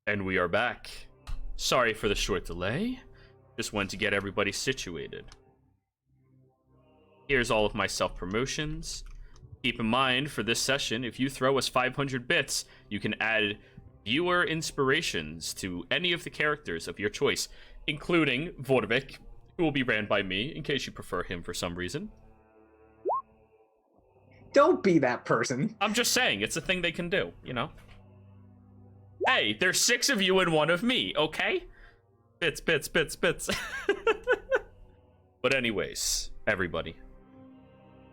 And we are back. Sorry for the short delay. Just wanted to get everybody situated. Here's all of my self-promotions. Keep in mind, for this session, if you throw us 500 bits, you can add viewer inspirations to any of the characters of your choice, including Vorvik, who will be ran by me, in case you prefer him for some reason. Don't be that person. I'm just saying, it's a thing they can do, you know? Hey, there's 6 of you and 1 of me, okay? Bits. But anyways, everybody,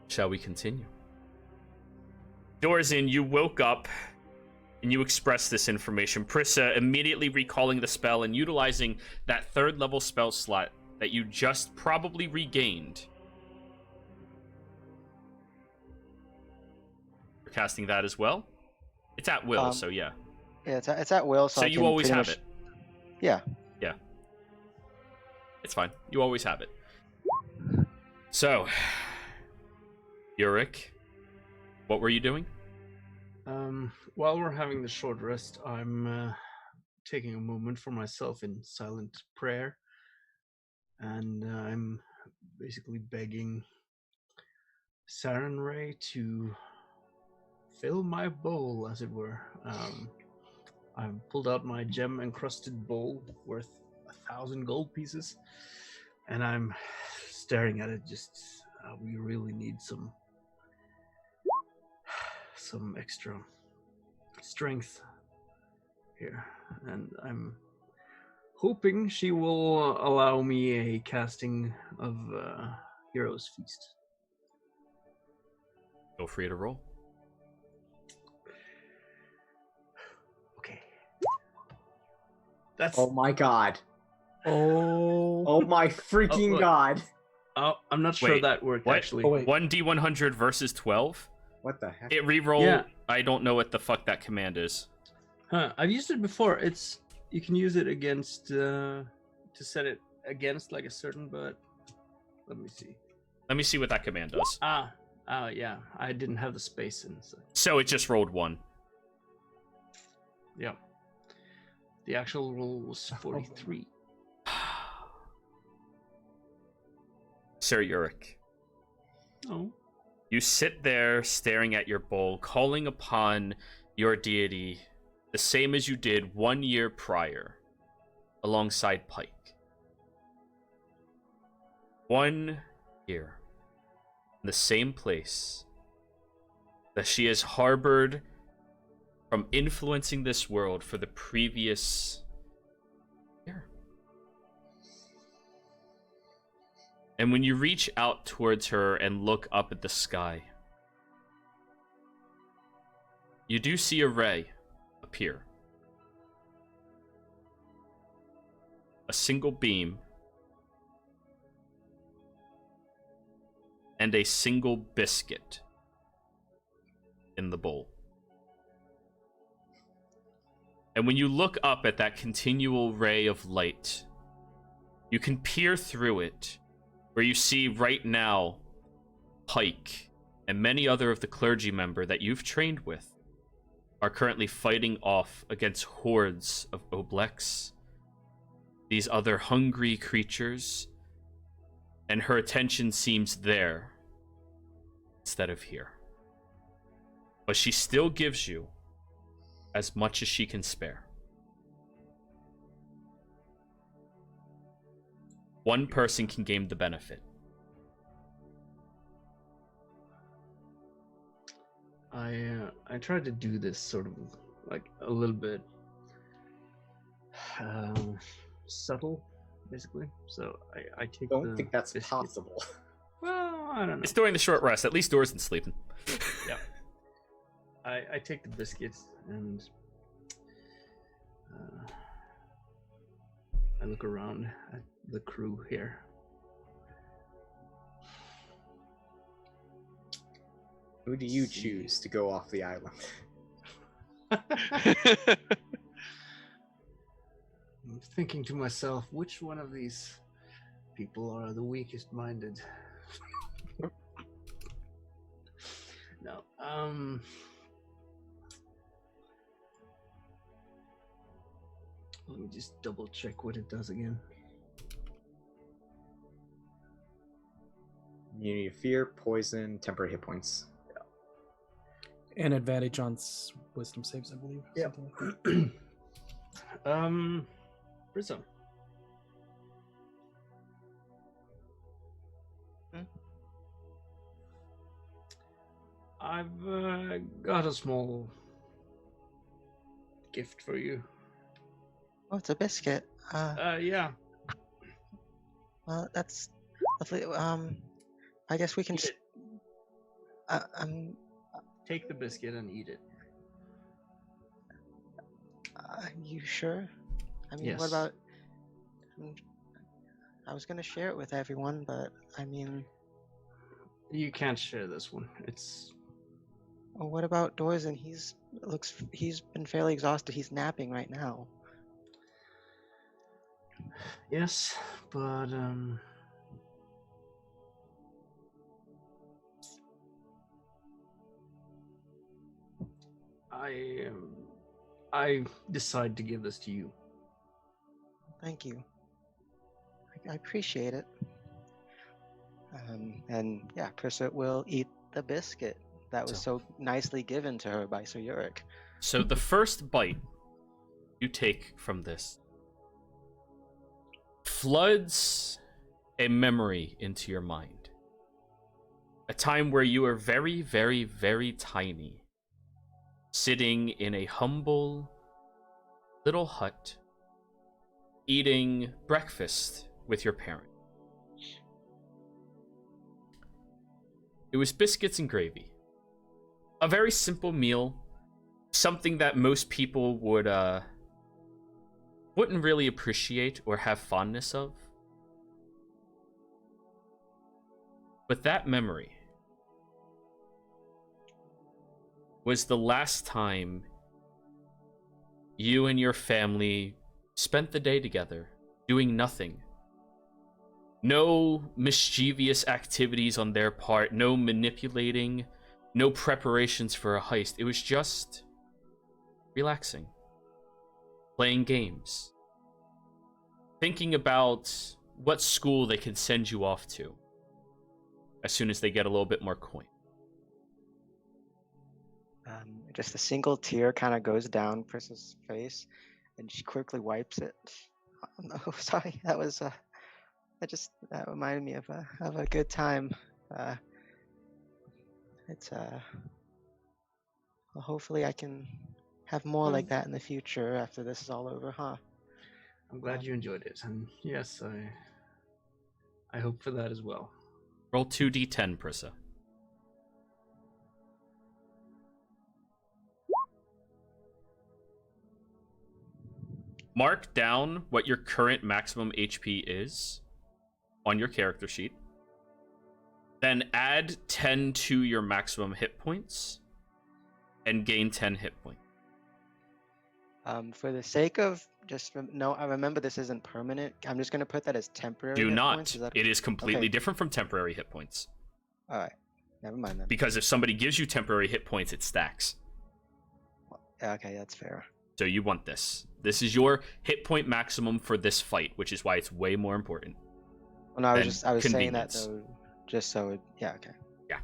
shall we continue? Doors in, you woke up and you expressed this information. Prissa immediately recalling the spell and utilizing that 3rd level spell slot that you just probably regained. You're casting that as well? It's at will, so yeah. Yeah, it's at will. So you always have it. Yeah. Yeah. It's fine. You always have it. So, Yurik, what were you doing? While we're having the short rest, I'm taking a moment for myself in silent prayer. And I'm basically begging Tal'Dorei to fill my bowl, as it were. I've pulled out my gem-encrusted bowl worth 1,000 gold pieces, and I'm staring at it. Just we really need some extra strength here, and I'm hoping she will allow me a casting of Hero's Feast. Feel free to roll. Okay. That's. Oh my god. Oh my freaking god. Oh, I'm not sure that worked actually. 1d100 versus 12? What the heck? It reroll. Yeah. I don't know what the fuck that command is. Huh? I've used it before. You can use it against to set it against like a certain, but let me see. Let me see what that command does. Yeah. I didn't have the space in. So it just rolled 1. Yeah. The actual roll was 43. Sir Yurik. Oh. You sit there staring at your bowl, calling upon your deity the same as you did 1 year prior, alongside Pike. 1 year. In the same place that she has harbored from influencing this world for the previous year. And when you reach out towards her and look up at the sky, you do see a ray appear. A single beam and a single biscuit in the bowl. And when you look up at that continual ray of light, you can peer through it, where you see right now Pike and many other of the clergy member that you've trained with are currently fighting off against hordes of Oblex, these other hungry creatures, and her attention seems there instead of here. But she still gives you as much as she can spare. One person can gain the benefit. I tried to do this sort of like a little bit subtle, basically. So I take. Don't think that's biscuit. possible. Well, I don't know. It's during the short rest. At least Doors isn't sleeping. Yeah. I take the biscuits and I look around at the crew here. Who do you choose to go off the island? I'm thinking to myself, which one of these people are the weakest minded? No. Let me just double check what it does again. Immunity to fear, poison, temporary hit points. And advantage on wisdom saves, I believe. Yep. Something like that. Prism. I've got a small gift for you. Oh, it's a biscuit. Yeah. Well, that's lovely. I guess we can. Eat it. I'm. Take the biscuit and eat it. You sure? I mean, Yes. what about? I was gonna share it with everyone, but I mean, You can't share this one. It's well, what about Dorzen? He's been fairly exhausted. He's napping right now. yes, but I decide to give this to you. Thank you. I appreciate it. And yeah, Priscilla will eat the biscuit that was so nicely given to her by Sir Yurik. So the first bite you take from this floods a memory into your mind. A time where you were very, very, very tiny, sitting in a humble little hut, eating breakfast with your parents. It was biscuits and gravy. A very simple meal, something that most people wouldn't really appreciate or have fondness of. But that memory was the last time you and your family spent the day together, doing nothing. No mischievous activities on their part, no manipulating, no preparations for a heist. It was just relaxing, playing games, thinking about what school they can send you off to as soon as they get a little bit more coin. Just a single tear kind of goes down Priscilla's face, and she quickly wipes it. Oh, sorry, that reminded me of a good time. Well, hopefully I can have more like that in the future after this is all over, huh? I'm glad you enjoyed it, and yes, I hope for that as well. Roll 2d10, Prissa. Mark down what your current maximum HP is on your character sheet. Then add 10 to your maximum hit points and gain 10 hit points. For the sake of I remember this isn't permanent. I'm just gonna put that as temporary. Do hit not. Points. It is completely okay. different from temporary hit points. All right, never mind then. Because if somebody gives you temporary hit points, it stacks. Okay, that's fair. So you want this. This is your hit point maximum for this fight, which is why it's way more important. Well, no, I was saying that though, just so yeah, okay. Yeah.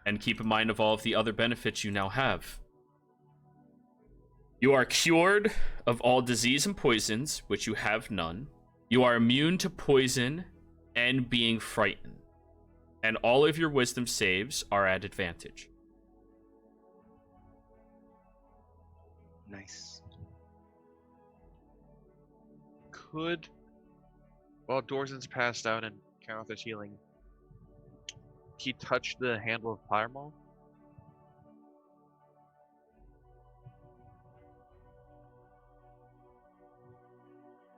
And keep in mind of all of the other benefits you now have. You are cured of all disease and poisons, which you have none. You are immune to poison and being frightened. And all of your wisdom saves are at advantage. Nice. While Dorzen's passed out and Karenth is healing, he touched the handle of Firemaw?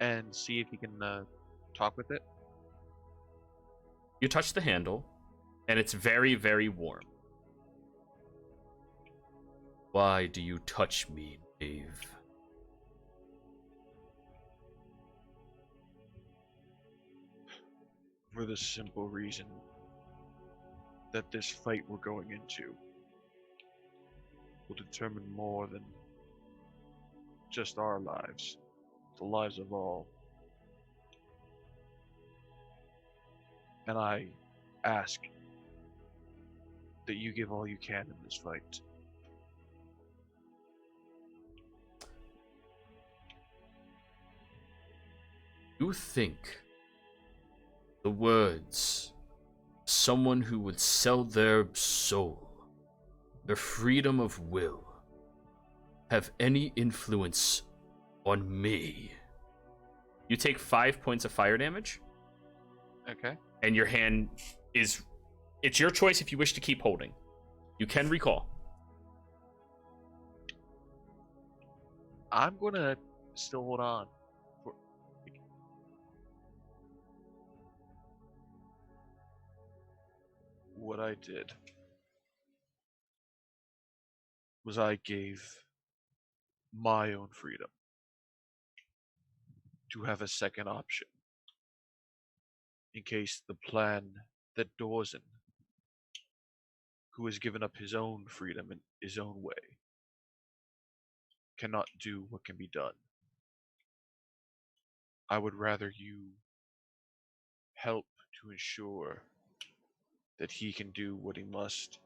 And see if he can talk with it? You touch the handle, and it's very, very warm. Why do you touch me, Dave? For the simple reason that this fight we're going into will determine more than just our lives, the lives of all. And I ask that you give all you can in this fight. You think the words of someone who would sell their soul, their freedom of will, have any influence on me? You take 5 points of fire damage. Okay. And your hand is... It's your choice if you wish to keep holding. You can recall. I'm gonna still hold on. What I did was I gave my own freedom to have a second option in case the plan that Dorzen, who has given up his own freedom in his own way, cannot do what can be done. I would rather you help to ensure that he can do what he must.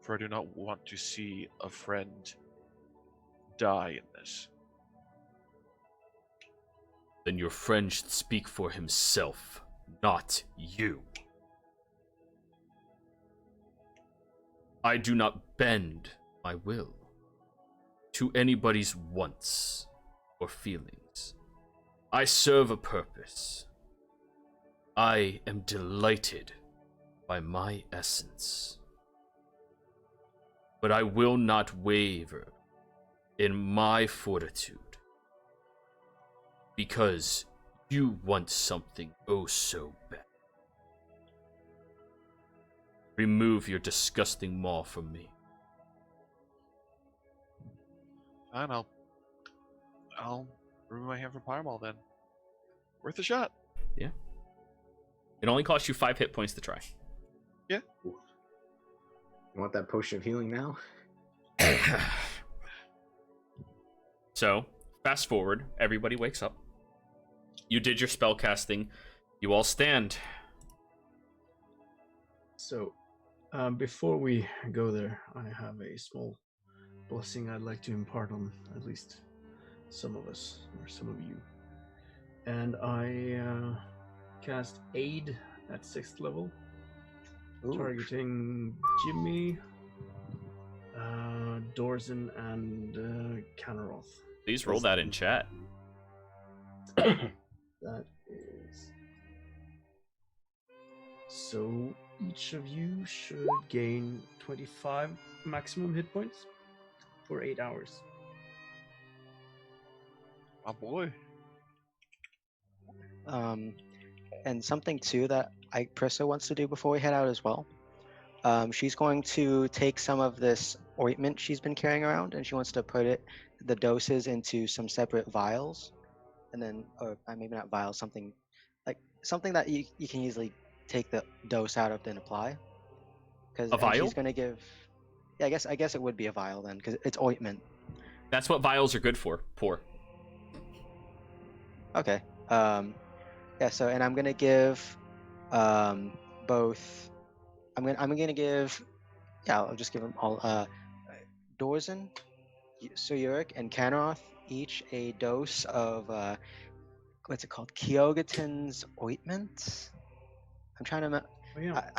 For I do not want to see a friend die in this. Then your friend should speak for himself, not you. I do not bend my will to anybody's wants or feelings. I serve a purpose. I am delighted by my essence. But I will not waver in my fortitude because you want something oh so bad. Remove your disgusting maw from me. Fine, I'll remove my hand from Fireball then. Worth a shot. Yeah. It only costs you 5 hit points to try. Yeah. You want that potion of healing now? So, fast forward, everybody wakes up. You did your spell casting. You all stand. So, before we go there, I have a small blessing I'd like to impart on at least some of us, or some of you. And I cast Aid at 6th level, targeting Jimmy, Dorzen, and Canaroth. Please roll that in chat. That is... So each of you should gain 25 maximum hit points for 8 hours. Oh boy. And something too that Prissa wants to do before we head out as well. She's going to take some of this ointment she's been carrying around, and she wants to put the doses into some separate vials, and then, or maybe not vials, something that you can easily take the dose out of and apply. A vial? She's going to give. Yeah, I guess it would be a vial then, because it's ointment. That's what vials are good for. Pour. Okay. Yeah. So, and I'm gonna give both. I'm gonna give. Yeah, I'll just give them all. Dorzen, Suyurik, and Canaroth each a dose of what's it called? Kyogatin's ointment. I'm trying to. Oh, yeah.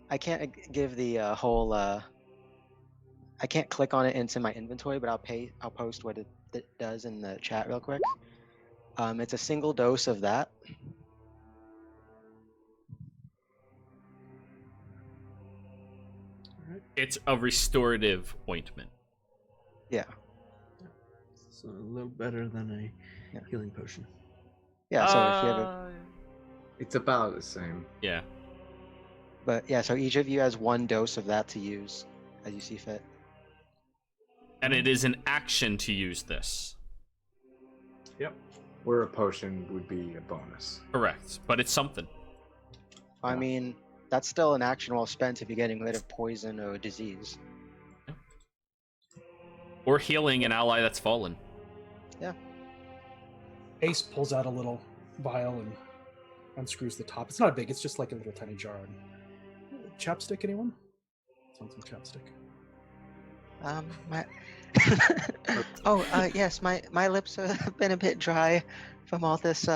I can't give the whole. I can't click on it into my inventory, but I'll post what it does in the chat real quick. It's a single dose of that. It's a restorative ointment. Yeah. It's a little better than a healing potion. Yeah. So if you have a. It's about the same. Yeah. But yeah, so each of you has one dose of that to use as you see fit. And it is an action to use this. Yep. Where a potion would be a bonus. Correct. But it's something. I mean, that's still an action well spent if you're getting rid of poison or disease. Or healing an ally that's fallen. Ace pulls out a little vial and unscrews the top. It's not big, it's just like a little tiny jar. Chapstick, anyone? Want some chapstick? My yes, my lips have been a bit dry from all this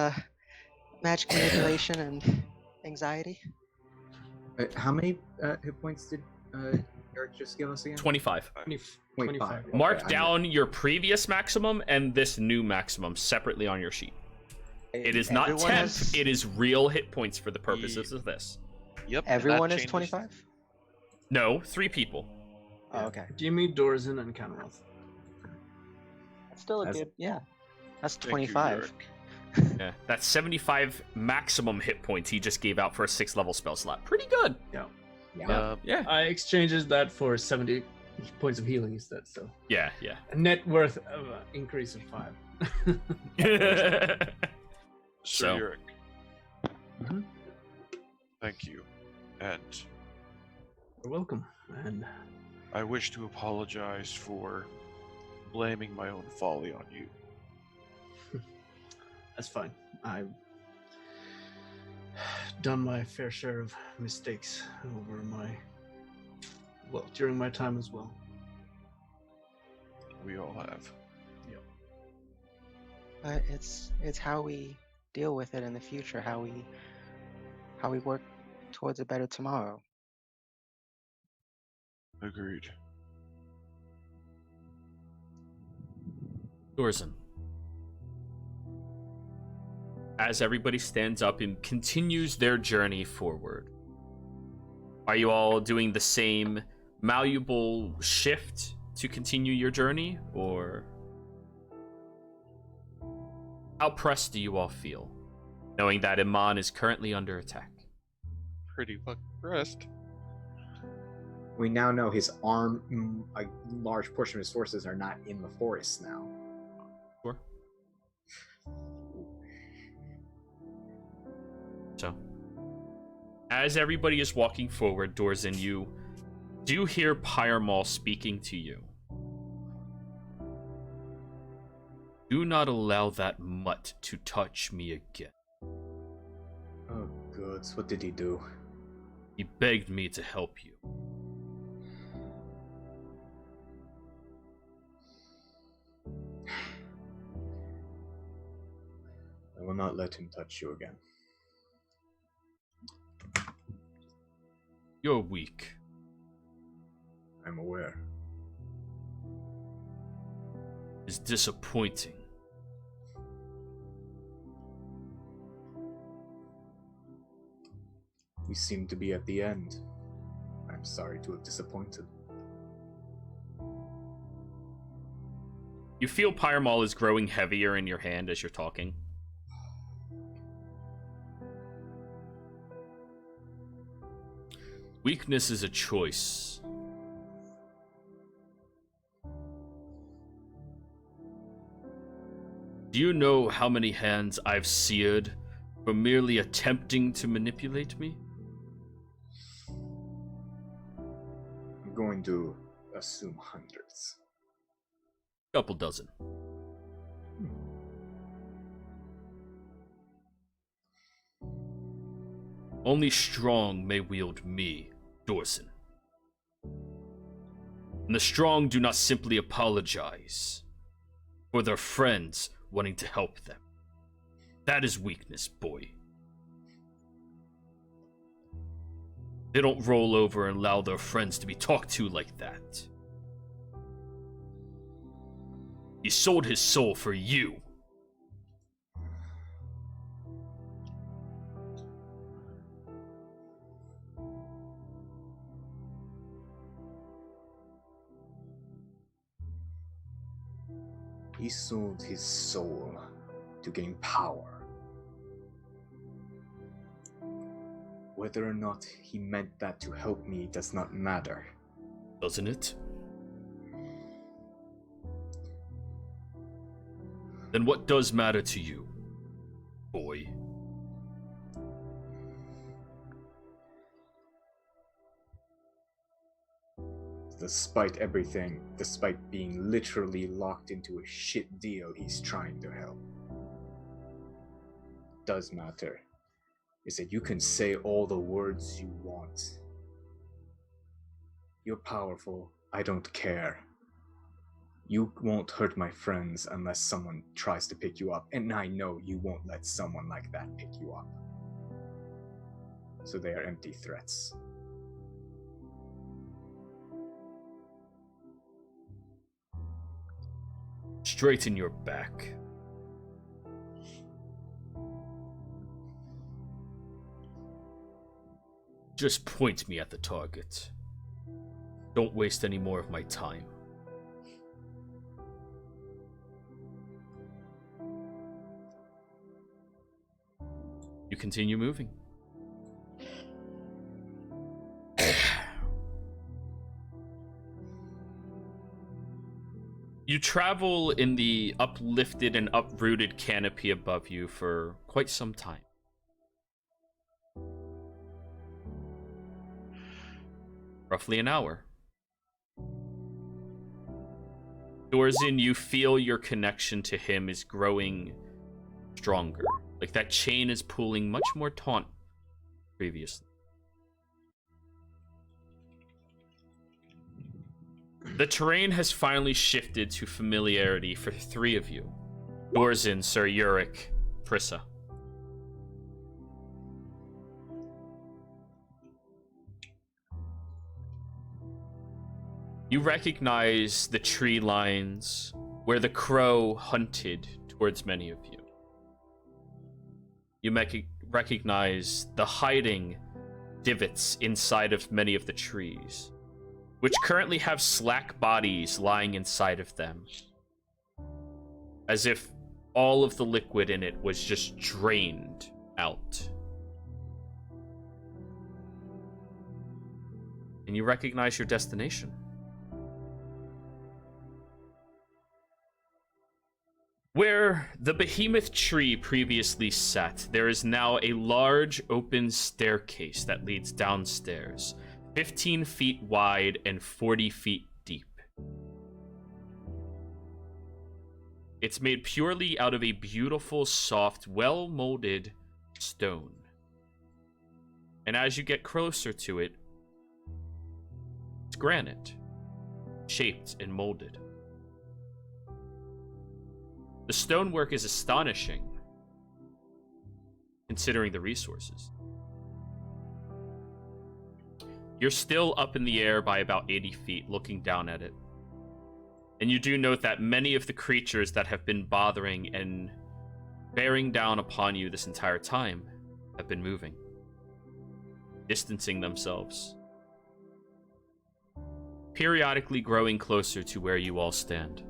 magic manipulation and anxiety. How many hit points did Eric just give us again? 25. 25. Okay, Mark down your previous maximum and this new maximum separately on your sheet. It is not Everyone temp, has- it is real hit points for the purposes of this. Yep. and that Everyone is changes- 25. No, 3 people. Oh, okay. Jimmy, Dorzen, and Cameroth. That's still a That's- good. Yeah, that's Thank you, 25. Eric. Yeah, that's 75 maximum hit points he just gave out for a 6th level spell slot. Pretty good. Yeah. Yeah. I exchanges that for 70 points of healing instead, so Yeah. a net worth of increase of 5. Yeah. Sir So- Eric. Mhm. Thank you. And You're welcome. And I wish to apologize for blaming my own folly on you. that's fine. I've done my fair share of mistakes over during my time as well. We all have. But it's how we deal with it in the future. How we work towards a better tomorrow. Agreed. Dorzen. As everybody stands up and continues their journey forward, are you all doing the same malleable shift to continue your journey, or how pressed do you all feel, knowing that Iman is currently under attack? Pretty fucking pressed. We now know his arm, a large portion of his forces are not in the forest now. Sure. So, as everybody is walking forward, Dorzen, you do hear Pyremal speaking to you. Do not allow that mutt to touch me again. Oh, good. What did he do? He begged me to help you. I will not let him touch you again. You're weak. I'm aware. It's disappointing. We seem to be at the end. I'm sorry to have disappointed. You feel Pyremal is growing heavier in your hand as you're talking. Weakness is a choice. Do you know how many hands I've seared for merely attempting to manipulate me? I'm going to assume hundreds. Couple dozen. Only strong may wield me, Dorson. And the strong do not simply apologize for their friends wanting to help them. That is weakness, boy. They don't roll over and allow their friends to be talked to like that. He sold his soul for you. He sold his soul to gain power. Whether or not he meant that to help me does not matter. Doesn't it? Then what does matter to you, boy? The despite everything, despite being literally locked into a shit deal, he's trying to help. Does matter is that you can say all the words you want. You're powerful. I don't care. You won't hurt my friends unless someone tries to pick you up, and I know you won't let someone like that pick you up. So they are empty threats. Straighten your back. Just point me at the target. Don't waste any more of my time. You continue moving. You travel in the uplifted and uprooted canopy above you for quite some time. Roughly an hour. Dorzin, you feel your connection to him is growing stronger. Like that chain is pulling much more taut previously. The terrain has finally shifted to familiarity for three of you. Dorzin, Sir Yurik, Prissa. You recognize the tree lines where the crow hunted towards many of you. You recognize the hiding divots inside of many of the trees, which currently have slack bodies lying inside of them, as if all of the liquid in it was just drained out. And you recognize your destination. Where the behemoth tree previously sat, there is now a large open staircase that leads downstairs, 15 feet wide and 40 feet deep. It's made purely out of a beautiful, soft, well-molded stone. And as you get closer to it, it's granite, shaped and molded. The stonework is astonishing, considering the resources. You're still up in the air by about 80 feet, looking down at it. And you do note that many of the creatures that have been bothering and bearing down upon you this entire time have been moving, distancing themselves, periodically growing closer to where you all stand.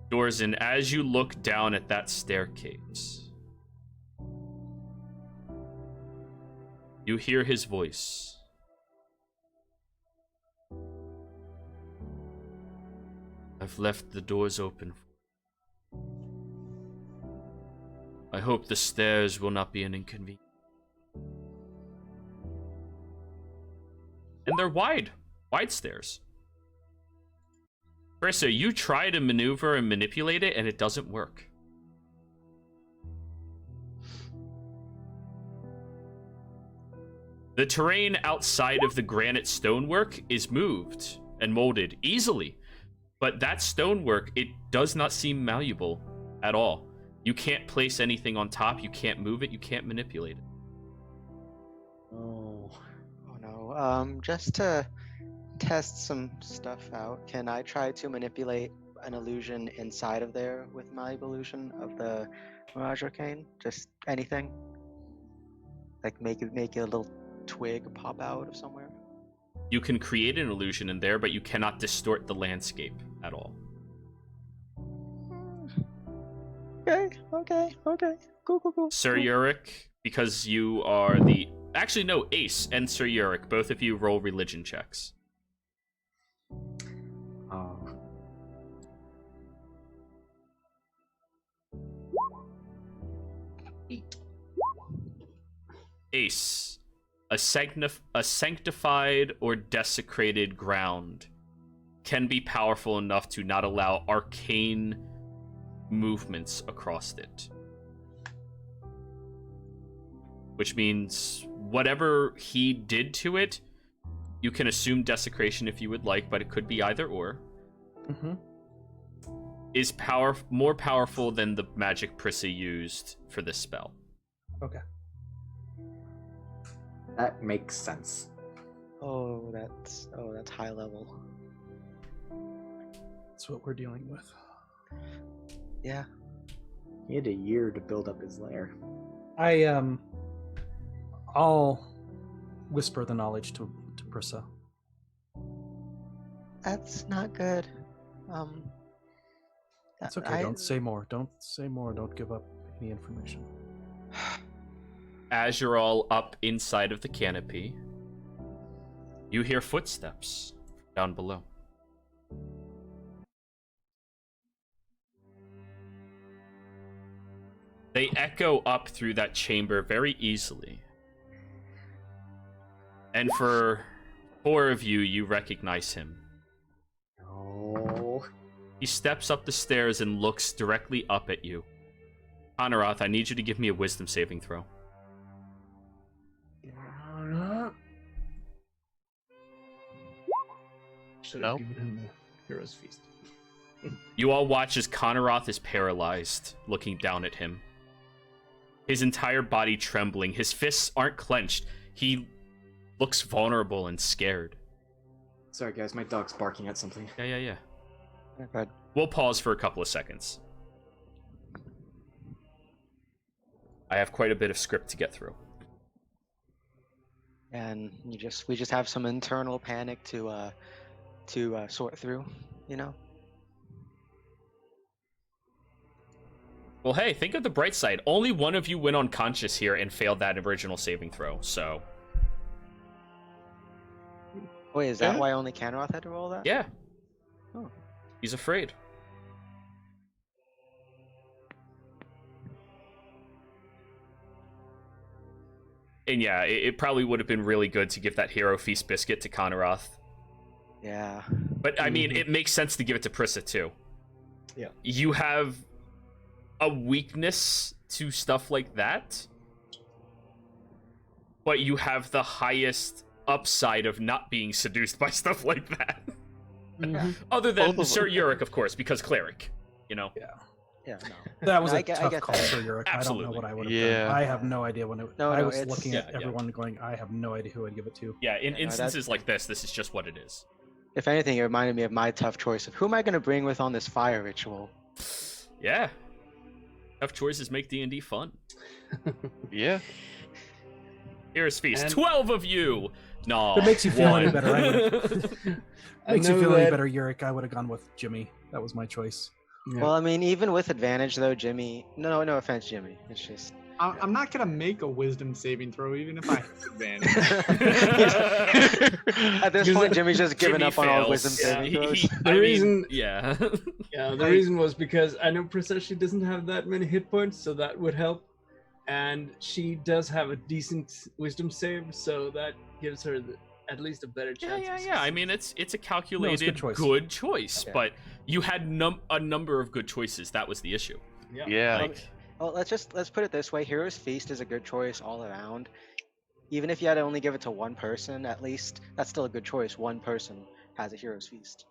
Dorzin, as you look down at that staircase, you hear his voice. I've left the doors open. I hope the stairs will not be an inconvenience. And they're wide stairs. Prissa, you try to maneuver and manipulate it, and it doesn't work. The terrain outside of the granite stonework is moved and molded easily, but that stonework, it does not seem malleable at all. You can't place anything on top, you can't move it, you can't manipulate it. Oh no. Just to test some stuff out, can I try to manipulate an illusion inside of there with my illusion of the Mirage Arcane? Just anything? Like make a little twig pop out of somewhere? You can create an illusion in there, but you cannot distort the landscape at all. Okay. Cool. Sir Yurik, because you are the... Actually, no, Ace and Sir Yurik, both of you roll religion checks. Ace, a sanctified or desecrated ground can be powerful enough to not allow arcane movements across it. Which means whatever he did to it, you can assume desecration if you would like, but it could be either or. Mm-hmm. Is more powerful than the magic Prissa used for this spell. Okay. That makes sense. Oh, that's high level. That's what we're dealing with. Yeah. He had a year to build up his lair. I'll whisper the knowledge to Prissa. That's not good. It's okay. Don't say more. Don't say more. Don't give up any information. As you're all up inside of the canopy, you hear footsteps down below. They echo up through that chamber very easily. And for 4 of you, you recognize him. No. He steps up the stairs and looks directly up at you. Honorath, I need you to give me a wisdom saving throw. Should No. have given him the hero's feast. You all watch as Conoroth is paralyzed, looking down at him. His entire body trembling. His fists aren't clenched. He looks vulnerable and scared. Sorry, guys, my dog's barking at something. Yeah. Good. We'll pause for a couple of seconds. I have quite a bit of script to get through. And we just have some internal panic to sort through, you know. Well, hey, think of the bright side. Only one of you went unconscious here and failed that original saving throw, so... Wait, is that Yeah. why only Canroth had to roll that? Yeah. Oh. He's afraid. And yeah, it probably would have been really good to give that Hero Feast biscuit to Conoroth. Yeah. But, I mean, it makes sense to give it to Prissa, too. Yeah. You have a weakness to stuff like that, but you have the highest upside of not being seduced by stuff like that. Other than Both of Sir them. Yurik, of course, because cleric, you know? Yeah. Yeah. No. That was No, a I get tough that. call for Yurik. I don't Absolutely. know what I would have Yeah. done. I have no idea when it. No, I no, was it's- looking at Yeah. everyone going, I have no idea who I'd give it to. Yeah, in Yeah, no, instances like this is just what it is. If anything, it reminded me of my tough choice of who am I going to bring with on this fire ritual. Yeah. Tough choices make D&D fun. Yeah. Here's Feast. And- 12 of you! No. If it makes you feel any one. better, I I Makes you know feel any that- better, Yurik. I would have gone with Jimmy. That was my choice. Yeah. Well, I mean, even with advantage though, Jimmy. No offense, Jimmy. It's just. I'm not gonna make a wisdom saving throw even if I have advantage. At this point, Jimmy's just giving Jimmy up on all fails. wisdom saving throws. The reason- Yeah. Yeah, the reason was because I know Prissa, she doesn't have that many hit points, so that would help. And she does have a decent wisdom save, so that gives her at least a better chance. Yeah. I mean, it's a calculated choice. good choice, Yeah. but you had a number of good choices. That was the issue. Yeah. Like, Well, let's put it this way: Hero's Feast is a good choice all around. Even if you had to only give it to one person, at least that's still a good choice. One person has a Hero's Feast.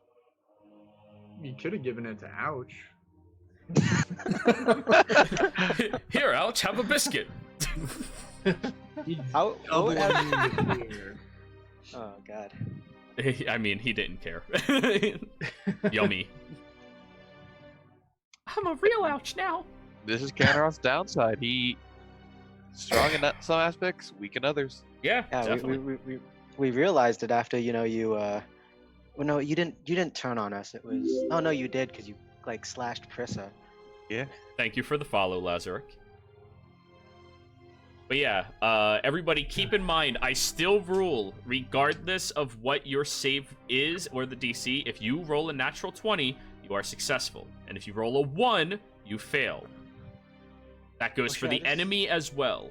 You could have given it to Ouch. here, Ouch, have a biscuit. Oh, Double oh, wounded here. oh God. I mean, he didn't care. Yummy. I'm a real Ouch now. This is Canaron's downside. He strong in some aspects, weak in others. Yeah, Yeah, definitely. we realized it after you. Well, no, you didn't turn on us. It was. Oh no, you did because you like slashed Prissa. Thank you for the follow, Lazaric. But yeah, everybody keep in mind, I still rule, regardless of what your save is or the DC, if you roll a natural 20, you are successful. And if you roll a 1, you fail. That goes Oh, for shit, the enemy as well.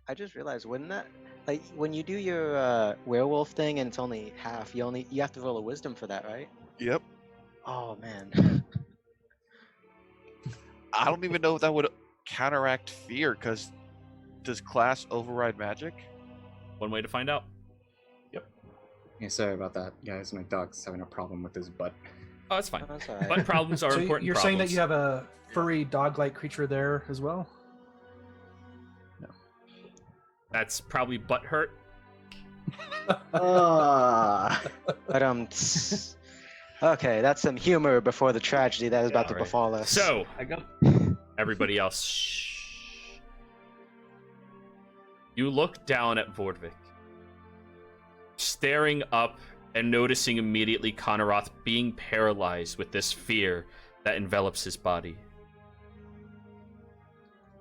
I just realized, wouldn't that Like when you do your werewolf thing and it's only half, you have to roll a wisdom for that, right? Yep. Oh man. I don't even know if that would counteract fear, because does class override magic? One way to find out. Yeah, sorry about that, guys. My dog's having a problem with his butt. Oh, that's fine. Oh, that's all right. But problems are So important you're problems. saying that you have a furry dog-like creature there as well? That's probably butt hurt. Ah. But okay, that's some humor before the tragedy that is about to Alright. befall us. So, I got. everybody else, shh. You look down at Vordvik, staring up and noticing immediately Konaroth being paralyzed with this fear that envelops his body.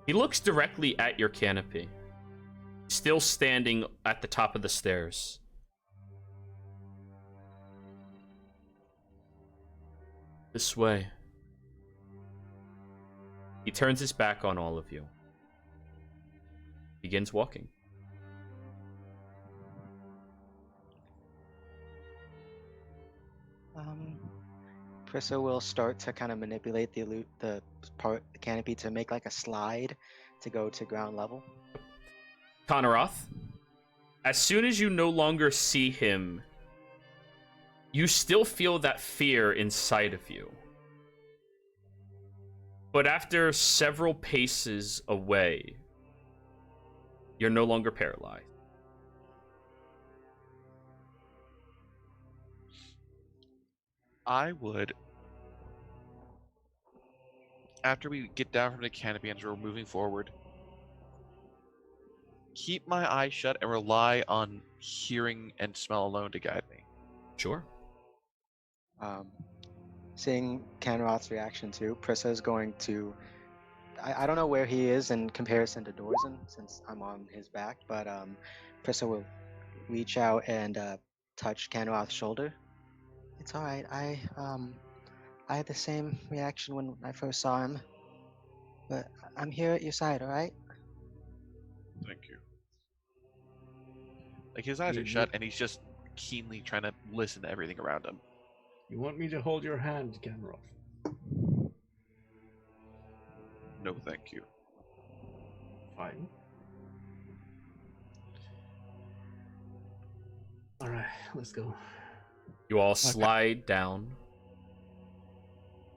He looks directly at your canopy, still standing at the top of the stairs. This way. He turns his back on all of you. Begins walking. Prissa will start to kind of manipulate the canopy to make like a slide to go to ground level. Konaroth, as soon as you no longer see him, you still feel that fear inside of you. But after several paces away, you're no longer paralyzed. I would, after we get down from the canopy and we're moving forward, keep my eyes shut and rely on hearing and smell alone to guide me. Sure. Seeing Kanroth's reaction too, Prissa is going to. I don't know where he is in comparison to Dorzen since I'm on his back, but Prissa will reach out and touch Kanroth's shoulder. It's all right. I had the same reaction when I first saw him, but I'm here at your side. All right. Thank you. Like, his eyes are shut and he's just keenly trying to listen to everything around him. You want me to hold your hand, Genroth? No, thank you. Fine. All right, let's go. You all slide down.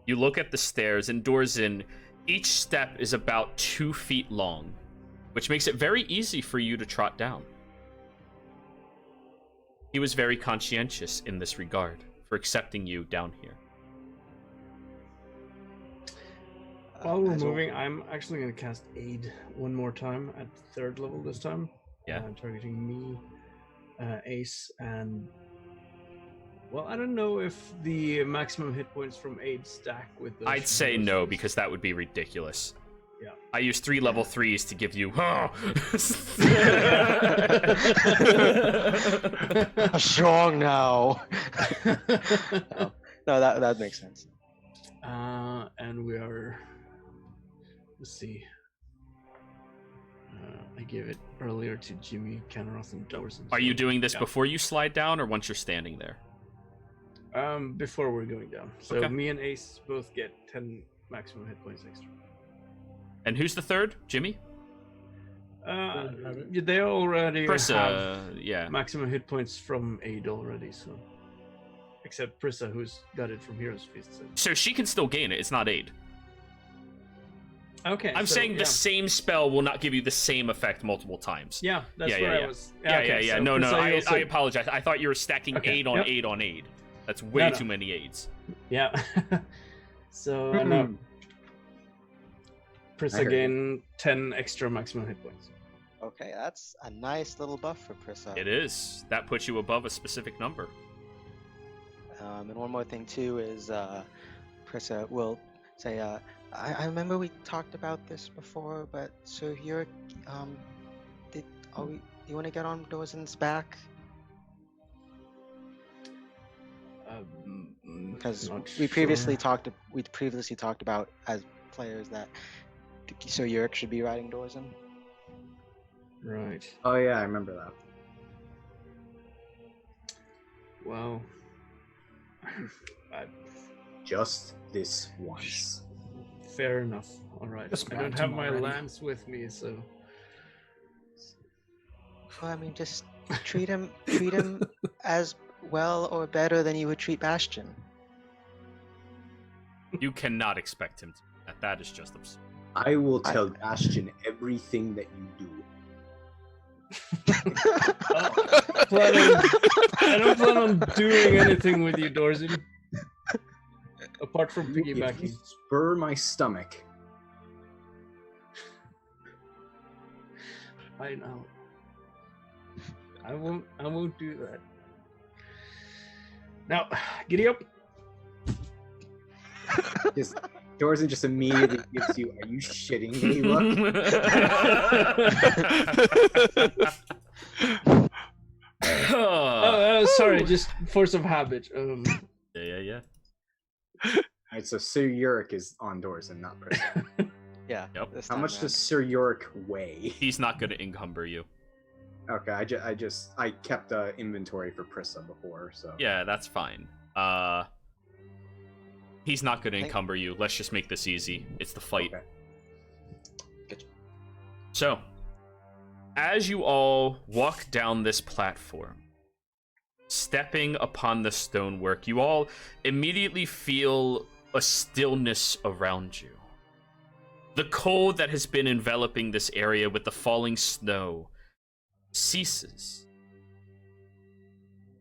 You look at the stairs, and Dorzen, each step is about 2 feet long, which makes it very easy for you to trot down. He was very conscientious in this regard for accepting you down here. While we're as well- moving, I'm actually going to cast Aid one more time at 3rd level this time. Yeah. Targeting me, Ace, and... Well, I don't know if the maximum hit points from Aid stack with those. I'd say no, because that would be ridiculous. Yeah. I used 3 level 3s to give you... Strong now. No, that makes sense. And we are... Let's see. I gave it earlier to Jimmy, Kenroth, and Dorson. Are you doing this yeah. before you slide down, or once you're standing there? Before we're going down. So Okay. me and Ace both get 10 maximum hit points extra. And who's the third? Jimmy? They already Prissa, have yeah. maximum hit points from Aid already, so... Except Prissa, who's got it from Hero's Feast. So she can still gain it. It's not aid. Okay. I'm so, saying yeah. the same spell will not give you the same effect multiple times. Yeah, that's Yeah, where yeah, I yeah. was. Yeah. So No, Prissa, you'll I see. apologize. I thought you were stacking Okay, aid on yep. aid on aid. That's way No. too many aids. Yeah. So Prissa I heard gain 10 extra maximum hit points. Okay, that's a nice little buff for Prissa. It is. That puts you above a specific number. And one more thing too is Prissa will say, I remember we talked about this before, but so you're, do you want to get on Dorzen's back? Because Not we previously sure. talked about as players that so Yurik should be riding Dorzen. Right. Oh yeah, I remember that. Wow. Just this once. Fair enough. All right. Just I don't mount have him my already. lance with me, so Well, I mean, just treat him as well or better than you would treat Bastion. You cannot expect him to do that. That is just absurd. I will tell Bastion everything that you do. I don't plan on doing anything with you, Dorzen. Apart from If you piggybacking. spur my stomach, I know. I won't do that. Now, giddy up. Dorzen just immediately gives you, "Are you shitting me?" Look. Sorry, just force of habit. Yeah. Alright, so Sir Yurik is on Dorzen, not Prissa. Yeah. Yep. this How time much around. does Sir Yurik weigh? He's not going to encumber you. Okay, I kept inventory for Prissa before, so Yeah, that's fine. He's not going to Thank- encumber you. Let's just make this easy. It's the fight. Okay. Gotcha. So, as you all walk down this platform, stepping upon the stonework, you all immediately feel a stillness around you. The cold that has been enveloping this area with the falling snow ceases.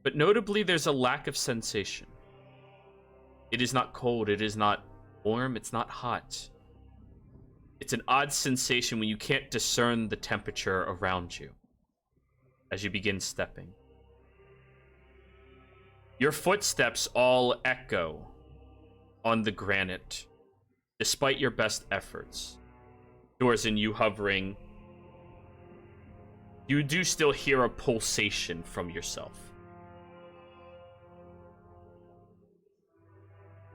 But notably, there's a lack of sensation. It is not cold, it is not warm, it's not hot. It's an odd sensation when you can't discern the temperature around you as you begin stepping. Your footsteps all echo on the granite, despite your best efforts. Dorzen, you hovering, you do still hear a pulsation from yourself.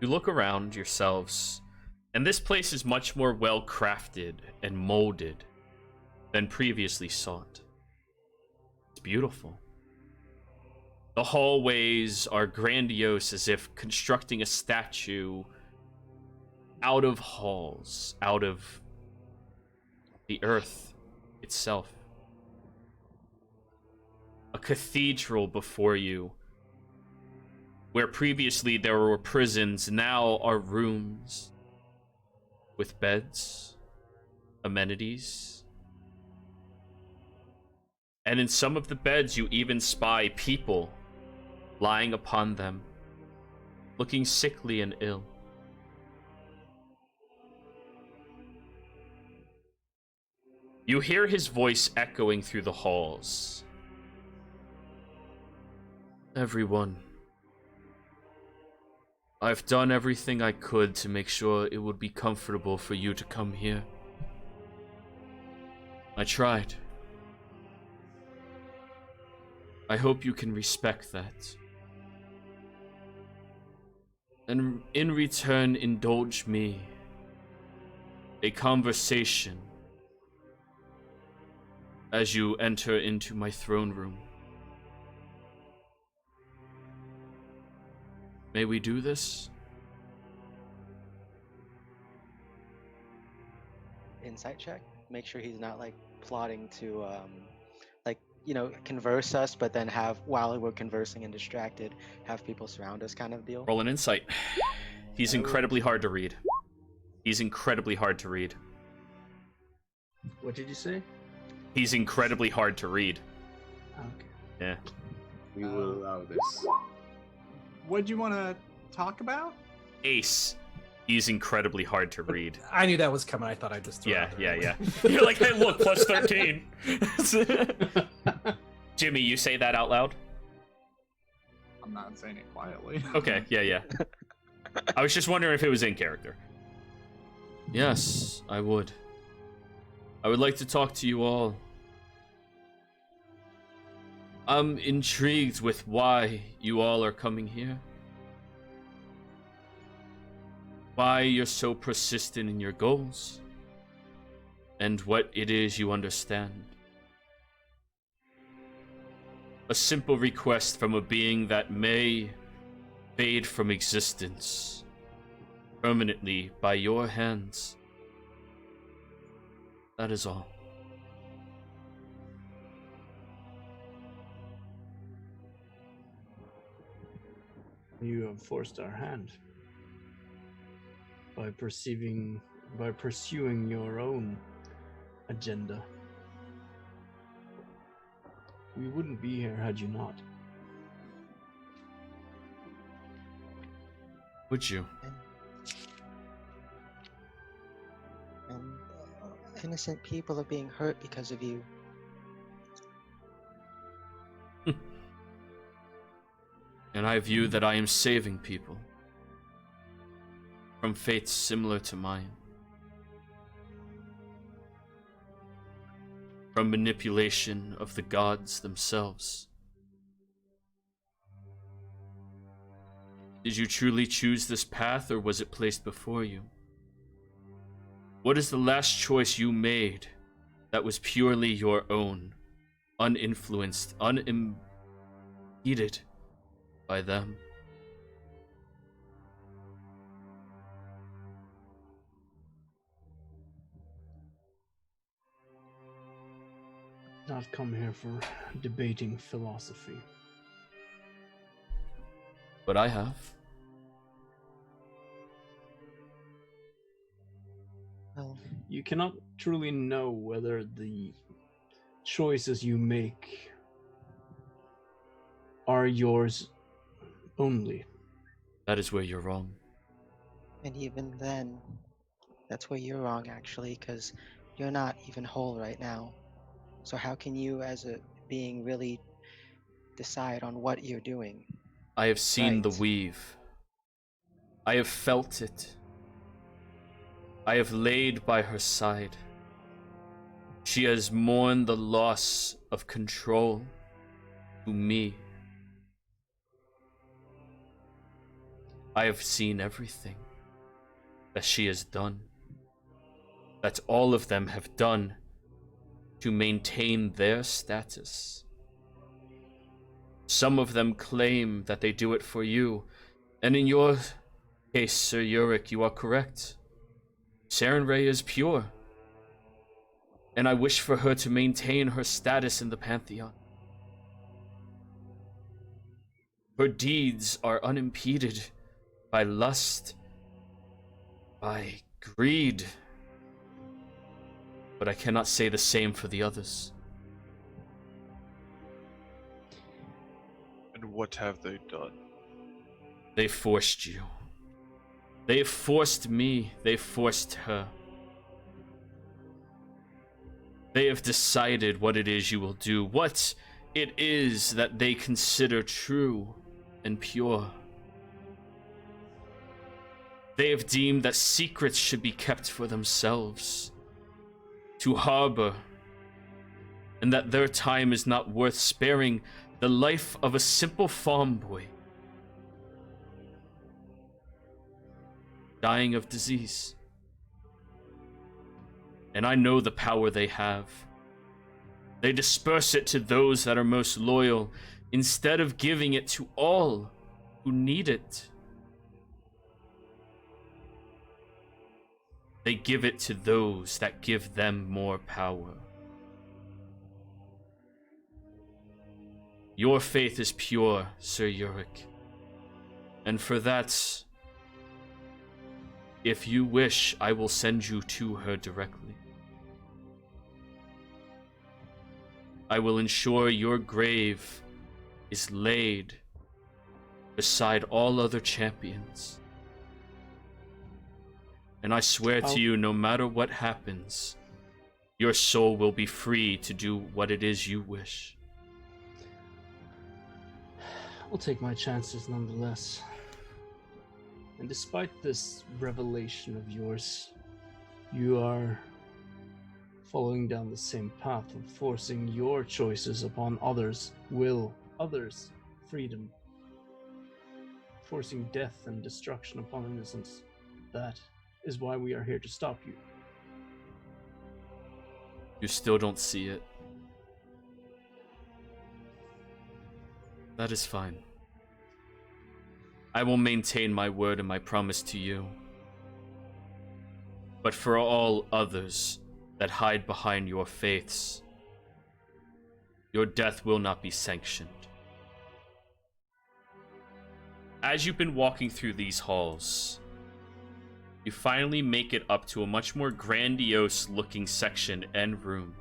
You look around yourselves, and this place is much more well crafted and molded than previously sought. It's beautiful. The hallways are grandiose, as if constructing a statue out of halls, out of the earth itself. A cathedral before you, where previously there were prisons, now are rooms with beds, amenities. And in some of the beds, you even spy people lying upon them, looking sickly and ill. You hear his voice echoing through the halls. Everyone, I've done everything I could to make sure it would be comfortable for you to come here. I tried. I hope you can respect that. And in return, indulge me a conversation as you enter into my throne room. May we do this? Insight check. Make sure he's not like plotting to converse us, but then have, while we're conversing and distracted, have people surround us kind of deal. Roll an insight. He's incredibly hard to read. He's incredibly hard to read. What did you say? He's incredibly hard to read. Okay. Yeah. we will allow this. What'd you want to talk about? Ace. He's incredibly hard to read. I knew that was coming. I thought I'd just throw it Yeah, out there yeah, anyway. yeah. You're like, hey, look, plus 13. Jimmy, you say that out loud? I'm not saying it quietly. Okay, yeah. I was just wondering if it was in character. Yes, I would. I would like to talk to you all. I'm intrigued with why you all are coming here. Why you're so persistent in your goals. And what it is you understand. a simple request from a being that may fade from existence permanently by your hands. That is all. You have forced our hand by pursuing your own agenda. We wouldn't be here had you not. Would you? And innocent people are being hurt because of you. And I view that I am saving people from fates similar to mine. From manipulation of the gods themselves. Did you truly choose this path, or was it placed before you? What is the last choice you made that was purely your own, uninfluenced, unimpeded by them? Not come here for debating philosophy. But I have. Well, You cannot truly know whether the choices you make are yours only. That is where you're wrong. and even then, that's where you're wrong, actually, because you're not even whole right now. So how can you, as a being, really decide on what you're doing? I have seen the Right. weave. I have felt it. I have laid by her side. She has mourned the loss of control to me. I have seen everything that she has done, that all of them have done to maintain their status. Some of them claim that they do it for you, and in your case, Sir Yurik, you are correct. Sarenrae is pure, and I wish for her to maintain her status in the Pantheon. Her deeds are unimpeded by lust, by greed, but I cannot say the same for the others. And what have they done? They forced you. They forced me. They forced her. They have decided what it is you will do, what it is that they consider true and pure. They have deemed that secrets should be kept for themselves, to harbor, and that their time is not worth sparing the life of a simple farm boy, dying of disease. And I know the power they have. They disperse it to those that are most loyal, instead of giving it to all who need it. They give it to those that give them more power. Your faith is pure, Sir Yurik. And for that, if you wish, I will send you to her directly. I will ensure your grave is laid beside all other champions. And I swear to you, no matter what happens, your soul will be free to do what it is you wish. I'll take my chances nonetheless. And despite this revelation of yours, you are following down the same path of forcing your choices upon others' will, others' freedom, forcing death and destruction upon innocence. That is why we are here to stop you. You still don't see it. That is fine. I will maintain my word and my promise to you. But for all others that hide behind your faiths, your death will not be sanctioned. As you've been walking through these halls, you finally make it up to a much more grandiose looking section and room.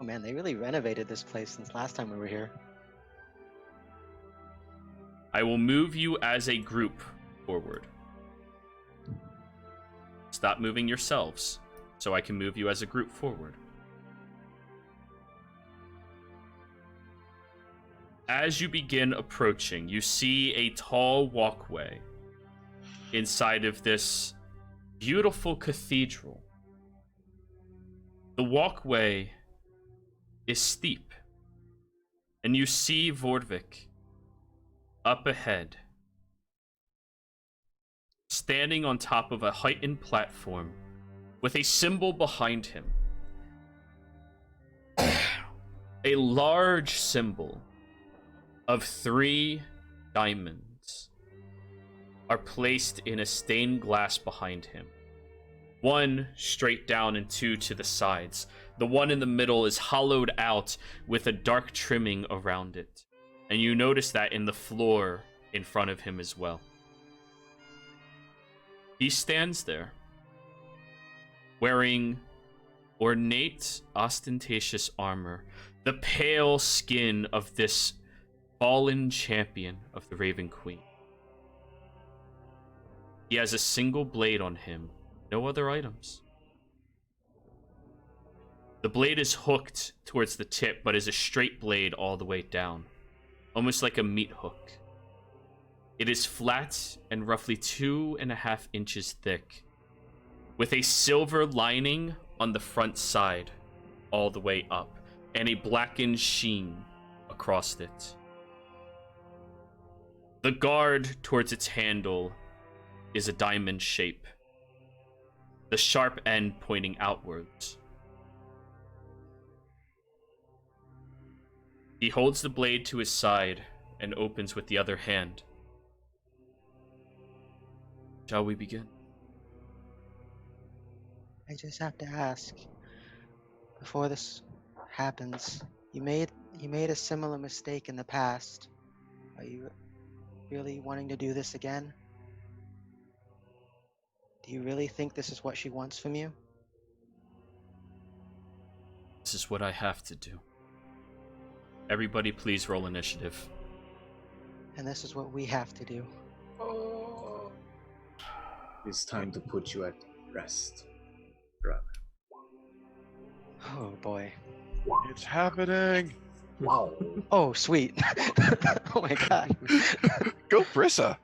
Oh man, they really renovated this place since last time we were here. I will move you as a group forward. Stop moving yourselves, so I can move you as a group forward. As you begin approaching, you see a tall walkway inside of this beautiful cathedral. The walkway is steep, and you see Vordvik up ahead, standing on top of a heightened platform with a symbol behind him. A large symbol of 3 diamonds are placed in a stained glass behind him. 1 straight down and 2 to the sides. The one in the middle is hollowed out with a dark trimming around it. And you notice that in the floor in front of him as well. He stands there, wearing ornate, ostentatious armor, the pale skin of this fallen champion of the Raven Queen. He has a single blade on him, no other items. The blade is hooked towards the tip, but is a straight blade all the way down, almost like a meat hook. It is flat and roughly 2.5 inches thick, with a silver lining on the front side all the way up, and a blackened sheen across it. The guard towards its handle is a diamond shape, the sharp end pointing outwards. He holds the blade to his side and opens with the other hand. Shall we begin? I just have to ask, before this happens, you made a similar mistake in the past. Are you really wanting to do this again? Do you really think this is what she wants from you? This is what I have to do. Everybody please roll initiative. And this is what we have to do. It's time to put you at rest, brother. Oh boy. It's happening. Wow. Oh sweet. Oh my god. Go, Brissa.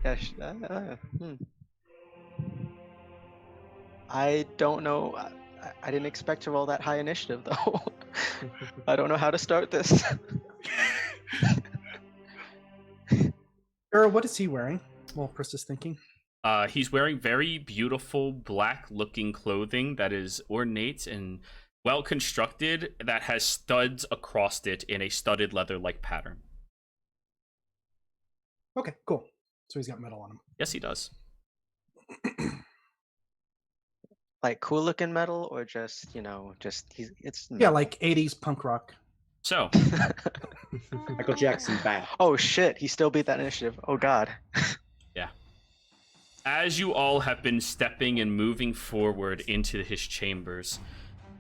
Yeah, I don't know. I didn't expect to roll that high initiative though. I don't know how to start this. Era, what is he wearing? Well, Chris is thinking. He's wearing very beautiful black-looking clothing that is ornate and well-constructed, that has studs across it in a studded leather-like pattern. Okay, cool. So he's got metal on him. Yes, he does. Like cool looking metal, or just it's Yeah, metal. like 80s punk rock. So, Michael Jackson bad. Oh shit, he still beat that initiative. Oh god. yeah. As you all have been stepping and moving forward into his chambers,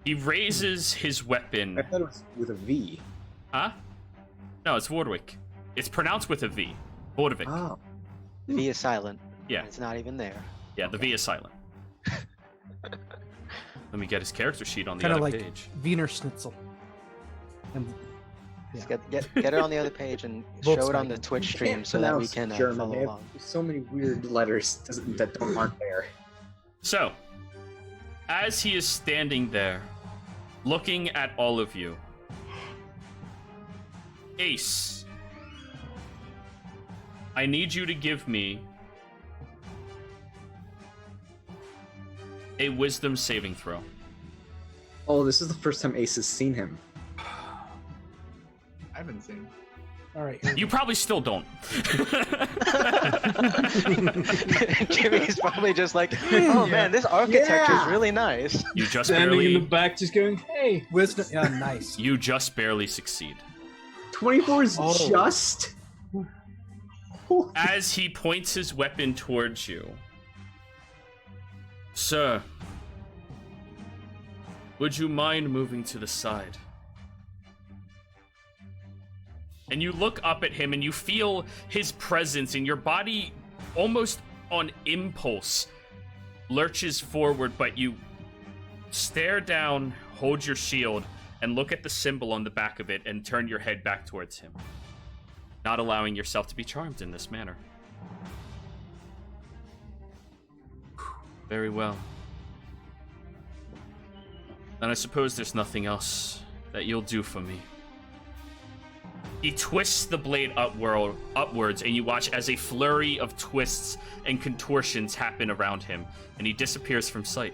he raises his weapon. I thought it was with a V. Huh? No, it's Vordvik. It's pronounced with a V. Vordvik. Oh. The V is silent. Yeah. It's not even there. Yeah, the V is silent. Let me get his character sheet on the Kind of other like page. Wiener Schnitzel. And Just get it on the other page and show it on the Twitch stream so that we can German. follow They have along. so many weird letters that aren't there. So, as he is standing there, looking at all of you, Ace, I need you to give me a wisdom saving throw. Oh, this is the first time Ace has seen him. haven't seen. All right. Here we You go. probably still don't. Jimmy's probably just like, oh man, this architecture is really nice. You just Standing in the barely. back, just going, "Hey, Wisdom. Yeah, nice. You just barely succeed. 24 is Oh. just. As he points his weapon towards you, sir, would you mind moving to the side? And you look up at him and you feel his presence, and your body, almost on impulse, lurches forward, but you stare down, hold your shield, and look at the symbol on the back of it and turn your head back towards him, not allowing yourself to be charmed in this manner. Very well. Then I suppose there's nothing else that you'll do for me. He twists the blade upwards, and you watch as a flurry of twists and contortions happen around him, and he disappears from sight.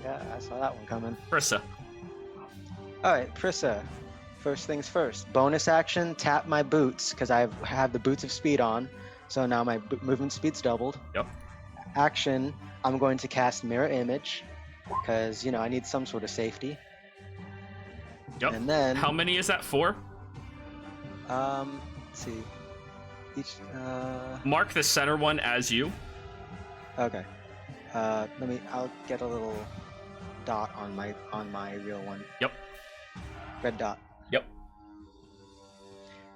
Yeah, I saw that one coming. Prissa. All right, Prissa. First things first. Bonus action, tap my boots, because I have the boots of speed on. So now my movement speed's doubled. Yep. Action, I'm going to cast Mirror Image, because, you know, I need some sort of safety. Yep. And then... How many is that for? Let's see. Each, Mark the center one as you. okay. I'll get a little dot on my real one. Yep. Red dot. Yep.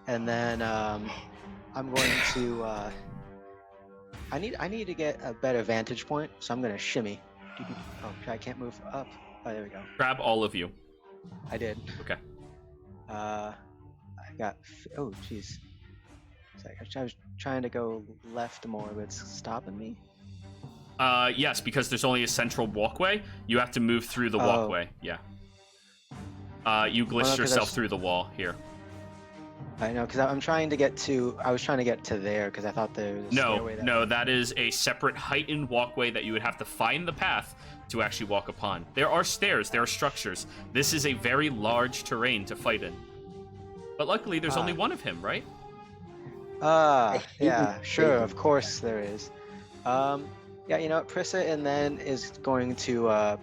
And then I'm going to I need to get a better vantage point, so I'm gonna shimmy. Oh, I can't move up. Oh, there we go. Grab all of you. I did. Okay. I got. Oh, jeez. I was trying to go left more, but it's stopping me. Yes, because there's only a central walkway. You have to move through the walkway. Yeah. You glitched 'cause yourself through the wall here. I know, because I'm trying to get to. I was trying to get to there because I thought there was a stairway. No, that is a separate heightened walkway that you would have to find the path to actually walk upon. There are stairs, there are structures. This is a very large terrain to fight in. But luckily, there's only one of him, right? Yeah, sure, of course there is. Yeah, you know what, Prissa and then is going to,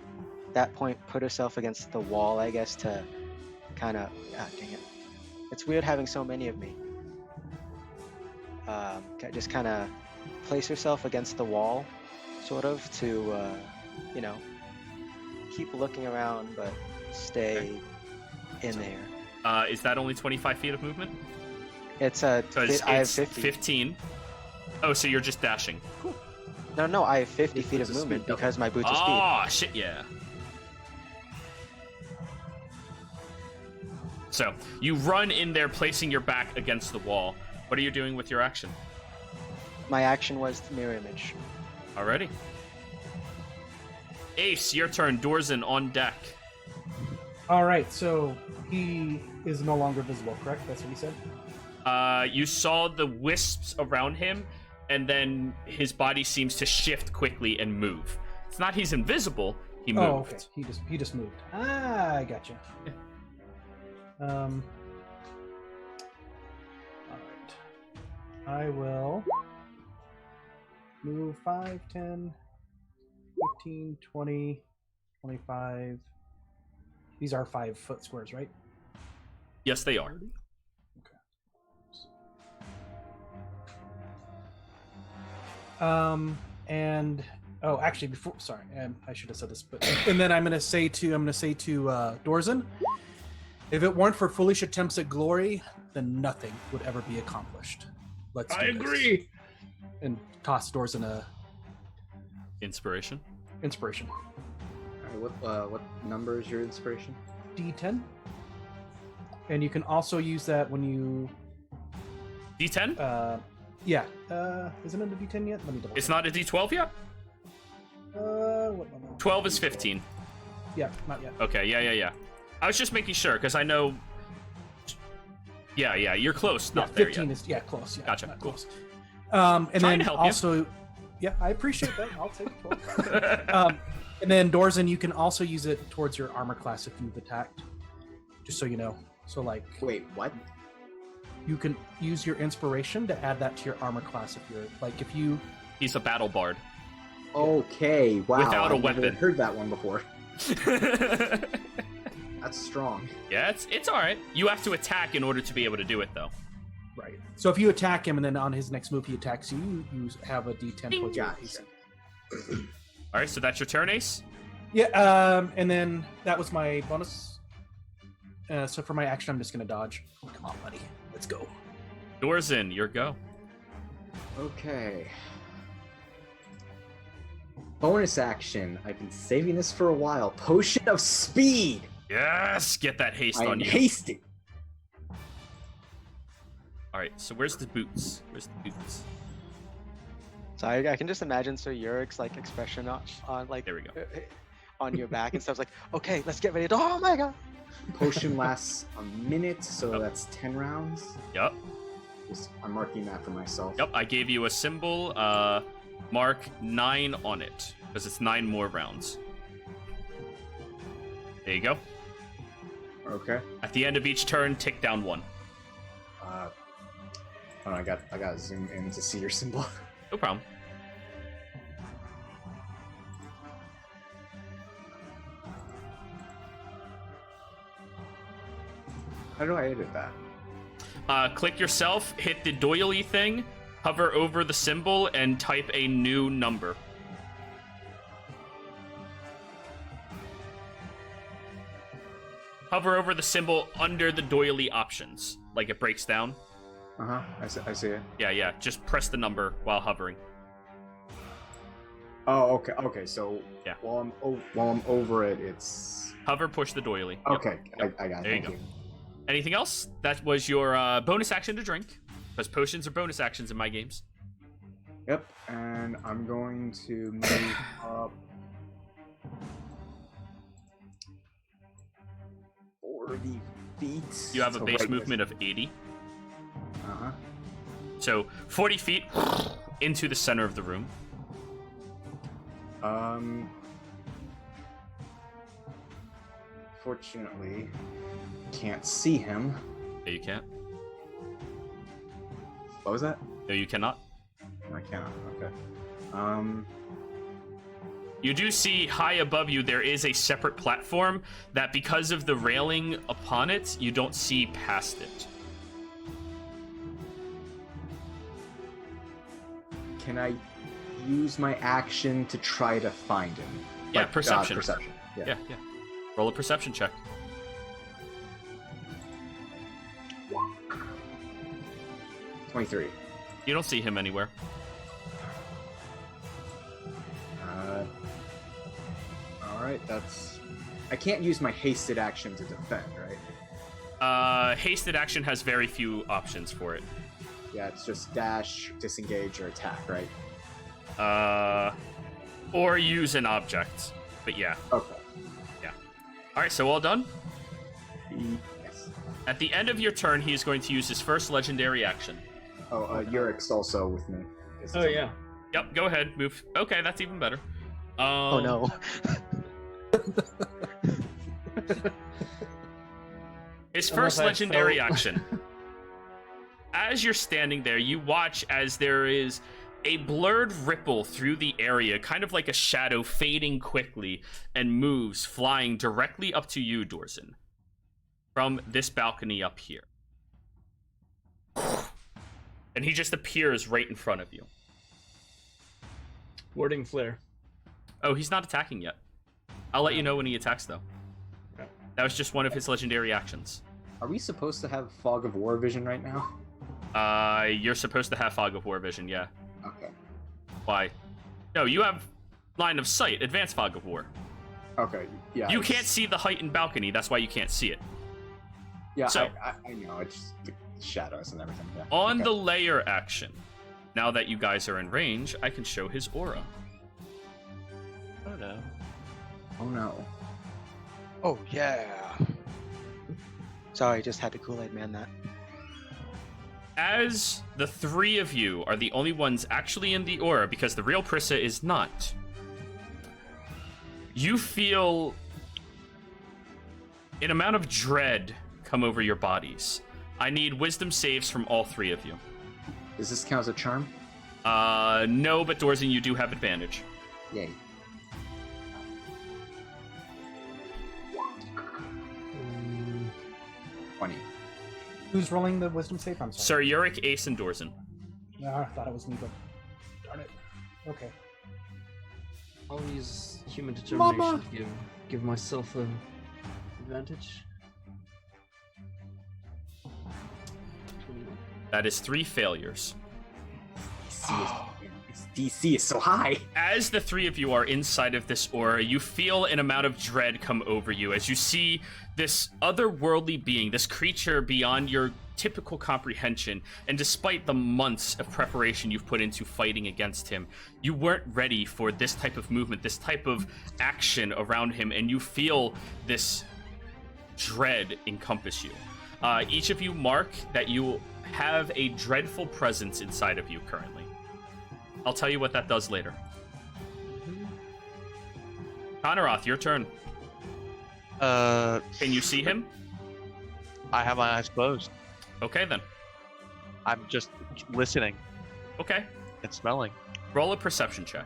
that point, put herself against the wall, I guess, to kind of, dang it. It's weird having so many of me. Just kind of place herself against the wall, sort of, to, you know, keep looking around, but stay in there. Is that only 25 feet of movement? It's I have 50. 15. Oh, so you're just dashing. Cool. No, I have 50 It's feet a of speed movement double. because my boots are speed. Oh, shit, yeah. So, you run in there, placing your back against the wall. What are you doing with your action? My action was mirror image. Alrighty. Ace, your turn. Dorzen on deck. All right, so he is no longer visible, correct? That's what he said? You saw the wisps around him, and then his body seems to shift quickly and move. It's not he's invisible, he moved. Oh, okay. He just moved. Ah, I gotcha. All right. I will move 5, 10, 15, 20, 25. These are 5-foot squares, right? Yes, they are. And actually, before, sorry, I should have said this, but and then I'm gonna say to Dorzen, if it weren't for foolish attempts at glory, then nothing would ever be accomplished. Let's. I do this. agree. And toss Dorzen a Inspiration. inspiration. All right, what number is your inspiration? D10. And you can also use that when you. D10? Yeah. Isn't it a D10 yet? Let me double. It's not a D12 yet? What? 12 is 15. Yeah, not yet. Okay, yeah. I was just making sure, because I know... Yeah, you're close. Yeah, Not there 15 yet. is close. Yeah, Gotcha, not cool. close. And Trying then to help you. also, yeah, I appreciate that. I'll take 12. And then Dorzen, you can also use it towards your armor class if you've attacked. just so you know. So like, Wait, what? you can use your inspiration to add that to your armor class if you're like if you. He's a battle bard. Okay, wow. Without a I've never weapon. heard that one before. Yeah, That's strong. it's all right. You have to attack in order to be able to do it, though. Right. So if you attack him and then on his next move he attacks you, you have a D10 towards your Gotcha. AC. All right, so that's your turn, Ace. Yeah. And then that was my bonus. So for my action, I'm just gonna dodge. Come on, buddy. Let's go. Doors in. Your go. Okay. Bonus action. I've been saving this for a while. Potion of Speed. Yes, get that haste I on am you. hasting. All right, so where's the boots? Where's the boots? So I can just imagine Sir Yurik's like expression on like There we go. on your back and stuff. Like, okay, let's get ready. Oh my god! Potion lasts a minute, so Yep. that's 10 rounds. Yep. I'm marking that for myself. Yep. I gave you a symbol. Mark 9 on it because it's 9 more rounds. There you go. Okay. At the end of each turn, tick down 1. Hold on, I got to zoom in to see your symbol. No problem. How do I edit that? Click yourself, hit the doily thing, hover over the symbol, and type a new number. Hover over the symbol under the doily options, like it breaks down. Uh-huh, I see it. Yeah, just press the number while hovering. Oh, okay, so Yeah. while I'm over it, it's... Hover, push the doily. Yep. Okay, Yep. I got it, There you thank go. Anything else? That was your bonus action to drink, because potions are bonus actions in my games. Yep, and I'm going to move up 40 feet. You have a to base right movement of 80. Uh-huh. So 40 feet into the center of the room. Fortunately, can't see him. No, you can't. What was that? No, you cannot. I cannot. Okay. You do see high above you there is a separate platform that because of the railing upon it, you don't see past it. Can I use my action to try to find him? Yeah, perception. Perception. Yeah. Roll a perception check. 23. You don't see him anywhere. All right, that's... I can't use my hasted action to defend, right? Hasted action has very few options for it. Yeah, it's just dash, disengage, or attack, right? Or use an object. But yeah. Okay. Alright, so all done? Yes. At the end of your turn, he is going to use his first legendary action. Oh, Urik's also with me. Oh yeah. Yep, go ahead, move. Okay, that's even better. Oh no. His Unless first I legendary fell. action. As you're standing there, you watch as there is a blurred ripple through the area, kind of like a shadow fading quickly, and moves, flying directly up to you, Dorzen, from this balcony up here. And he just appears right in front of you. Warding flare. Oh, he's not attacking yet. I'll let you know when he attacks, though. Okay. That was just one of his legendary actions. Are we supposed to have Fog of War vision right now? You're supposed to have Fog of War vision, yeah. Okay. Why? No, you have line of sight, advanced Fog of War. Okay, yeah. You it's- can't see the heightened balcony, that's why you can't see it. Yeah, so- I know, it's just the shadows and everything. Yeah. On Okay. the layer action, now that you guys are in range, I can show his aura. Oh no. Oh no. Oh yeah. Sorry, just had to Kool-Aid man that. As the three of you are the only ones actually in the aura, because the real Prissa is not, you feel an amount of dread come over your bodies. I need wisdom saves from all three of you. Does this count as a charm? No, but Dorzen, you do have advantage. Yay. 20. Who's rolling the wisdom save? I'm Sir sorry. Yurik, Ace, and Dorzen. No, I thought it was me, but darn it. Okay. I'll use human determination Mama. to give myself an advantage. 21. That is 3 failures. Its DC is so high. As the three of you are inside of this aura, you feel an amount of dread come over you as you see this otherworldly being, this creature beyond your typical comprehension. And despite the months of preparation you've put into fighting against him, you weren't ready for this type of movement, this type of action around him, and you feel this dread encompass you. Each of you mark that you have a dreadful presence inside of you currently. I'll tell you what that does later. Konaroth, your turn. Can you see him? I have my eyes closed. Okay, then. I'm just listening Okay. and smelling. Roll a perception check.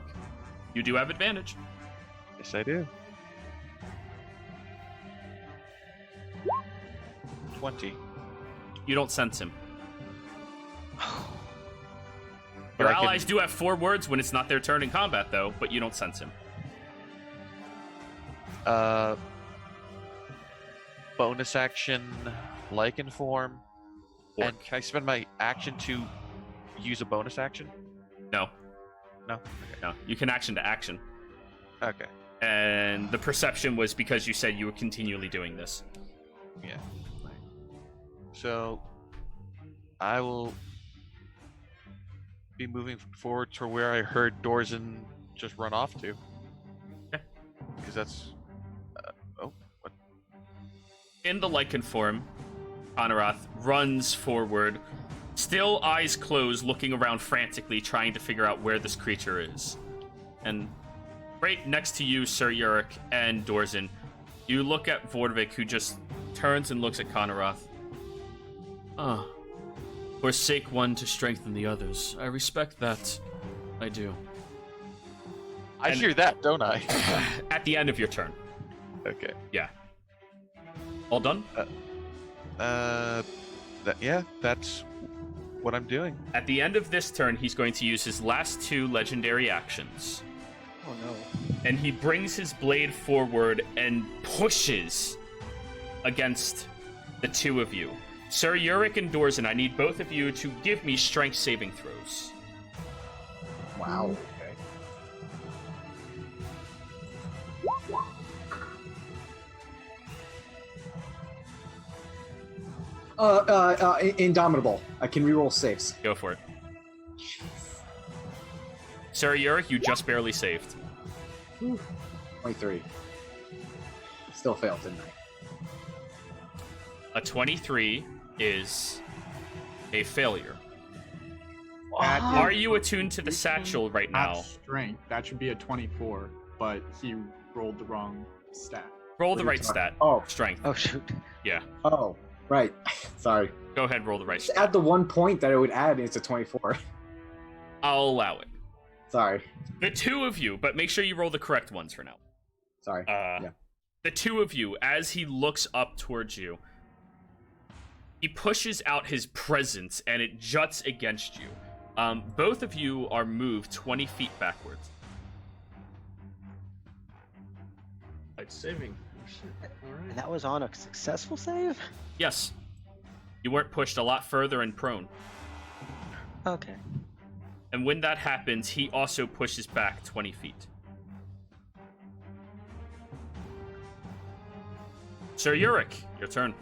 You do have advantage. Yes, I do. 20. You don't sense him. But Your I can- allies do have 4 words when it's not their turn in combat, though, but you don't sense him. Bonus action, lichen form. Orc. And can I spend my action to use a bonus action? No. No. No. You can action to action. Okay. And the perception was because you said you were continually doing this. Yeah. So I will be moving forward to where I heard Dorzen just run off to. Okay. Because that's. What? In the lichen form, Konaroth runs forward, still eyes closed, looking around frantically, trying to figure out where this creature is. And right next to you, Sir Yurik and Dorzen, you look at Vorvik, who just turns and looks at Konaroth. Ah, forsake one to strengthen the others. I respect that. I do. I And- hear that, don't I? At the end of your turn. Okay. Yeah. All done? Yeah, that's what I'm doing. At the end of this turn, he's going to use his last 2 legendary actions. Oh no. And he brings his blade forward and pushes against the 2 of you. Sir Yurik and Dorzen, I need both of you to give me strength saving throws. Wow. Okay. Indomitable. I can reroll saves. Go for it. Sir Yurik, you just barely saved. 23. Still failed, didn't I? A 23 is a failure. Are you attuned to the satchel right now? Not strength. That should be a 24, but he rolled the wrong stat. Roll the What are right you stat. Oh. Strength. Oh shoot. Yeah. Oh, right. Sorry. Go ahead, roll the right Just stat. add the 1 point that it would add, and it's a 24. I'll allow it. Sorry. The 2 of you, but make sure you roll the correct ones for now. Sorry. Yeah. The 2 of you, as he looks up towards you, he pushes out his presence and it juts against you. Both of you are moved 20 feet backwards. Light saving. Oh, shit. All And right. that was on a successful save? Yes. You weren't pushed a lot further and prone. Okay. And when that happens, he also pushes back 20 feet. Sir Yurik, your turn.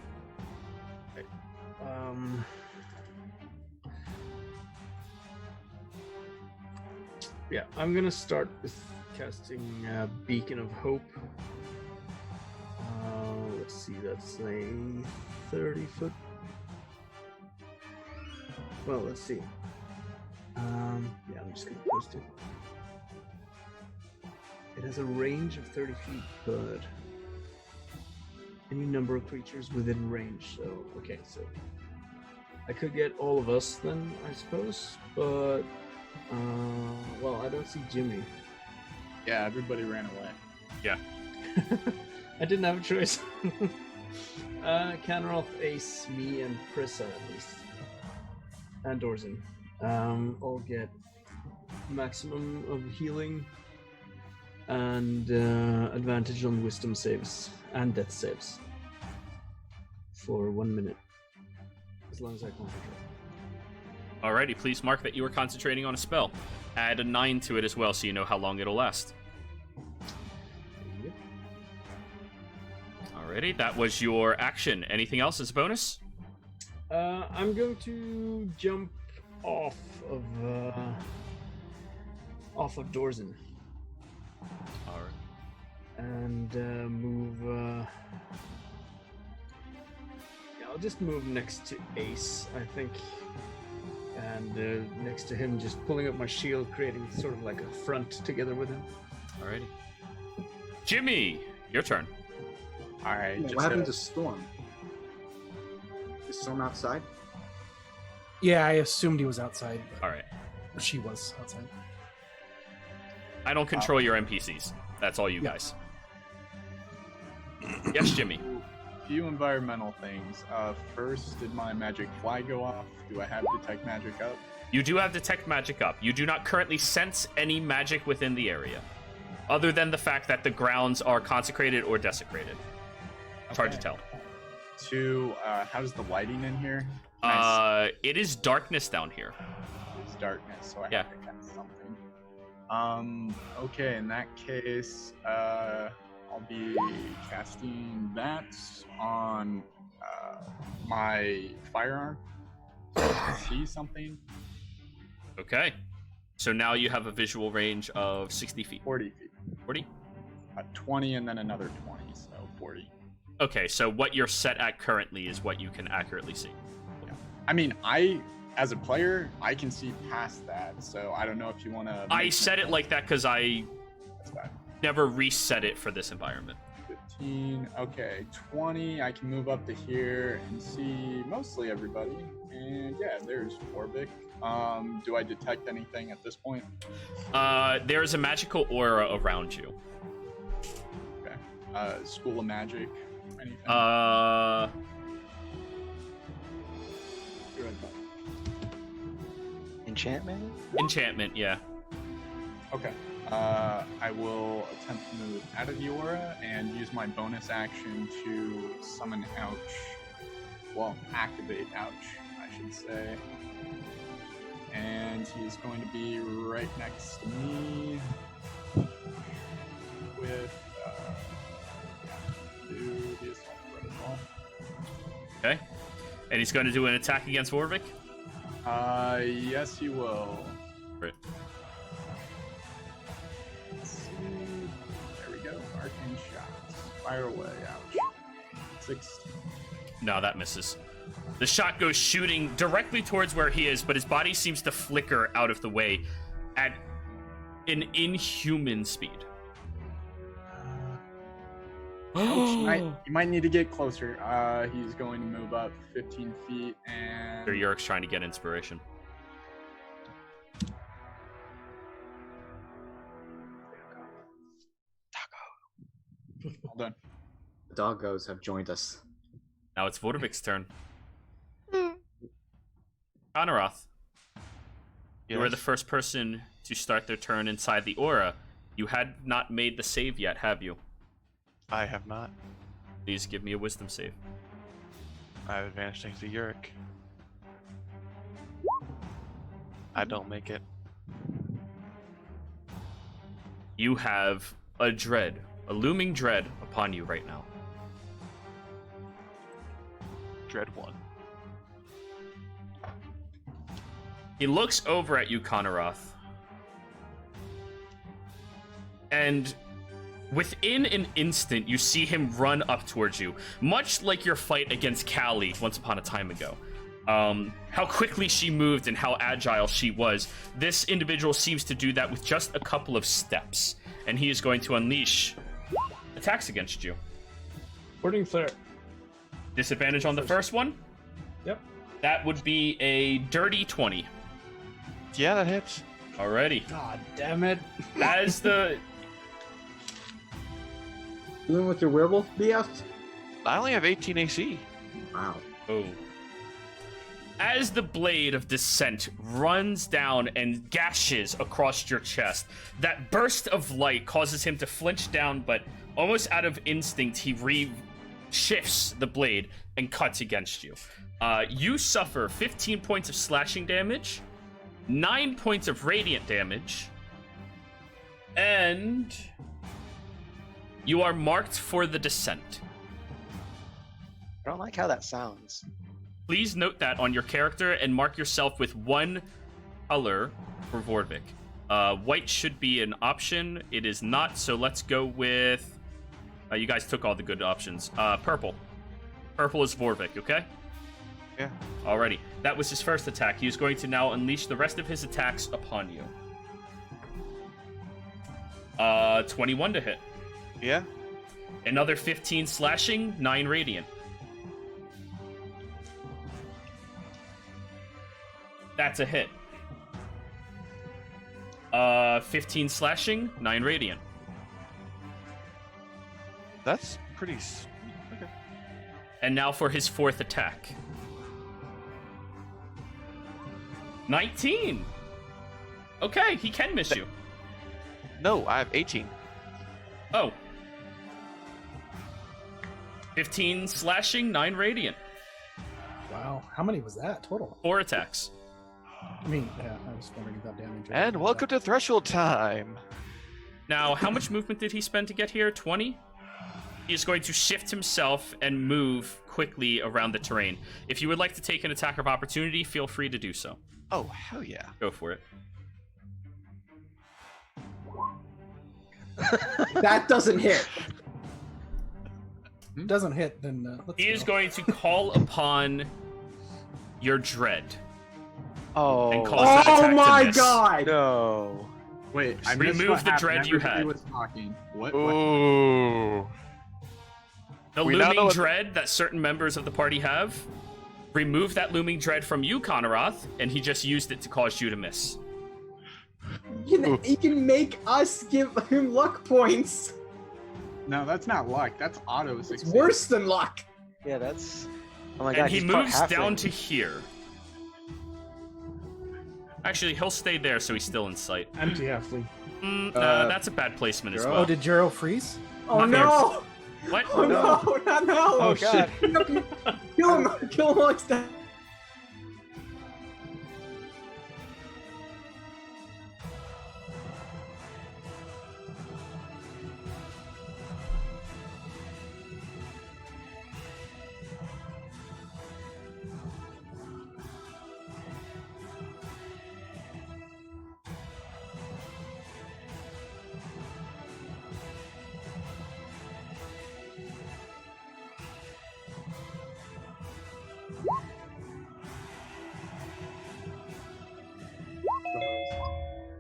Yeah, I'm gonna start with casting Beacon of Hope. Let's see, that's a 30-foot. Well, let's see. Yeah, I'm just gonna post it. It has a range of 30 feet, but any number of creatures within range. So, okay, so I could get all of us then, I suppose. But, well, I don't see Jimmy. Yeah, everybody ran away. Yeah. I didn't have a choice. Canroth, Ace, me, and Prissa at least. And Dorzen. All get maximum of healing and advantage on wisdom saves and death saves for 1 minute. As long as I concentrate. Alrighty, please mark that you are concentrating on a spell. Add a 9 to it as well so you know how long it'll last. Yep. Alrighty, that was your action. Anything else as a bonus? I'm going to jump off of Dorzen Alright. and move. Yeah, I'll just move next to Ace, I think, and next to him, just pulling up my shield, creating sort of like a front together with him. Alrighty. Jimmy, your turn. All right. What happened to Storm? Is Storm outside? Yeah, I assumed he was outside, Alright. but she was outside. I don't control your NPCs. That's all you Yeah. guys. Yes, Jimmy. Few environmental things. First, did my magic fly go off? Do I have detect magic up? You do have detect magic up. You do not currently sense any magic within the area, other than the fact that the grounds are consecrated or desecrated. It's hard to tell. Two, how's the lighting in here? It is darkness down here. It's darkness, so I Yeah. have to cast something. Okay, in that case, I'll be casting that on my firearm. So I can see something. Okay. So now you have a visual range of 60 feet. 40 feet. 40? 20 and then another 20, so 40. Okay, so what you're set at currently is what you can accurately see. I mean, as a player, I can see past that, so I don't know if you want to... I set it like that because I That's bad. never reset it for this environment. 15, okay, 20, I can move up to here and see mostly everybody. And yeah, there's Orbic. Do I detect anything at this point? There's a magical aura around you. Okay. School of Magic, anything? You're right back. Enchantment? Enchantment, yeah. Okay. I will attempt to move out of the aura and use my bonus action to summon Ouch. Well, activate Ouch, I should say. And he's going to be right next to me with do the assault protocol. Okay. And he's going to do an attack against Warwick? Yes, he will. Right. Let's see. There we go. Arcane shots. Fire away. Ouch. 16. No, that misses. The shot goes shooting directly towards where he is, but his body seems to flicker out of the way at an inhuman speed. You might need to get closer. He's going to move up 15 feet and... Or Yurik's trying to get inspiration. Hold on. The doggos have joined us. Now it's Vodovik's turn. Honorath, you were the first person to start their turn inside the aura. You had not made the save yet, have you? I have not. Please give me a wisdom save. I have advantage thanks to Yurik. I don't make it. You have a dread, a looming dread upon you right now. Dread 1. He looks over at you, Konorath, and within an instant, you see him run up towards you, much like your fight against Callie once upon a time ago. How quickly she moved and how agile she was. This individual seems to do that with just a couple of steps, and he is going to unleash attacks against you. Wording Flare. Disadvantage on the first one? Yep. That would be a dirty 20. Yeah, that hits. Alrighty. God damn it. As the... Dealing with your werewolf BS? I only have 18 AC. Wow. Oh. As the blade of descent runs down and gashes across your chest, that burst of light causes him to flinch down, but almost out of instinct, he shifts the blade and cuts against you. You suffer 15 points of slashing damage, 9 points of radiant damage, and you are marked for the descent. I don't like how that sounds. Please note that on your character and mark yourself with one color for Vorvik. White should be an option. It is not, so let's go with... you guys took all the good options. Purple. Purple is Vorvik, okay? Yeah. Alrighty. That was his first attack. He is going to now unleash the rest of his attacks upon you. 21 to hit. Yeah. Another 15 slashing, 9 radiant. That's a hit. 15 slashing, 9 radiant. That's pretty... Okay. And now for his fourth attack. 19! Okay, he can miss you. No, I have 18. Oh. 15 slashing, 9 radiant. Wow. How many was that total? 4 attacks. I mean, yeah, I was wondering if that damage. And welcome to Threshold time. Now, how much movement did he spend to get here? 20? He is going to shift himself and move quickly around the terrain. If you would like to take an attack of opportunity, feel free to do so. Oh, hell yeah. Go for it. That doesn't hit. Doesn't hit, then let's He is go. going to call upon your dread. Oh, And cause that attack Oh to my miss. god! no. Wait, I Remove missed what the happened. dread you Everybody had. was talking. What? Ooh. The We now know looming what- dread that certain members of the party have. Remove that looming dread from you, Conoroth, and he just used it to cause you to miss. He can make us give him luck points. No, that's not luck. That's auto It's success. worse than luck. Yeah, that's. Oh my god. And he he's part moves down halfling. to here. Actually, he'll stay there so he's still in sight. Empty halfling. That's a bad placement as Jero? Oh, well. did Jero freeze? Oh Not no! What? Oh no! Not no! Oh, God. Kill him! Kill him while he's down.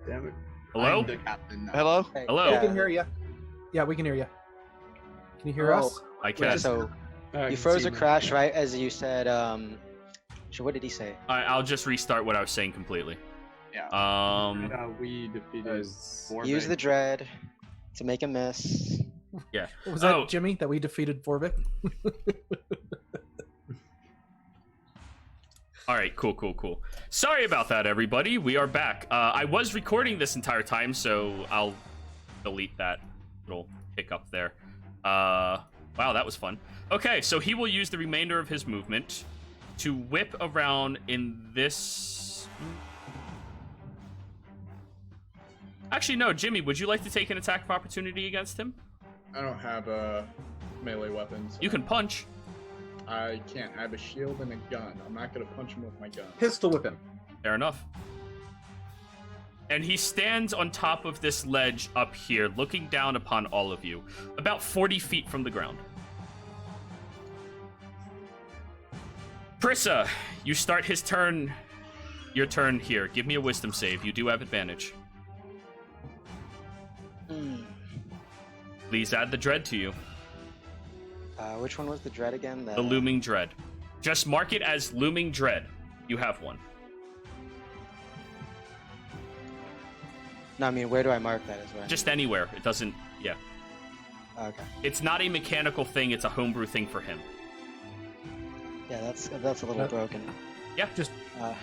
Damn it. Hello? I'm the captain now. Hello? Hey, Hello? We yeah. can hear you. Yeah, we can hear you. Can you hear Oh. us? I can. So I you can froze see a now. crash right as you said. So what did he say? I'll just restart what I was saying completely. Yeah. We defeated As- Use the Vorvik. dread to make a miss. Was that Oh. Jimmy that we defeated Vorvik? All right, cool. Sorry about that, everybody. We are back. I was recording this entire time, so I'll delete that little hiccup there. Wow, that was fun. Okay, so he will use the remainder of his movement to whip around in this... Actually, no, Jimmy, would you like to take an attack of opportunity against him? I don't have a melee weapon. So You can punch. I can't. I have a shield and a gun. I'm not gonna punch him with my gun. Pistol whip him. Fair enough. And he stands on top of this ledge up here, looking down upon all of you, about 40 feet from the ground. Prissa, you start his turn. Your turn here. Give me a wisdom save. You do have advantage. Hmm. Please add the dread to you. Which one was the dread again? The Looming Dread. Just mark it as Looming Dread. You have one. No, I mean, where do I mark that as well? Just anywhere. It doesn't... Yeah. Okay. It's not a mechanical thing. It's a homebrew thing for him. Yeah, that's a little broken. Yeah. Just All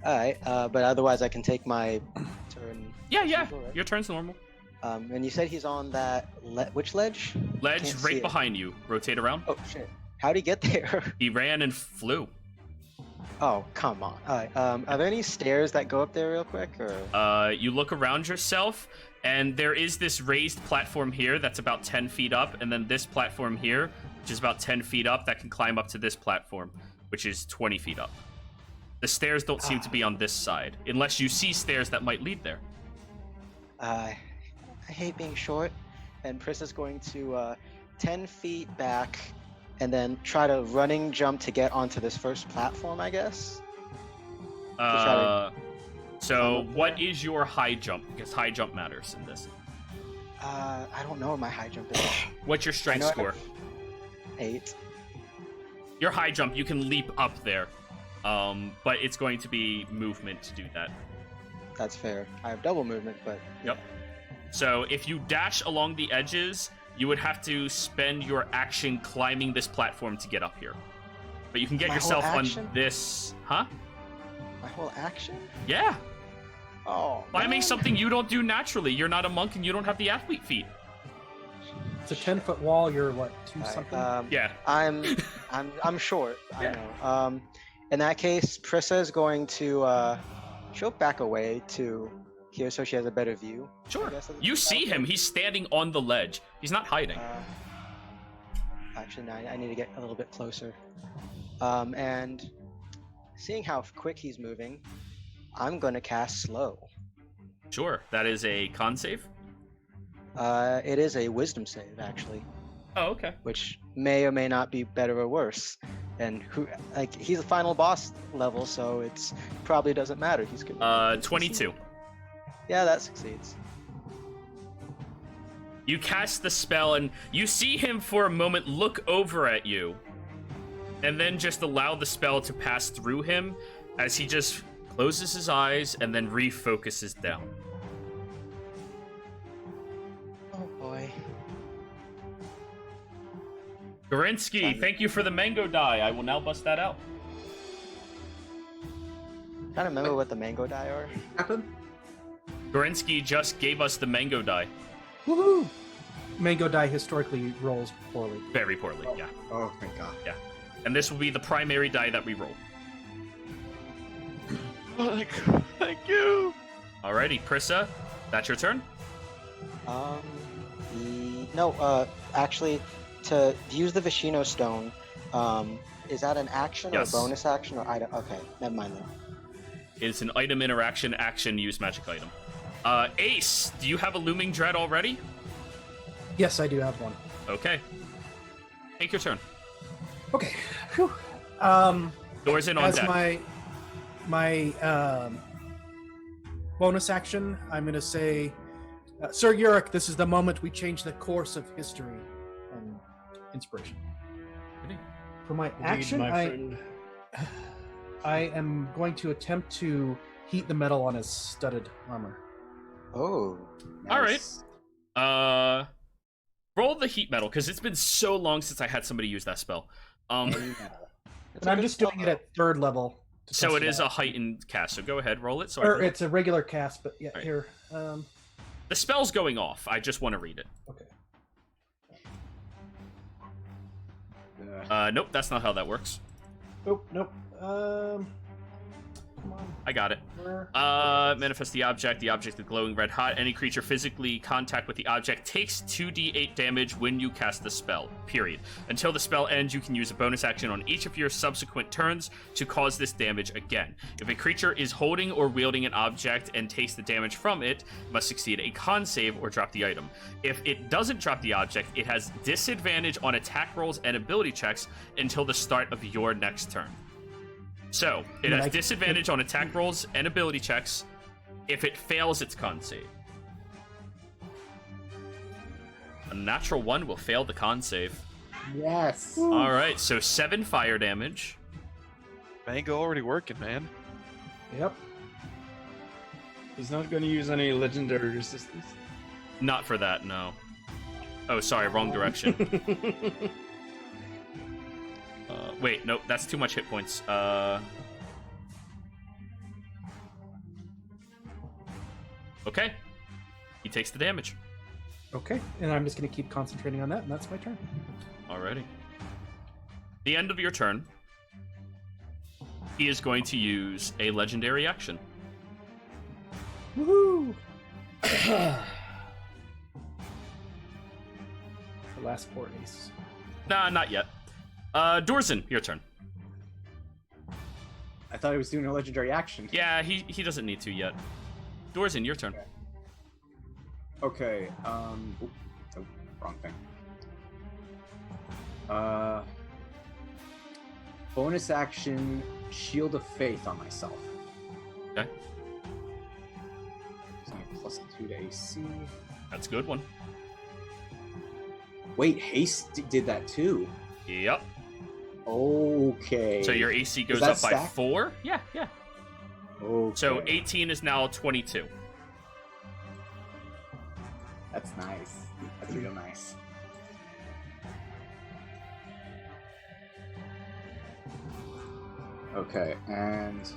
right, but otherwise I can take my turn. Yeah, as yeah. usual, right? Your turn's normal. And you said he's on that which ledge? Ledge Can't see right it. behind you. Rotate around. Oh shit! How'd he get there? He ran and flew. Oh come on! All right. Are there any stairs that go up there real quick, or? You look around yourself, and there is this raised platform here that's about 10 feet up, and then this platform here, which is about 10 feet up, that can climb up to this platform, which is 20 feet up. The stairs don't seem to be on this side, unless you see stairs that might lead there. I hate being short, and Pris is going to 10 feet back, and then try to running jump to get onto this first platform, I guess. So what is your high jump? Because high jump matters in this. I don't know what my high jump is. What's your strength I know I score? have 8. Your high jump, you can leap up there. But it's going to be movement to do that. That's fair. I have double movement, but Yep. So if you dash along the edges, you would have to spend your action climbing this platform to get up here. But you can get My whole yourself on action? this... Huh? my whole action. Yeah. Oh, Climbing man. something you don't do naturally. You're not a monk and you don't have the athlete feet. it's a 10-foot wall. You're what, 2 Alright, something? Yeah. I'm short. Yeah. I know. In that case, Prissa is going to she'll back away to here so she has a better view. Sure. I guess, of the You see him. He's standing on the ledge. He's not hiding. Actually, no, I need to get a little bit closer. And seeing how quick he's moving, I'm going to cast slow. Sure. That is a con save? It is a wisdom save, actually, Oh, okay. which may or may not be better or worse. And he's a final boss level, so it's probably doesn't matter. He's good. 22. Yeah, that succeeds. You cast the spell, and you see him for a moment look over at you, and then just allow the spell to pass through him as he just closes his eyes and then refocuses down. Oh boy. Gorinsky, thank you for the mango die. I will now bust that out. Trying to remember what the mango die are. Happened? Gorinsky just gave us the mango die. Woohoo! Mango die historically rolls poorly. Very poorly, yeah. Oh, thank God. Yeah. And this will be the primary die that we roll. Thank you. Alrighty, Prissa, that's your turn? No, actually, to use the Vishino stone, is that an action Yes. or a bonus action or item? Okay, never mind then. It's an item interaction, action, use magic item. Ace, do you have a Looming Dread already? Yes, I do have one. Okay. Take your turn. Okay. Whew. Doors in on As deck. my bonus action, I'm going to say, Sir Yurik, this is the moment we change the course of history and inspiration. For my action, friend. I am going to attempt to heat the metal on his studded armor. Oh. All right. Nice. Roll the heat metal, because it's been so long since I had somebody use that spell. It's And a I'm good just spell, doing it at 3rd level. to So test it is out. a heightened cast, so go ahead, roll it. So I Or can... it's a regular cast, but yeah, Right. here. The spell's going off. I just want to read it. Okay. Nope, that's not how that works. Oh, nope. Come on. I got it. Where? Manifest the object is glowing red hot. Any creature physically contact with the object takes 2d8 damage when you cast the spell, period. Until the spell ends, you can use a bonus action on each of your subsequent turns to cause this damage again. If a creature is holding or wielding an object and takes the damage from it, must succeed a con save or drop the item. If it doesn't drop the object, it has disadvantage on attack rolls and ability checks until the start of your next turn. So, it has disadvantage on attack rolls and ability checks if it fails its con save. A natural 1 will fail the con save. Yes. All right, so 7 fire damage. Mango already working, man. Yep. He's not going to use any legendary resistance. Not for that, no. Oh, sorry, wrong direction. Wait, nope, that's too much hit points. Okay. He takes the damage. Okay, and I'm just going to keep concentrating on that, and that's my turn. Alrighty. The end of your turn. He is going to use a legendary action. Woohoo! The last 4 aces. Nah, not yet. Dorzen, your turn. I thought he was doing a legendary action. Yeah, he doesn't need to yet. Dorzen, your turn. Okay. Oh, wrong thing. Bonus action, Shield of Faith on myself. Okay. +2 to AC. That's a good one. Wait, haste did that too. Yep. Okay. So your AC goes that up by stacked? 4? Yeah. Okay. So 18 is now 22. That's nice. That's real nice. Okay, and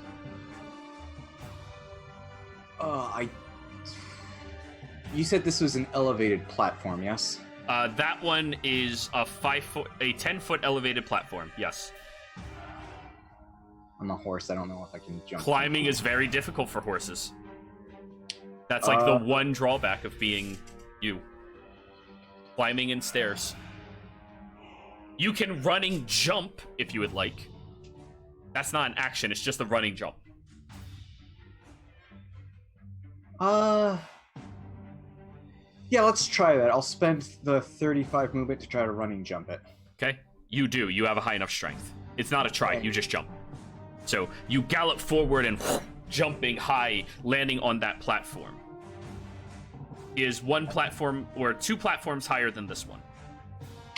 you said this was an elevated platform, yes? That one is a 10-foot elevated platform. Yes. I'm a horse. I don't know if I can jump. Climbing is very difficult for horses. That's like the one drawback of being you. Climbing and stairs. You can running jump if you would like. That's not an action, it's just a running jump. Yeah, let's try that. I'll spend the 35 movement to try to running jump it. Okay? You do. You have a high enough strength. It's not a try, you just jump. So you gallop forward and jumping high, landing on that platform. Is one platform or 2 platforms higher than this one.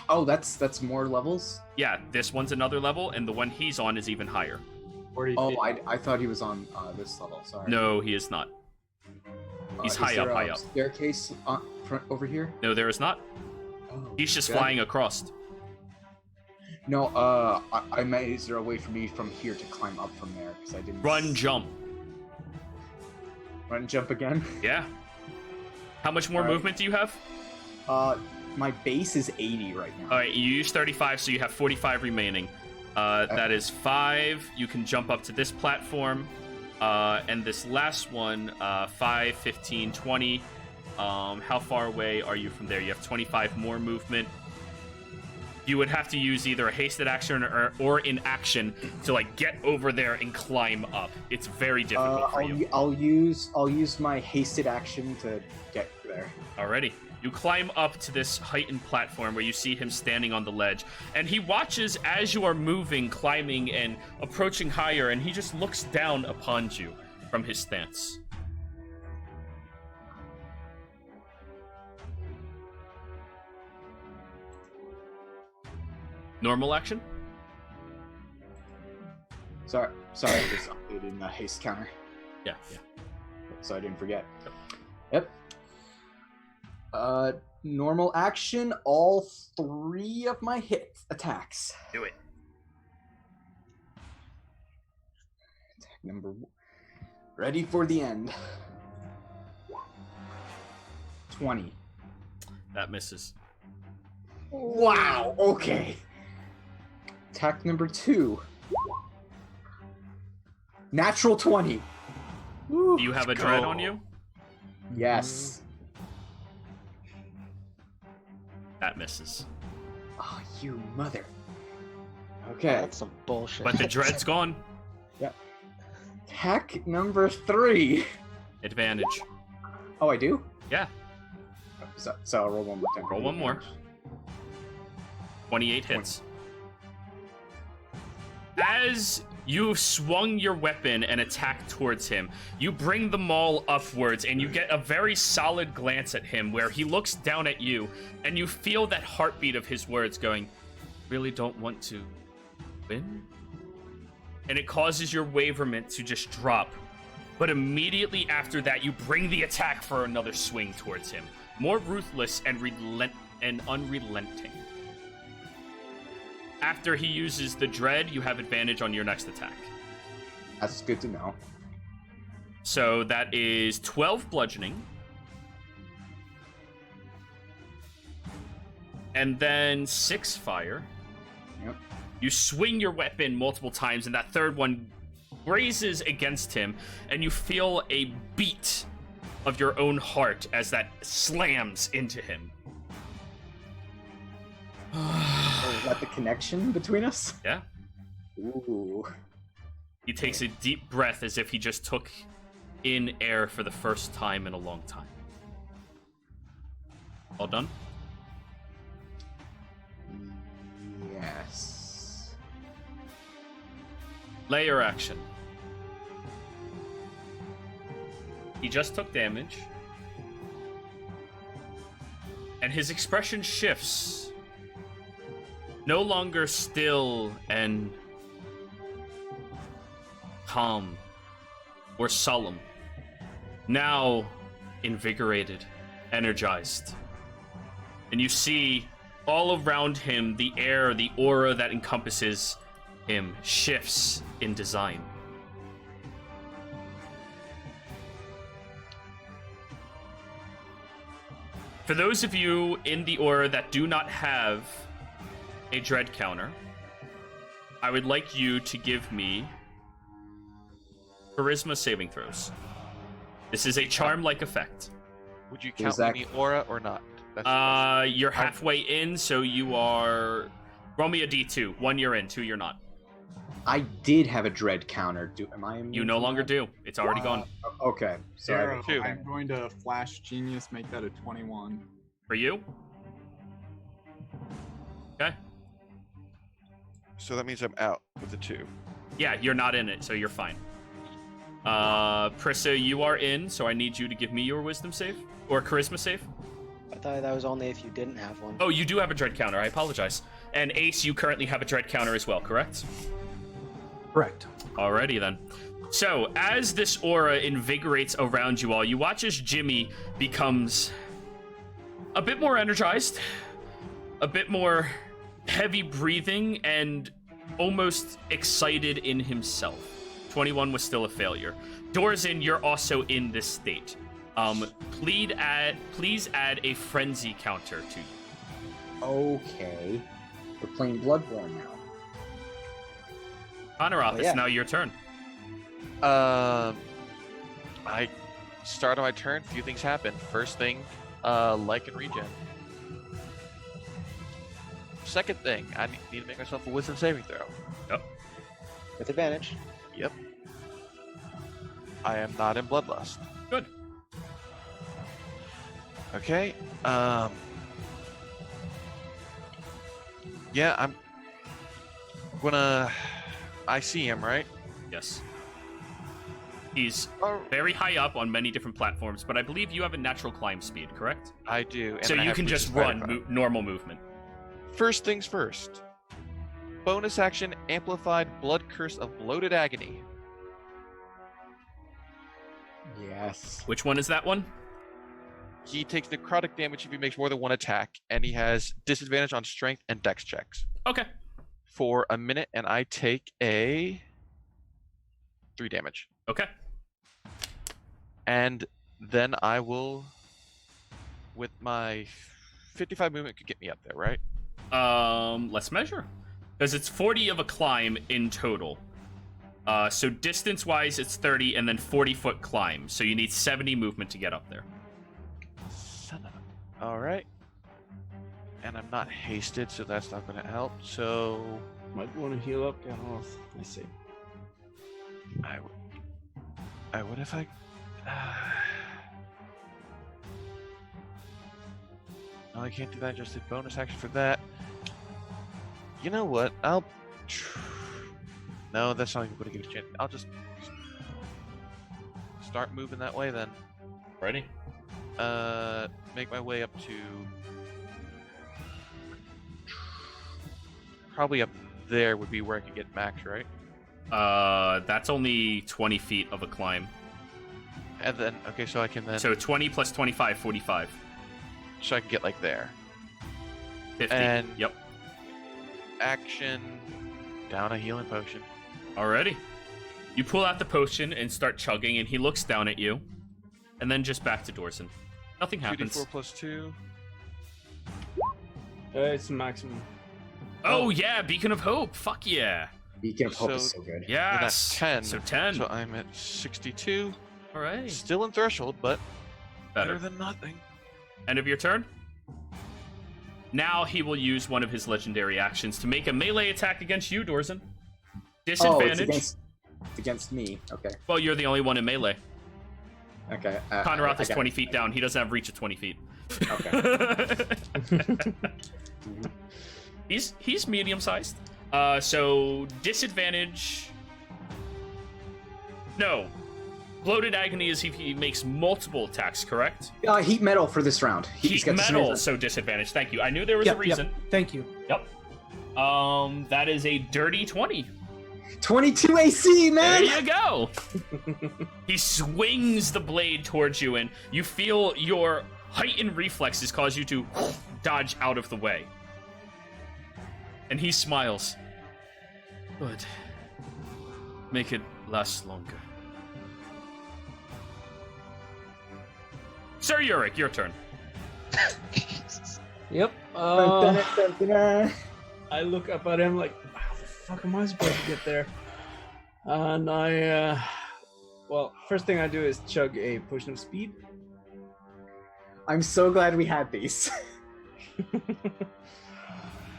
Oh, that's more levels? Yeah, this one's another level, and the one he's on is even higher. 40 Oh, feet. I thought he was on this level. Sorry. No, he is not. He's Is high there up, a high up. Staircase front over here? No, there is not. Oh, He's just good. flying across. No, I meant, is there a way for me from here to climb up from there? Because I didn't. Run, jump. Run, jump again? Yeah. How much more Alright. movement do you have? My base is 80 right now. All right, you use 35, so you have 45 remaining. That is 5. You can jump up to this platform. And this last one, 5, 15, 20. How far away are you from there? You have 25 more movement. You would have to use either a hasted action or in action to like get over there and climb up. It's very difficult for you. I'll use my hasted action to get there. Alrighty. You climb up to this heightened platform where you see him standing on the ledge, and he watches as you are moving, climbing, and approaching higher, and he just looks down upon you from his stance. Normal action? Sorry, I just updated the haste counter, Yeah. so I didn't forget. Yep. Normal action, all 3 of my hit attacks. Do it. Attack number 1. Ready for the end. 20. That misses. Wow, okay. Attack number 2. Natural 20. Do you have a dread on you? Yes. That misses. Oh, you mother. Okay. That's some bullshit. But the dread's gone. Attack number 3. Advantage. Oh, I do? Yeah. So I'll roll one more time. Roll one more. 28 hits. As You swung your weapon and attack towards him. You bring the maul upwards, and you get a very solid glance at him where he looks down at you, and you feel that heartbeat of his words going, really don't want to win? And it causes your waverment to just drop. But immediately after that, you bring the attack for another swing towards him. More ruthless and unrelenting. After he uses the dread, you have advantage on your next attack. That's good to know. So that is 12 bludgeoning. And then 6 fire. Yep. You swing your weapon multiple times, and that third one grazes against him, and you feel a beat of your own heart as that slams into him. Oh, is that the connection between us? Yeah. Ooh. He takes a deep breath as if he just took in air for the first time in a long time. All done? Yes. Layer action. He just took damage. And his expression shifts. No longer still and calm or solemn. Now invigorated, energized. And you see all around him the air, the aura that encompasses him shifts in design. For those of you in the aura that do not have a dread counter, I would like you to give me charisma saving throws. This is a charm-like effect. Would you count me in the aura or not? That's the question. You're halfway in, so you are... Roll me a d2. 1 you're in, 2 you're not. I did have a dread counter. Am I immune You no from longer that? do. It's already gone. Okay. Sarah, Sorry. I'm going to flash genius, make that a 21. For you? Okay. So that means I'm out with the 2. Yeah, you're not in it, so you're fine. Prissa, you are in, so I need you to give me your wisdom save. Or charisma save. I thought that was only if you didn't have one. Oh, you do have a dread counter. I apologize. And Ace, you currently have a dread counter as well, correct? Correct. Alrighty then. So, as this aura invigorates around you all, you watch as Jimmy becomes a bit more energized, a bit more heavy breathing, and almost excited in himself. 21 was still a failure. Dorzin, you're also in this state. Please add a frenzy counter to you. Okay. We're playing Bloodborne now. Honorath, Oh, yeah. it's now your turn. I start on my turn. Few things happen. First thing, like and regen. Second thing, I need to make myself a wisdom saving throw. Yep. With advantage. Yep. I am not in bloodlust. Good. Okay. Yeah, I'm gonna. I see him, right? Yes. He's Oh, very high up on many different platforms, but I believe you have a natural climb speed, correct? I do. And So I you have can just Reach of run Spider-Climb. normal movement. First things first. Bonus action: amplified blood curse of bloated agony. Yes. Which one is that one? He takes necrotic damage if he makes more than one attack, and he has disadvantage on strength and dex checks Okay. for a minute, and I take a 3 damage. Okay. And then I will, with my 55 movement, could get me up there, right? Let's measure. Because it's 40 of a climb in total. So distance-wise, it's 30, and then 40-foot climb. So you need 70 movement to get up there. Son of a... All right. And I'm not hasted, so that's not going to help. So Might want to heal up down off. I see. I would if I. No, I can't do that. Just a bonus action for that. You know what? No, that's not even going to give it a chance. I'll just start moving that way then. Ready? Make my way up to probably up there would be where I could get max, right? That's only 20 feet of a climb. And then, okay, so I can then... So 20 plus 25, 45. So I can get, like, there. 50. And... Yep. Action... Down a healing potion. Alrighty. You pull out the potion and start chugging, and he looks down at you. And then just back to Dorson. Nothing happens. 2d4 plus 2. It's maximum. Oh, yeah, Beacon of Hope. Fuck yeah. Beacon of Hope So- is so good. Yes. And that's 10. So 10. So I'm at 62. Alright. Still in threshold, but better Better. than nothing. End of your turn. Now he will use one of his legendary actions to make a melee attack against you, Dorson. Oh, Disadvantage. it's against me. Okay. Well, you're the only one in melee. Okay. Conroth I is got 20 it. feet down. He doesn't have reach of 20 feet. Okay. He's medium sized. So disadvantage. No. Bloated Agony is if he makes multiple attacks, correct? Heat metal for this round. He's Heat got metal, disadvantage. so disadvantage. Thank you. I knew there was a Yep, reason. yep. Thank you. Yep. That is a dirty 20. 22 AC, man. There you go. He swings the blade towards you, and you feel your heightened reflexes cause you to dodge out of the way. And he smiles. Good. Make it last longer. Sir Yurik, your turn. Yep. I look up at him like, how the fuck am I supposed to get there? And I, well, first thing I do is chug a potion of speed. I'm so glad we had these.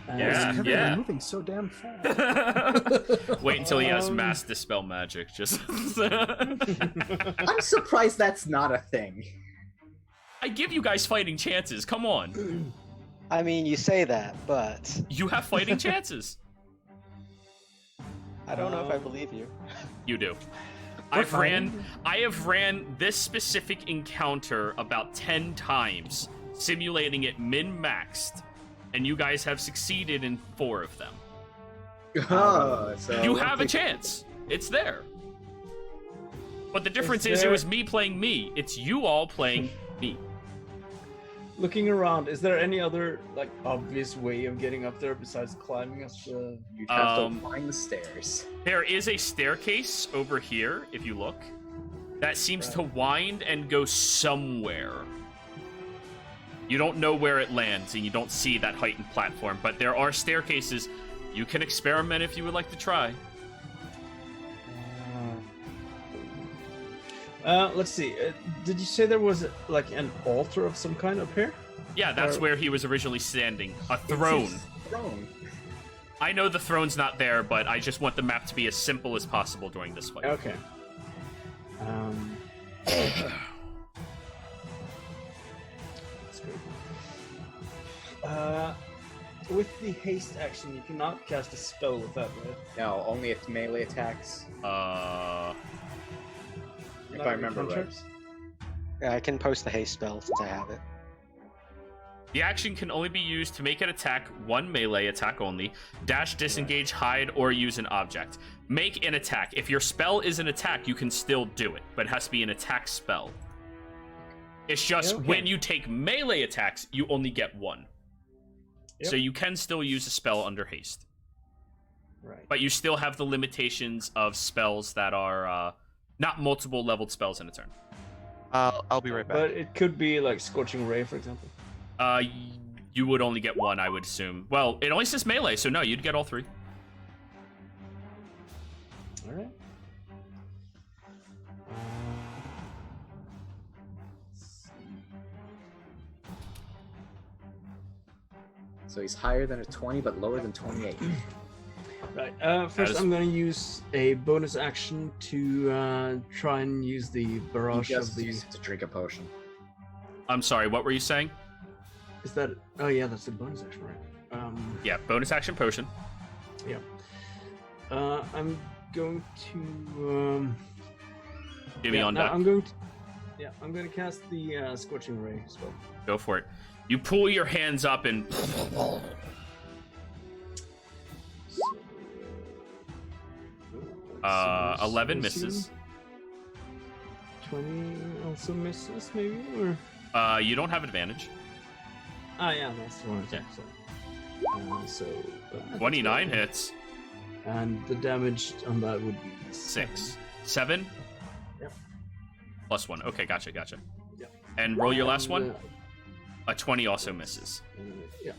Yeah, Kevin, yeah. You're moving so damn fast. Wait until he has mass dispel magic. Just. I'm surprised that's not a thing. I give you guys fighting chances. Come on. I mean, you say that, but You have fighting chances. I don't know if I believe you. You do. We're I have ran this specific encounter about 10 times, simulating it min-maxed, and you guys have succeeded in 4 of them. So You have a chance. It's there. But the difference is it there- was me playing me. It's you all playing me. Looking around, is there any other like obvious way of getting up there besides climbing up the? You'd have Um, to climb the stairs. There is a staircase over here, if you look, that seems to wind and go somewhere. You don't know where it lands, and you don't see that heightened platform, but there are staircases. You can experiment if you would like to try. Let's see. Did you say there was like an altar of some kind up here? Yeah, that's Or- where he was originally standing. A throne. Throne. I know the throne's not there, but I just want the map to be as simple as possible during this fight. Okay. That's good. With the haste action, you cannot cast a spell with that, right? No, only if melee attacks. If Not I with remember right. cantrips? Yeah, I can post the haste spell since I have it. The action can only be used to make an attack, one melee attack only, dash, disengage, hide, or use an object. Make an attack. If your spell is an attack, you can still do it, but it has to be an attack spell. It's just Okay. when you take melee attacks, you only get one. Yep. So you can still use a spell under haste, Right. but you still have the limitations of spells that are not multiple leveled spells in a turn. I'll be right back. But it could be like Scorching Ray, for example. You would only get one, I would assume. Well, it only says melee, so no, you'd get all 3. All right. So he's higher than a 20, but lower than 28. Right. That First, is- I'm going to use a bonus action to try and use the He barrage of just the. used it to drink a potion. I'm sorry, what were you saying? Is that? Oh yeah, that's a bonus action, right? Yeah, bonus action potion. I'm going to. Jimmy on no, deck. I'm going to cast the Scorching Ray spell. Go for it. You pull your hands up and 11 misses. 20 also misses, maybe, or You don't have advantage. yeah, that's the one attack. So 29 hits. and the damage on that would be 6. 7? Yep. Plus 1. Okay, gotcha. Yep. And roll your last one. A 20 also misses. Yeah.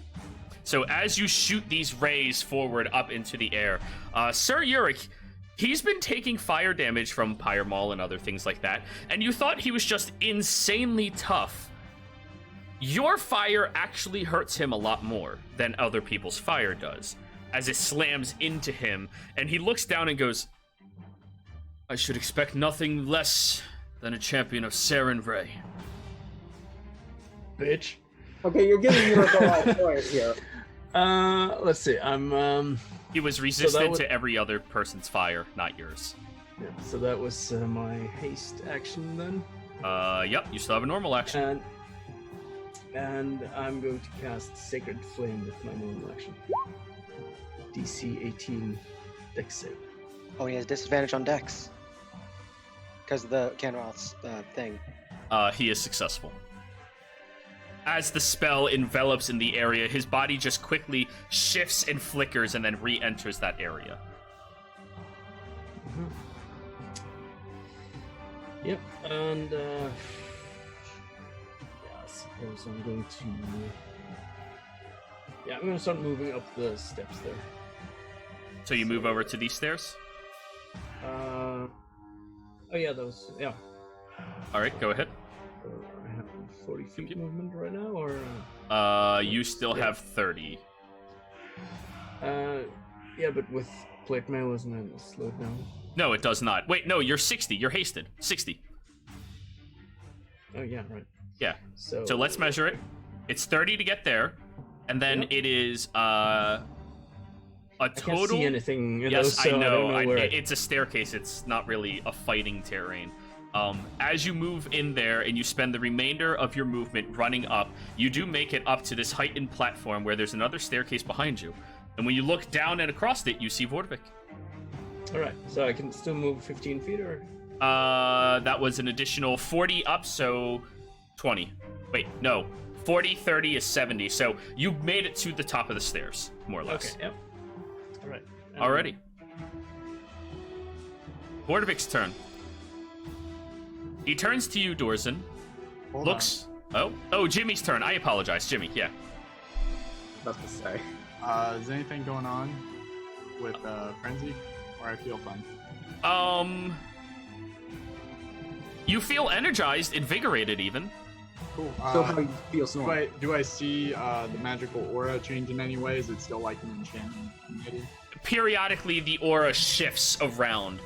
So as you shoot these rays forward up into the air, Sir Yurik, he's been taking fire damage from Pyre Maul and other things like that, and you thought he was just insanely tough. Your fire actually hurts him a lot more than other people's fire does, as it slams into him, and he looks down and goes, I should expect nothing less than a champion of Saren Ray. Bitch. Okay, you're giving me a lot point here. Let's see. I'm He was resistant would- to every other person's fire, not yours. Yeah, so that was my haste action then, Yep, you still have a normal action. and I'm going to cast Sacred Flame with my normal action. DC 18 Dex save. Oh, he has disadvantage on Dex because of the Canroth's thing. He is successful. As the spell envelops in the area, his body just quickly shifts and flickers and then re-enters that area. Yep, and yeah, I suppose I'm going to. Yeah, I'm going to start moving up the steps there. So you move over to these stairs? Oh yeah, those. Yeah. All right, go ahead. I have 40 feet movement right now, or. You still have 30. Yeah, but with plate mail, isn't it slowed down? No, it does not. Wait, no, you're 60. You're hasted. 60. Oh yeah, right. Yeah. So let's measure it. It's 30 to get there, and then Yep. it is a I total. can't see anything. Yes, Those, so I know. don't know where It's a staircase. It's not really a fighting terrain. As you move in there and you spend the remainder of your movement running up, you do make it up to this heightened platform where there's another staircase behind you. And when you look down and across it, you see Vortvik. All right, so I can still move 15 feet, or That was an additional 40 up, so 20. Wait, no. 40, 30 is 70. So you made it to the top of the stairs, more or less. okay, yep. All right. Alrighty. Vortvik's turn. He turns to you, Dorzen. Hold Looks. Oh, Jimmy's turn. I apologize, Jimmy. Yeah. That's to say. Is anything going on with Frenzy? Or I feel fine? You feel energized, invigorated, even. Cool. So how you feel snoring? do I see the magical aura change in any way? Is it still like an enchantment? Maybe? Periodically, the aura shifts around.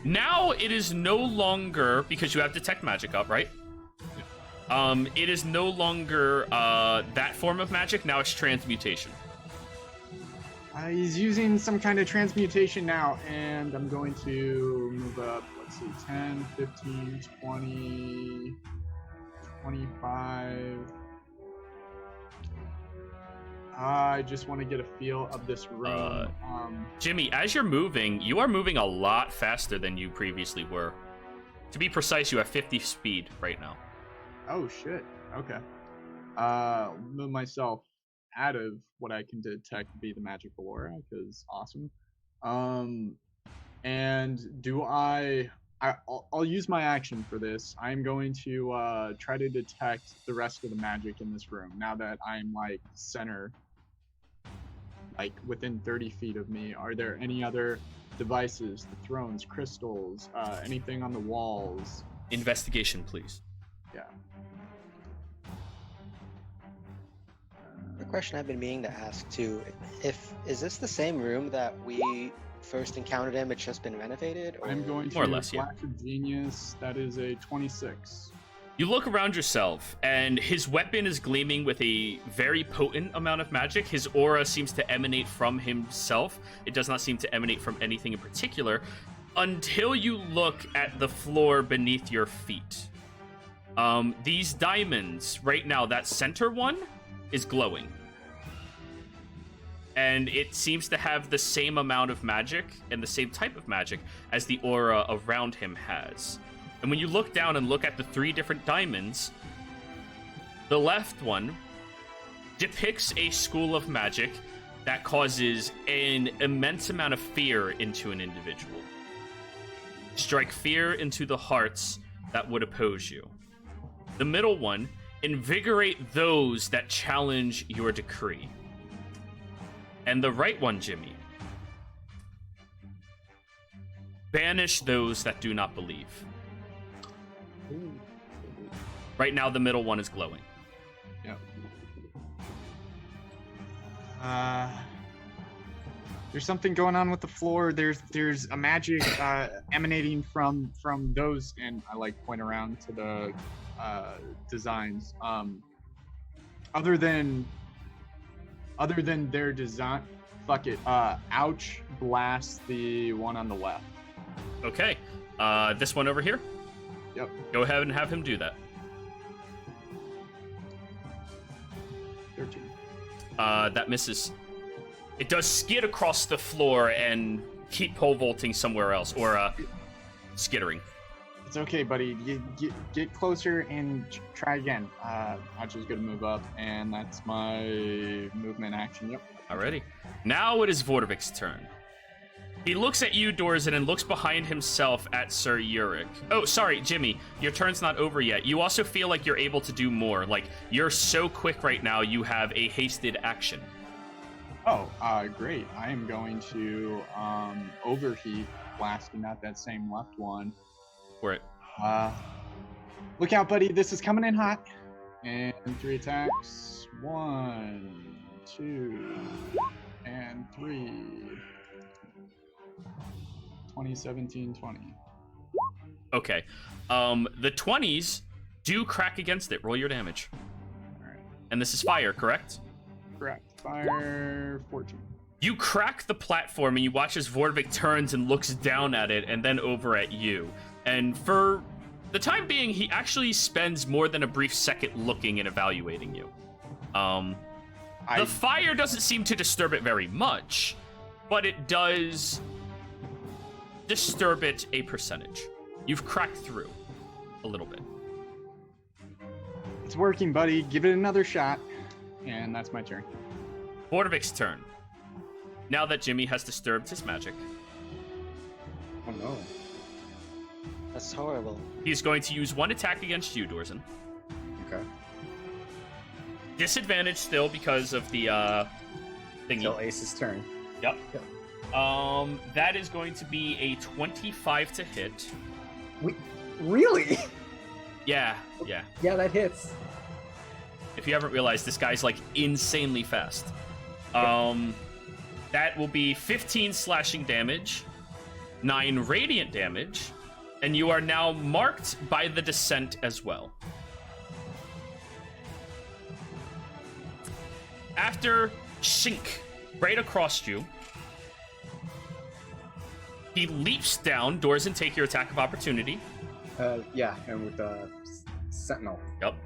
Now it is no longer, because you have detect magic up, right? It is no longer that form of magic. Now it's transmutation. He's using some kind of transmutation now, and I'm going to move up, let's see, 10, 15, 20, 25. I just want to get a feel of this room. Jimmy, as you're moving, you are moving a lot faster than you previously were. To be precise, you have 50 speed right now. Oh, shit. Okay. Move myself out of what I can detect to be the magical aura, because awesome. And do I'll use my action for this. I'm going to try to detect the rest of the magic in this room now that I'm like center, like within 30 feet of me. Are there any other devices, the thrones, crystals, anything on the walls? Investigation, please. Yeah. The question I've been meaning to ask too, is this the same room that we first encountered him? It's just been renovated, or I'm going to More or less, yeah. Flash of Genius. That is a 26. You look around yourself, and his weapon is gleaming with a very potent amount of magic. His aura seems to emanate from himself. It does not seem to emanate from anything in particular, until you look at the floor beneath your feet. These diamonds, right now, that center one is glowing. And it seems to have the same amount of magic and the same type of magic as the aura around him has. And when you look down and look at the 3 different diamonds, the left one depicts a school of magic that causes an immense amount of fear into an individual. Strike fear into the hearts that would oppose you. The middle one, invigorate those that challenge your decree. And the right one, Jimmy, banish those that do not believe. Right now, the middle one is glowing. Yep. There's something going on with the floor. There's a magic emanating from those, and I like point around to the designs. Other than their design, fuck it. Ouch! Blast the one on the left. Okay. This one over here? Yep. Go ahead and have him do that. 13. That misses. It does skid across the floor and keep pole vaulting somewhere else, or skittering. It's okay, buddy. Get closer and try again. Ouch is gonna move up, and that's my movement action. Yep. Alrighty. Now it is Vorvik's turn. He looks at you, Dorzen, and looks behind himself at Sir Yurik. Oh, sorry, Jimmy. Your turn's not over yet. You also feel like you're able to do more. Like, you're so quick right now, you have a hasted action. Oh, great. I am going to overheat, blasting at that same left one. For it. Look out, buddy. This is coming in hot. And 3 attacks. 1, 2, and 3. 20, 17, 20. Okay. The 20s do crack against it. Roll your damage. Alright. And this is fire, correct? Correct. Fire 14. You crack the platform and you watch as Vorvik turns and looks down at it and then over at you. And for the time being, he actually spends more than a brief second looking and evaluating you. The fire doesn't seem to disturb it very much, but it does disturb it a percentage. You've cracked through a little bit. It's working, buddy. Give it another shot. And that's my turn. Vorvik's turn. Now that Jimmy has disturbed his magic, Oh no. That's horrible. he's going to use 1 attack against you, Dorzen. Okay. Disadvantage still because of the thingy. Till Ace's turn. Yep. That is going to be a 25 to hit. Really? Yeah. Yeah, that hits. If you haven't realized, this guy's like insanely fast. That will be 15 slashing damage, 9 radiant damage, and you are now marked by the descent as well. After shink right across you, he leaps down. Dorzen, take your attack of opportunity. Yeah, and with Sentinel. Yep.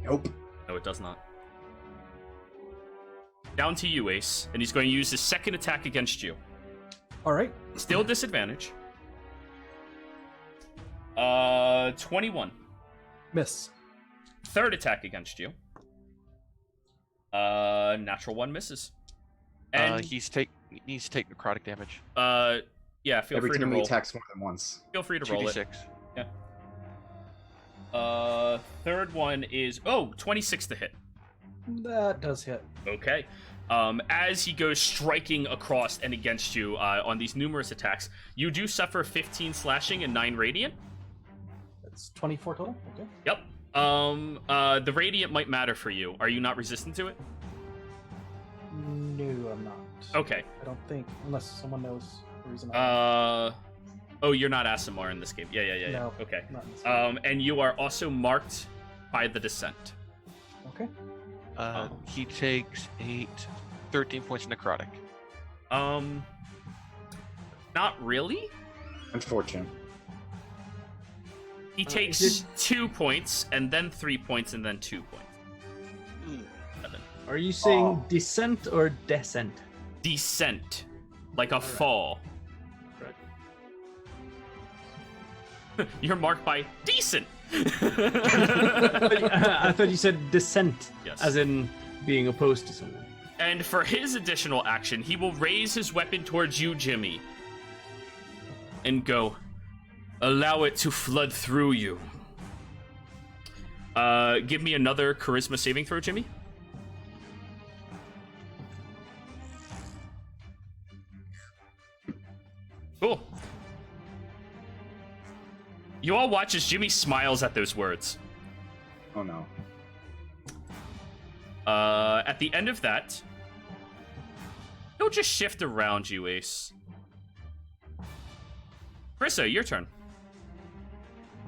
Nope. No, it does not. Down to you, Ace, and he's going to use his second attack against you. All right. Still disadvantage. 21. Miss. Third attack against you. Natural 1 misses. And He needs to take necrotic damage. yeah, feel Every free to time he roll. attacks more than once. Feel free to roll it. 2d6. Third one is 26 to hit. That does hit. Okay. As he goes striking across and against you on these numerous attacks, you do suffer 15 slashing and 9 radiant. That's 24 total. Okay. Yep. The radiant might matter for you. Are you not resistant to it? No, I'm not. Okay. I don't think, unless someone knows the reason. Oh, you're not Asimar in this game. Yeah. No, Okay. not in this one. And you are also marked by the descent. Okay. He takes 13 points necrotic. Not really. Unfortunate. He takes is 2 points, and then 3 points, and then 2 points. 7. Are you saying Oh. descent or descent? Descent, like a fall. Right. You're marked by decent. I thought you said descent, Yes. as in being opposed to someone. And for his additional action, he will raise his weapon towards you, Jimmy, and go, allow it to flood through you. Give me another charisma saving throw, Jimmy. Cool. You all watch as Jimmy smiles at those words. Oh no. At the end of that, he'll just shift around you, Ace. Carissa, your turn.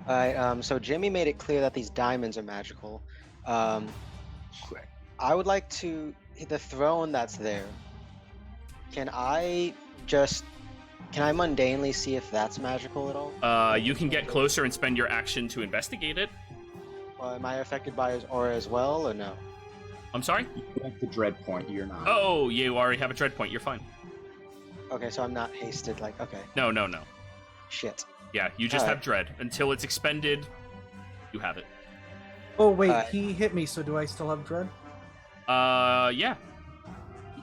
Alright, so Jimmy made it clear that these diamonds are magical. I would like to the throne that's there. Can I mundanely see if that's magical at all? You can get closer and spend your action to investigate it. Am I affected by his aura as well, or no? I'm sorry? You have the dread point. You're not. Oh, you already have a dread point. You're fine. Okay, so I'm not hasted. Like, okay, No. shit. Yeah, you just Alright. have dread. Until it's expended, you have it. Oh wait, Uh, he hit me. So do I still have dread? Yeah.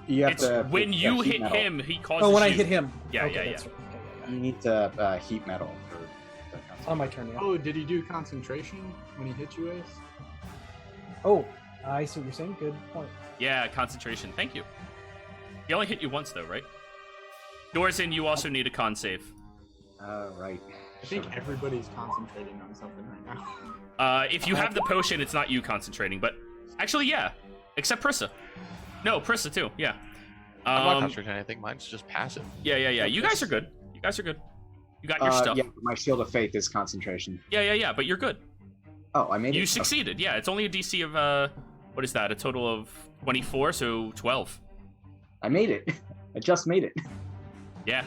You have It's to. when you heat hit metal. him, he causes Oh, when I you- hit him. Yeah, Okay, yeah. that's right. Okay, yeah. You need to heat metal for the On my turn, yeah. Oh, did he do concentration when he hit you, Ace? Oh, I see what you're saying. Good point. Yeah, concentration. Thank you. He only hit you once, though, right? Dorzin, you also need a con save. Right. I think everybody's concentrating on something right now. If you have the potion, it's not you concentrating, but actually, yeah. Except Prissa. No, Prissa too, yeah. I'm not concentrating on anything. Mine's just passive. Yeah. You guys are good. You got your stuff. Yeah, my shield of faith is concentration. Yeah, but you're good. Oh, I made it. You succeeded. Yeah, it's only a DC of, what is that? A total of 24, so 12. I made it. I just made it. Yeah.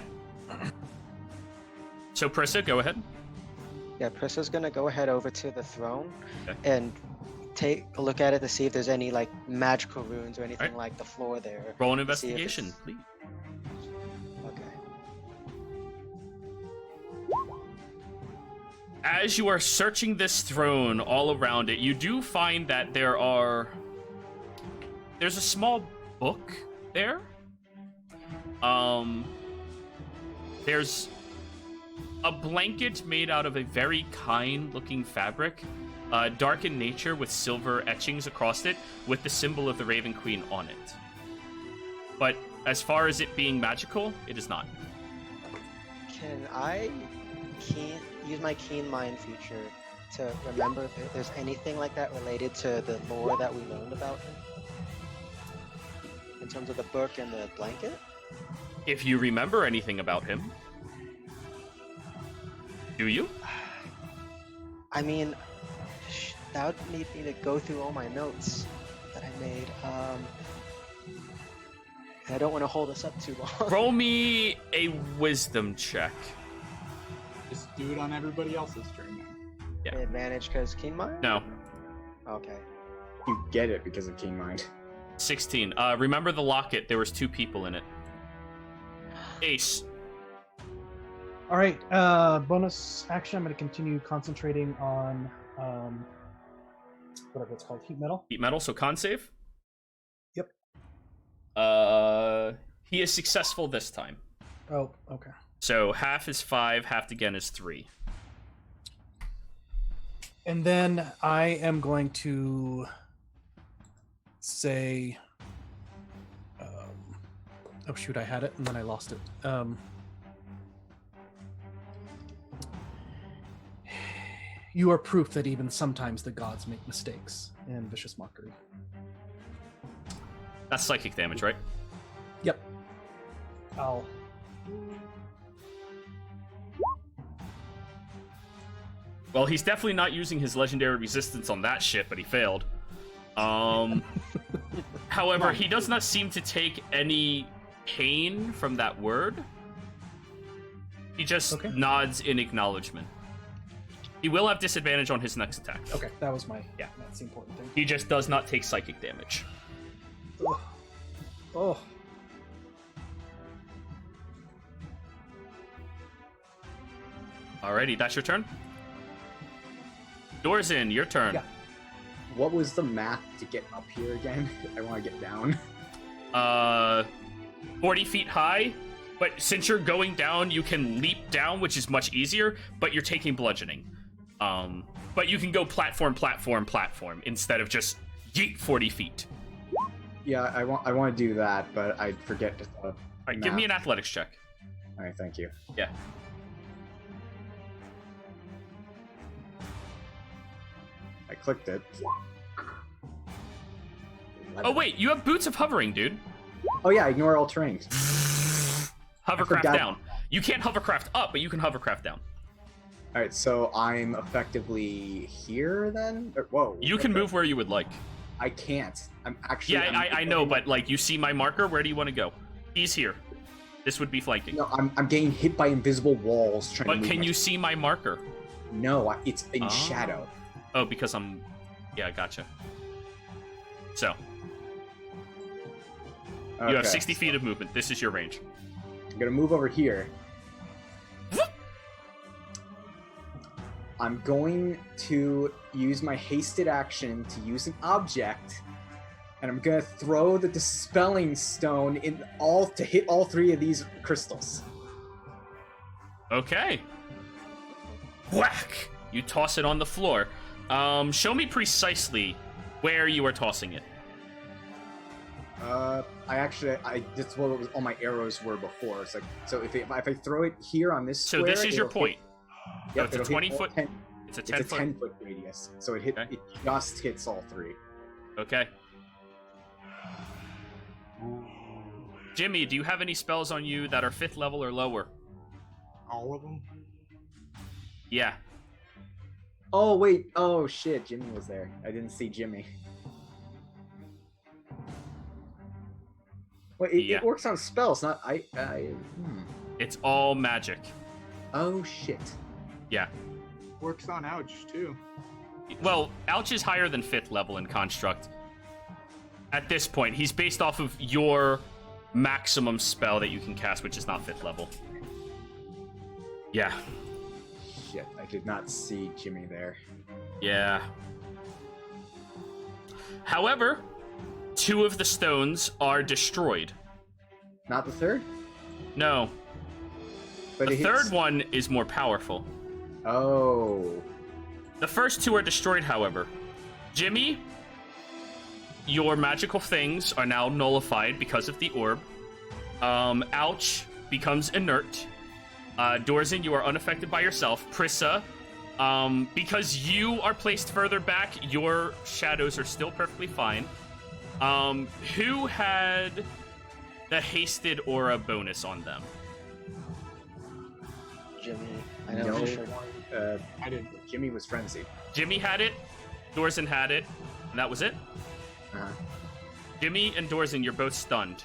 So, Prissa, go ahead. Yeah, Prissa's gonna go ahead over to the throne Okay. and take a look at it to see if there's any like magical runes or anything Right. like the floor there. Roll an to see if investigation, it's- please. Okay. As you are searching this throne all around it, you do find that there's a small book there. There's a blanket made out of a very kind looking fabric, dark in nature with silver etchings across it with the symbol of the Raven Queen on it. But as far as it being magical, it is not. Can I use my keen mind feature to remember if there's anything like that related to the lore that we learned about him? In terms of the book and the blanket? If you remember anything about him, do you? I mean, that would need me to go through all my notes that I made. And I don't want to hold us up too long. Roll me a wisdom check. Just do it on everybody else's turn now. Yeah. Advantage because keen mind? No. Okay. You get it because of keen mind. 16. Remember the locket. There was 2 people in it. Ace. All right. Bonus action. I'm going to continue concentrating on whatever it's called, heat metal. Heat metal, so con save. Yep. He is successful this time. Oh, okay. So half is 5, half again is 3. And then I am going to say, oh shoot, I had it and then I lost it. You are proof that even sometimes the gods make mistakes in Vicious Mockery. That's psychic damage, right? Yep. I'll Well, he's definitely not using his legendary resistance on that shit, but he failed. However, he does not seem to take any pain from that word. He just nods in acknowledgement. He will have disadvantage on his next attack. Okay, that was my... Yeah, that's the important thing. He just does not take psychic damage. Ugh. Oh. Alrighty, that's your turn. Dorzin, your turn. Yeah. What was the math to get up here again? I want to get down. 40 feet high, but since you're going down, you can leap down, which is much easier, but you're taking bludgeoning. But you can go platform instead of just yeet 40 feet. Yeah, I want to do that, but I forget to. Alright, give me an athletics check. Alright, thank you. Yeah. I clicked it. Oh wait, you have boots of hovering, dude. Oh yeah, ignore all terrain. Hovercraft down. You can't hovercraft up, but you can hovercraft down. Alright, so I'm effectively here then? Whoa. You can move where you would like. I can't. I'm actually... Yeah, I know, but like, you see my marker? Where do you want to go? He's here. This would be flanking. No, I'm getting hit by invisible walls trying to move. But can you see my marker? No, it's in shadow. Oh, because I'm... Yeah, gotcha. So. You have 60 feet of movement. This is your range. I'm gonna move over here. I'm going to use my hasted action to use an object, and I'm gonna throw the Dispelling Stone to hit all three of these crystals. Okay. Whack! You toss it on the floor. Show me precisely where you are tossing it. That's what all my arrows were before. So if I throw it here on this square, so this is your point. Yep, it's a 20 foot. It's a 10 foot radius. So it just hits all three. Okay. Jimmy, do you have any spells on you that are 5th level or lower? All of them? Yeah. Oh wait. Oh shit. Jimmy was there. I didn't see Jimmy. Wait, it works on spells, not It's all magic. Oh shit. Yeah. Works on Ouch too. Well, Ouch is higher than 5th level in Construct. At this point, he's based off of your maximum spell that you can cast, which is not 5th level. Yeah. Shit, I did not see Jimmy there. Yeah. However, 2 of the stones are destroyed. Not the third? No. But the third one is more powerful. Oh. The first 2 are destroyed, however. Jimmy, your magical things are now nullified because of the orb. Ouch becomes inert. Dorzin, you are unaffected by yourself. Prissa, because you are placed further back, your shadows are still perfectly fine. Who had the hasted aura bonus on them? Jimmy. I know for sure. I didn't. Jimmy was frenzied. Jimmy had it, Dorzin had it, and that was it? Uh-huh. Jimmy and Dorzin, you're both stunned.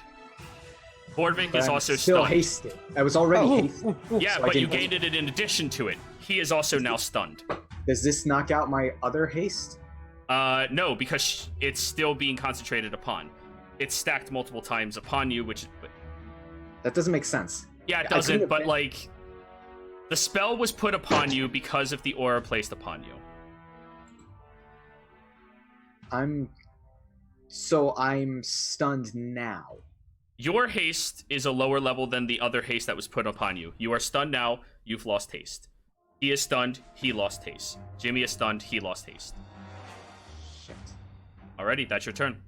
Borvik is also still stunned. Hasted. I was already hasted. Yeah, so but you gained it in addition to it. He is also now stunned. Does this knock out my other haste? No, because it's still being concentrated upon. It's stacked multiple times upon you, which... That doesn't make sense. Yeah, it doesn't, but like... The spell was put upon you because of the aura placed upon you. I'm stunned now. Your haste is a lower level than the other haste that was put upon you. You are stunned now, you've lost haste. He is stunned, he lost haste. Jimmy is stunned, he lost haste. Shit. Alrighty, that's your turn.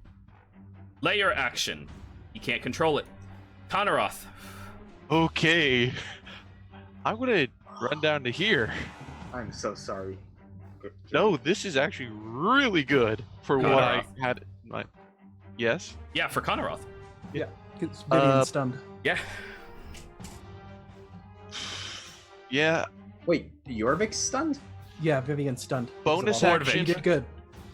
Layer action. You can't control it. Conaroth. Okay. I'm gonna run down to here. I'm so sorry. No, this is actually really good for what I had. Yes? Yeah, for Conaroth. Yeah. It's Vivian stunned. Yeah. Yeah. Wait, Jorvik's stunned? Yeah, Vivian's stunned. Bonus Vortvik. You action. did good.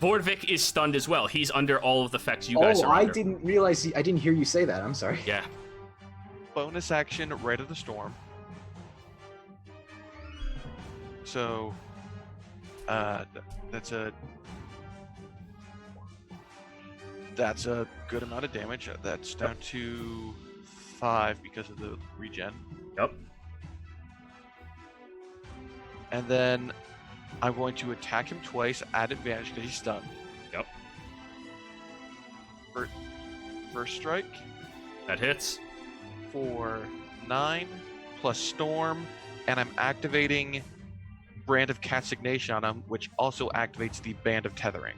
Vortvik is stunned as well. He's under all of the effects you guys are I under. didn't realize. I didn't hear you say that. I'm sorry. Yeah. Bonus action, Rite of the Storm. So, that's a good amount of damage. That's down to 5 because of the regen. Yep. And then I'm going to attack him twice at advantage because he's stunned. Yep. First strike That hits. for 9 plus Storm, and I'm activating Brand of Castignation on him, which also activates the Band of Tethering.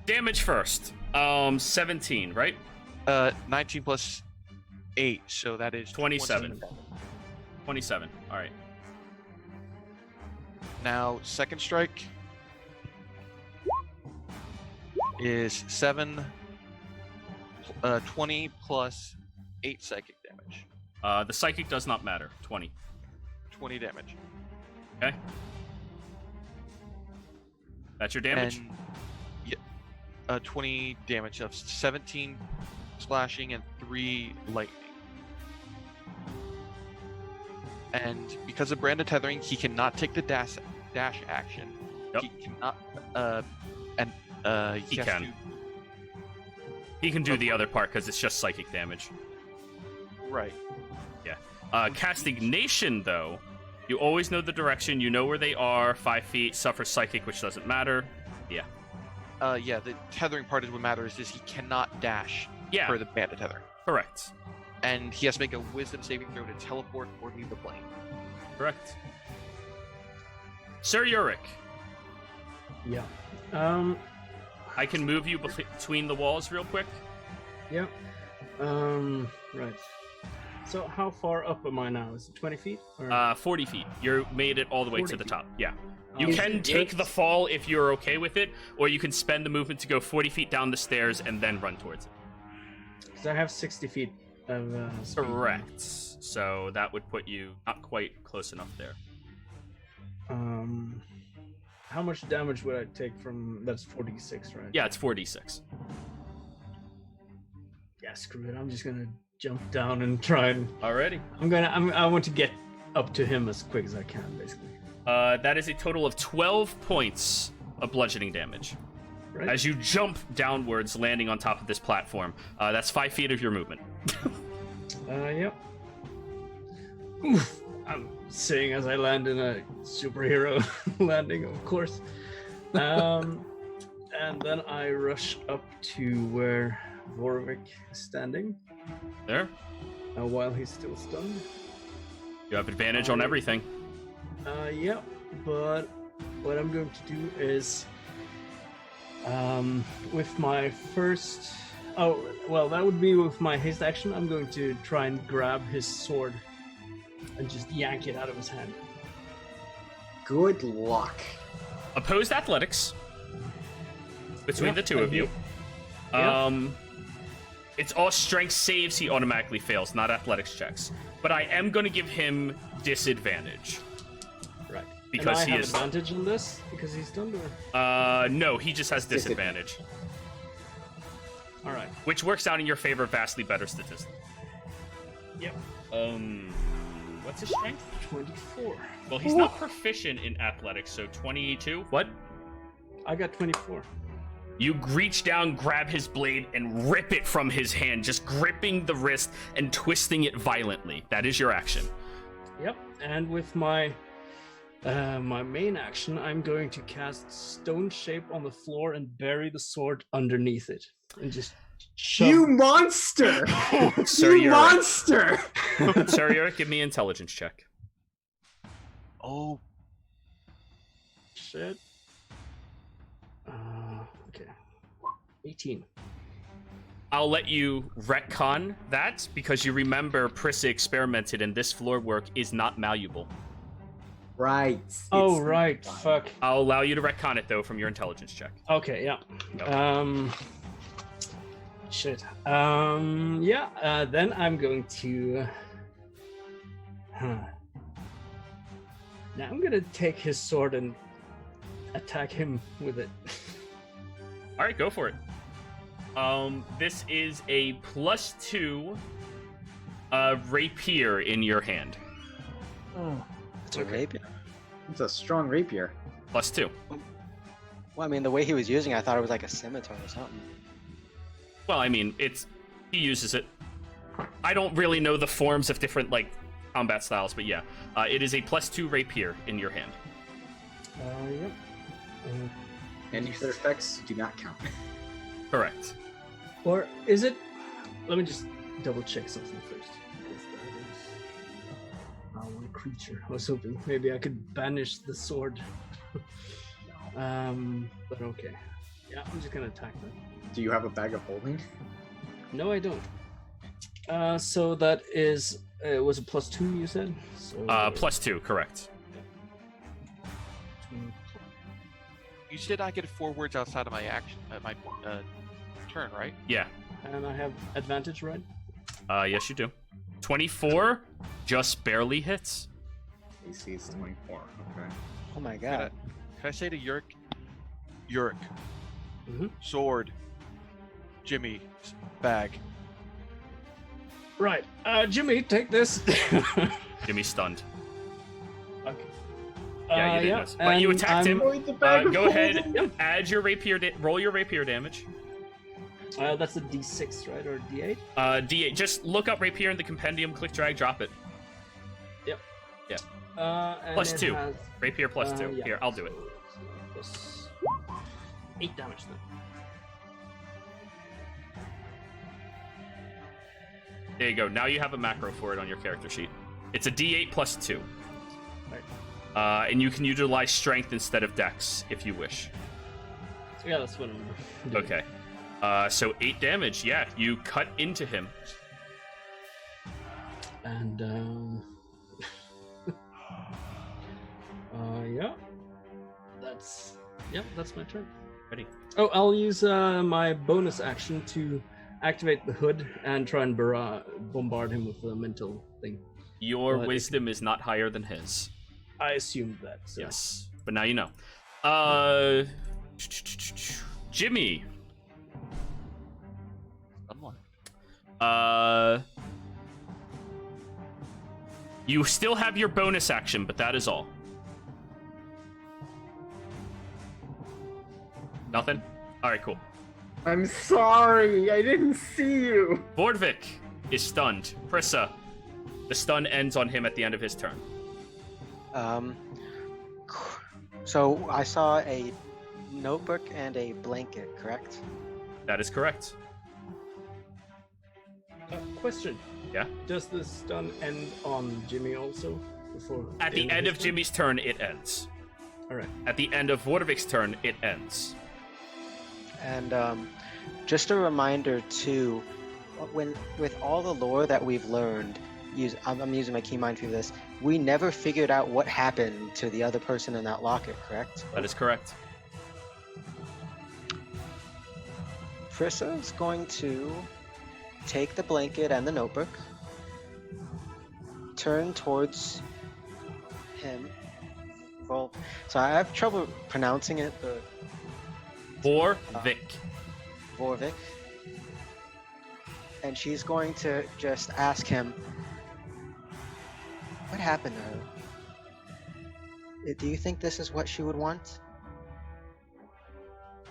Damage first. 17, right? 19 plus 8, so that is 27. 27. All right. Now, second strike is 20 plus 8 psychic damage. The psychic does not matter. 20. 20 damage. Okay. That's your damage? And, 20 damage of 17 slashing and 3 lightning. And because of Brand of Tethering, he cannot take the dash action. Yep. He cannot. He has can. to- He can do the other part because it's just psychic damage. Right. Castignation, though, you always know the direction, you know where they are, 5 feet, suffer psychic, which doesn't matter. Yeah. The tethering part is what matters. Is he cannot dash Yeah, for the Band of Tethering, correct. and he has to make a Wisdom saving throw to teleport or leave the plane. Correct. Sir Yurik, Yeah. I can move you between the walls real quick. Yeah. Right. So how far up am I now? Is it 20 feet? Or... 40 feet. You made it all the way 40 to the feet. top. Yeah. You Um, can take the fall if you're okay with it, or you can spend the movement to go 40 feet down the stairs and then run towards it. Because I have 60 feet of speed. Correct. So that would put you not quite close enough there. How much damage would I take from? That's 46, right? Yeah, it's 4d6. Yeah, screw it. I'm just gonna jump down and try and. Alrighty. I want to get up to him as quick as I can, basically. That is a total of 12 points of bludgeoning damage. Right. As you jump downwards, landing on top of this platform. That's 5 feet of your movement. Yep. Oof. I'm saying as I land in a superhero landing, of course. And then I rush up to where Vortvik is standing There. while he's still stunned. You have advantage on everything. Yep. But what I'm going to do is, with my first. Oh, well, that would be with my haste action. I'm going to try and grab his sword and just yank it out of his hand. Good luck. Opposed athletics between Yeah, the two of you. Yeah. It's all strength saves he automatically fails, not athletics checks. But I am going to give him disadvantage. Right. Because and I he have is. advantage on this because he's stunned, or No, he just has disadvantage, all right. which works out in your favor, vastly better statistic. Yep. What's his strength? 24. Well, he's not proficient in athletics, so 22. What? I got 24. You reach down, grab his blade, and rip it from his hand, just gripping the wrist and twisting it violently. That is your action. Yep. And with my my main action, I'm going to cast Stone Shape on the floor and bury the sword underneath it, and just shove. You monster! Sir You Yurik. monster! Sir Yurik, give me an intelligence check. Oh, Shit. Okay. 18. I'll let you retcon that because you remember Prissa experimented and this floor work is not malleable. Right. Oh, it's right. fine. Fuck. I'll allow you to retcon it though from your intelligence check. Okay, yeah. Yep. Shit. Then I'm going to Now I'm gonna take his sword and attack him with it. All right, go for it. This is a +2 rapier in your hand. Oh. It's a rapier. It's a strong rapier. +2. Well, I mean, the way he was using it, I thought it was like a scimitar or something. Well, I mean, he uses it. I don't really know the forms of different like combat styles, but yeah, it is a +2 rapier in your hand. Yep. Any other effects do not count. Correct. Or is it? Let me just double check something first. If that is one creature. I was hoping maybe I could banish the sword. But okay. Yeah, I'm just gonna attack them. Do you have a bag of holding? No, I don't. So that is it was a +2 you said? So +2, correct. You said I get 4 words outside of my action, my turn, right? Yeah. And I have advantage, right? Yes, you do. 24 just barely hits. AC is 24. Okay. Oh my Can I, god. can I say to Yurk, Mhm. sword, Jimmy, bag. Right. Jimmy, take this. Jimmy's stunned. Okay. Yeah, you didn't yeah, miss. But you and attacked him. Avoid the bag of Go ahead. holding. Add your rapier. Roll your rapier damage. That's a D6, right, or D8? D8. Just look up rapier in the compendium. Click, drag, drop it. Yep. Yeah. And it +2. has, Rapier +2. yeah. Here, I'll do it. Plus 8 damage then. There you go. Now you have a macro for it on your character sheet. It's a D8 +2. Right. And you can utilize strength instead of dex if you wish. Yeah, that's what I'm doing. Okay. So 8 damage. Yeah, you cut into him. And yeah. That's my turn. Ready. Oh, I'll use my bonus action to activate the hood and try and bombard him with the mental thing. Your But wisdom is not higher than his. I assumed that. So. Yes. But now you know. Jimmy. Someone. You still have your bonus action, but that is all. Nothing? Alright, cool. I'm sorry, I didn't see you. Vordvik is stunned. Prissa, the stun ends on him at the end of his turn. So I saw a notebook and a blanket, correct? That is correct. Question. Yeah? Does the stun end on Jimmy also? Before At the end of Jimmy's turn, it ends. Alright. At the end of Vordvik's turn, it ends. And just a reminder too, with all the lore that we've learned, I'm using my key mind for this. We never figured out what happened to the other person in that locket, correct? That is correct. Prissa's going to take the blanket and the notebook, turn towards him. Well, so I have trouble pronouncing it, but Vordvik. Vorvik. And she's going to just ask him, what happened to her? Do you think this is what she would want?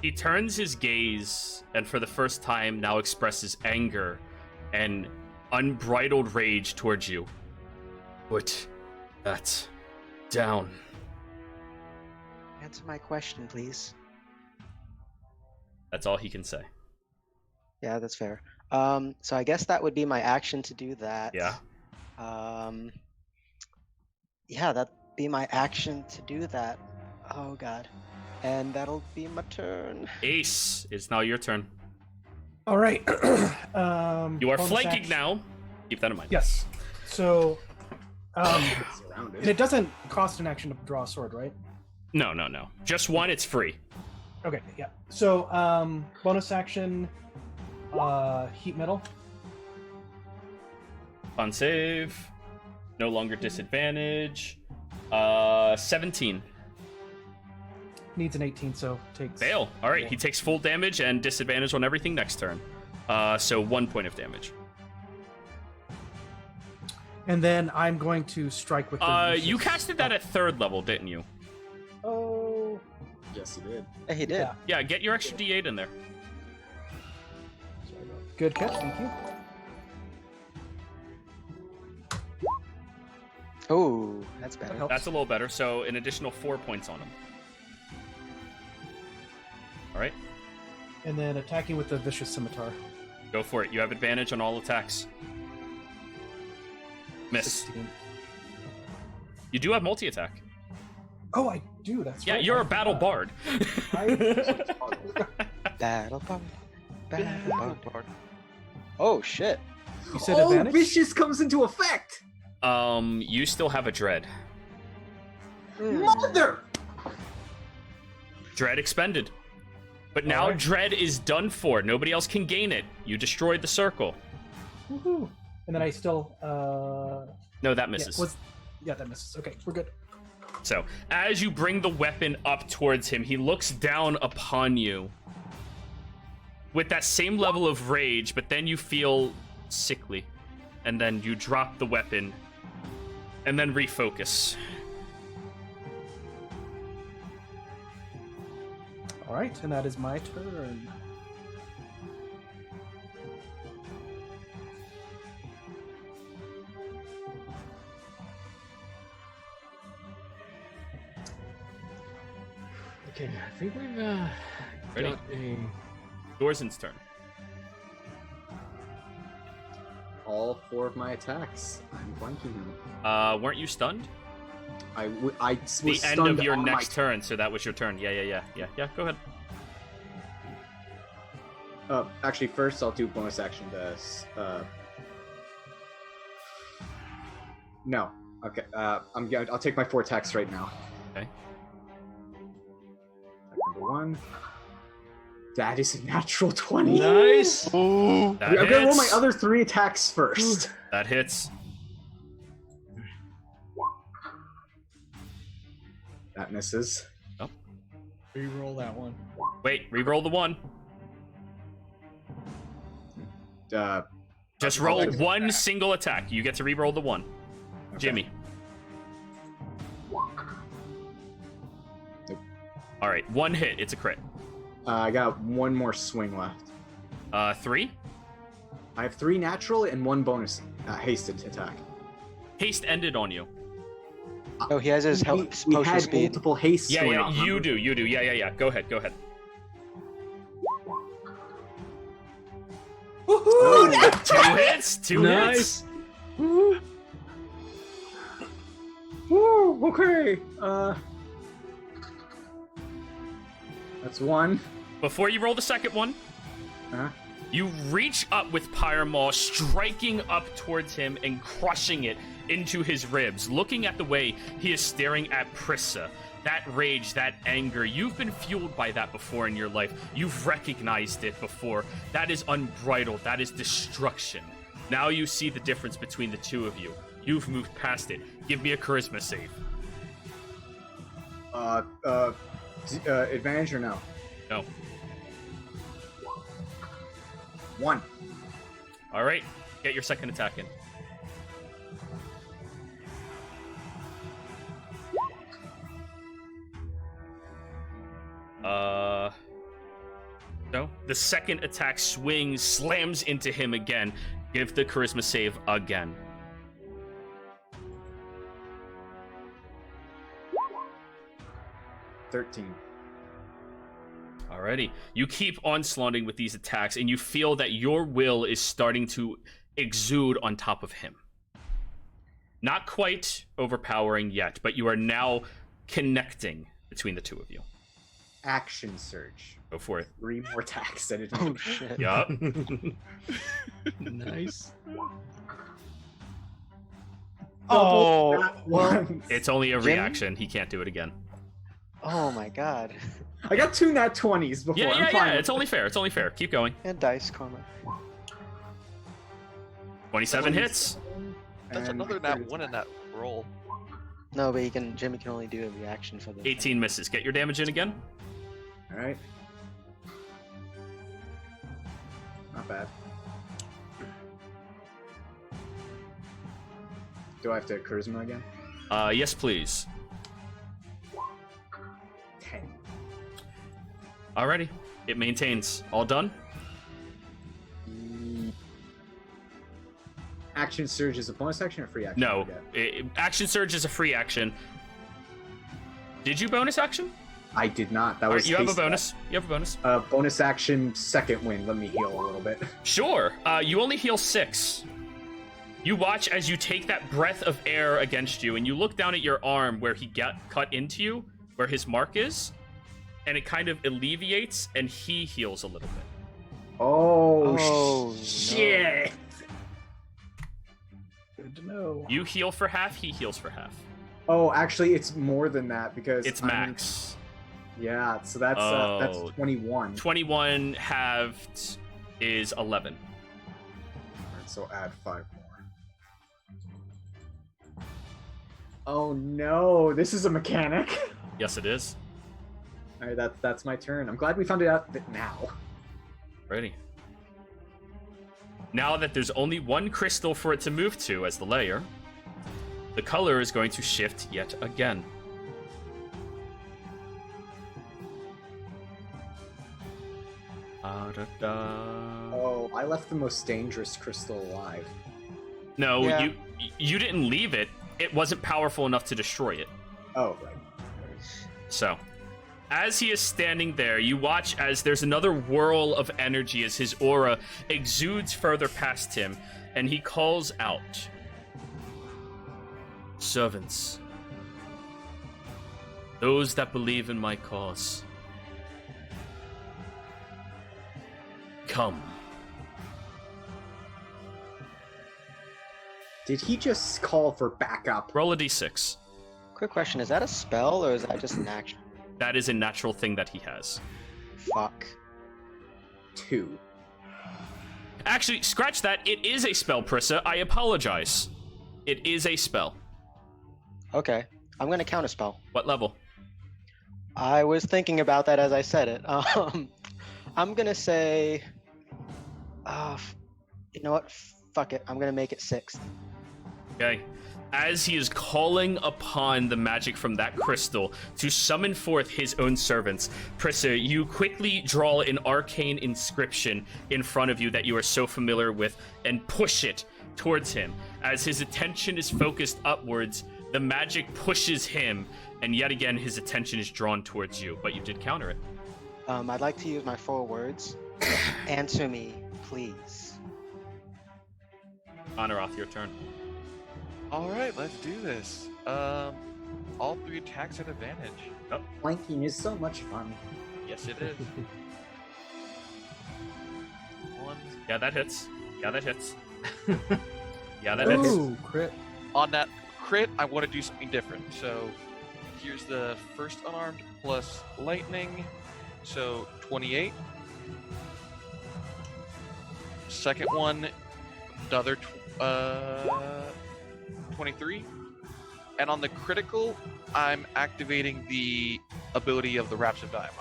He turns his gaze and for the first time now expresses anger and unbridled rage towards you. Put that down. Answer my question, please. That's all he can say. Yeah, that's fair. So I guess that would be my action to do that. Yeah. Yeah, that'd be my action to do that. Oh god. And that'll be my turn. Ace, it's now your turn. All right. You are bonus flanking action. now. Keep that in mind. Yes. So, and Surrounded. it doesn't cost an action to draw a sword, right? No. Just one, it's free. Okay, yeah. So, bonus action, heat metal. On save. No longer disadvantage. 17. Needs an 18, so takes. Fail. All right, he takes full damage and disadvantage on everything next turn. So 1 point of damage. And then I'm going to strike with the You casted that at 3rd level, didn't you? Oh. Yes, he did. Yeah, he did. Yeah. Yeah, get your extra D8 in there. Good catch, thank you. Oh, that's better. helps. That's a little better. So an additional 4 points on him. All right, And then attacking with the vicious scimitar. go for it. You have advantage on all attacks. Miss. 16. You do have multi-attack. Oh, I do. That's Yeah, right. you're I a battle forgot. bard. Battle bard. Battle bard. Oh shit. You said Oh, advantage? vicious comes into effect. You still have a dread. Mother. Dread expended. But now Alright. dread is done for. Nobody else can gain it. You destroyed the circle. Woohoo. And then I still. No, that misses. Yeah, that misses. Okay, we're good. So, as you bring the weapon up towards him, he looks down upon you with that same level of rage, but then you feel sickly. And then you drop the weapon and then refocus. All right, and that is my turn. Okay, I think we've Ready? got a. Dorzen's turn. All 4 of my attacks. I'm blanking him. Weren't you stunned? I was The end stunned of your on my next turn, so that was your turn. Yeah, go ahead. Actually, first I'll do bonus action to. No. Okay. I'll take my 4 attacks right now. Okay. Attack number 1. That is a natural 20. Nice. That I'm gonna roll hits. my other 3 attacks first. That hits. That misses. Reroll that one. Wait, re-roll the 1. Just roll that's one bad. single attack. You get to re-roll the 1. Okay. Jimmy. Nope. All right, 1 hit. It's a crit. I got 1 more swing left. 3. I have 3 natural and 1 bonus hasted attack. Haste ended on you. Oh, he has his We potion had speed. multiple haste. Yeah, going yeah, on, you remember? do. Yeah. Go ahead. Woohoo! 2 hits. 2 hits. Nice. Woo! Okay. That's 1. Before you roll the second one, Uh-huh. you reach up with Pyramaw, striking up towards him and crushing it into his ribs, looking at the way he is staring at Prissa. That rage, that anger, you've been fueled by that before in your life. You've recognized it before. That is unbridled. That is destruction. Now you see the difference between the two of you. You've moved past it. Give me a charisma save. Advantage or no? No. 1. All right. Get your second attack in. No. The second attack swings, slams into him again. Give the charisma save again. $13. Alrighty. You keep onslaughting with these attacks, and you feel that your will is starting to exude on top of him. Not quite overpowering yet, but you are now connecting between the two of you. Action surge. Go for it. 3 more attacks. I didn't Oh shit. Yup. Nice. Oh, That well, one. It's only a Jimmy? reaction. He can't do it again. oh my god. I got 2 nat 20s before. Yeah. I'm fine. It's only fair. It's only fair. Keep going. And dice karma. 27 hits. That's And another my nat third 1 in that roll. No, but Jimmy can only do a reaction for the 18 misses. Get your damage in again. All right. Not bad. Do I have to charisma again? Yes, please. 10. Alrighty. It maintains. All done? Action surge is a bonus action or free action? No. I forget. Action surge is a free action. Did you bonus action? I did not. That Alright, was you have a haste bonus. You have a bonus. bonus action, second wind. Let me heal a little bit. Sure. You only heal 6. You watch as you take that breath of air against you, and you look down at your arm where he got cut into you, where his mark is, and it kind of alleviates, and he heals a little bit. Oh, no. shit! Good to know. You heal for half, he heals for half. Oh, actually, it's more than that because It's I'm- max. Yeah, so that's Oh. 21. 21 halved is 11. Alright, so add 5 more. Oh no, this is a mechanic. Yes, it is. All right, that's my turn. I'm glad we found it out now. Ready. Now that there's only one crystal for it to move to as the layer, the color is going to shift yet again. Oh, I left the most dangerous crystal alive. No, Yeah. you didn't leave it. It wasn't powerful enough to destroy it. Oh, right. So, as he is standing there, you watch as there's another whirl of energy as his aura exudes further past him, and he calls out, "Servants, those that believe in my cause, come." Did he just call for backup? Roll a d6. Quick question: is that a spell or is that just an action? That is a natural thing that he has. Fuck. 2. Actually, scratch that. It is a spell, Prissa. I apologize. It is a spell. Okay, I'm gonna counterspell. What level? I was thinking about that as I said it. I'm gonna say, you know what? Fuck it. I'm gonna make it 6th. Okay. As he is calling upon the magic from that crystal to summon forth his own servants, Prissa, you quickly draw an arcane inscription in front of you that you are so familiar with and push it towards him. As his attention is focused upwards, the magic pushes him, and yet again his attention is drawn towards you, but you did counter it. I'd like to use my 4 words. Answer me, please. Honorath, your turn. All right, let's do this. All 3 attacks at advantage. Flanking is so much fun. Yes, it is. 1 Yeah, that hits. Yeah, that hits. Yeah, that hits. Ooh, crit. on that crit. I want to do something different. So here's the first unarmed plus lightning, so 28. Second one, the other 23. And on the critical, I'm activating the ability of the Raps of Diamond.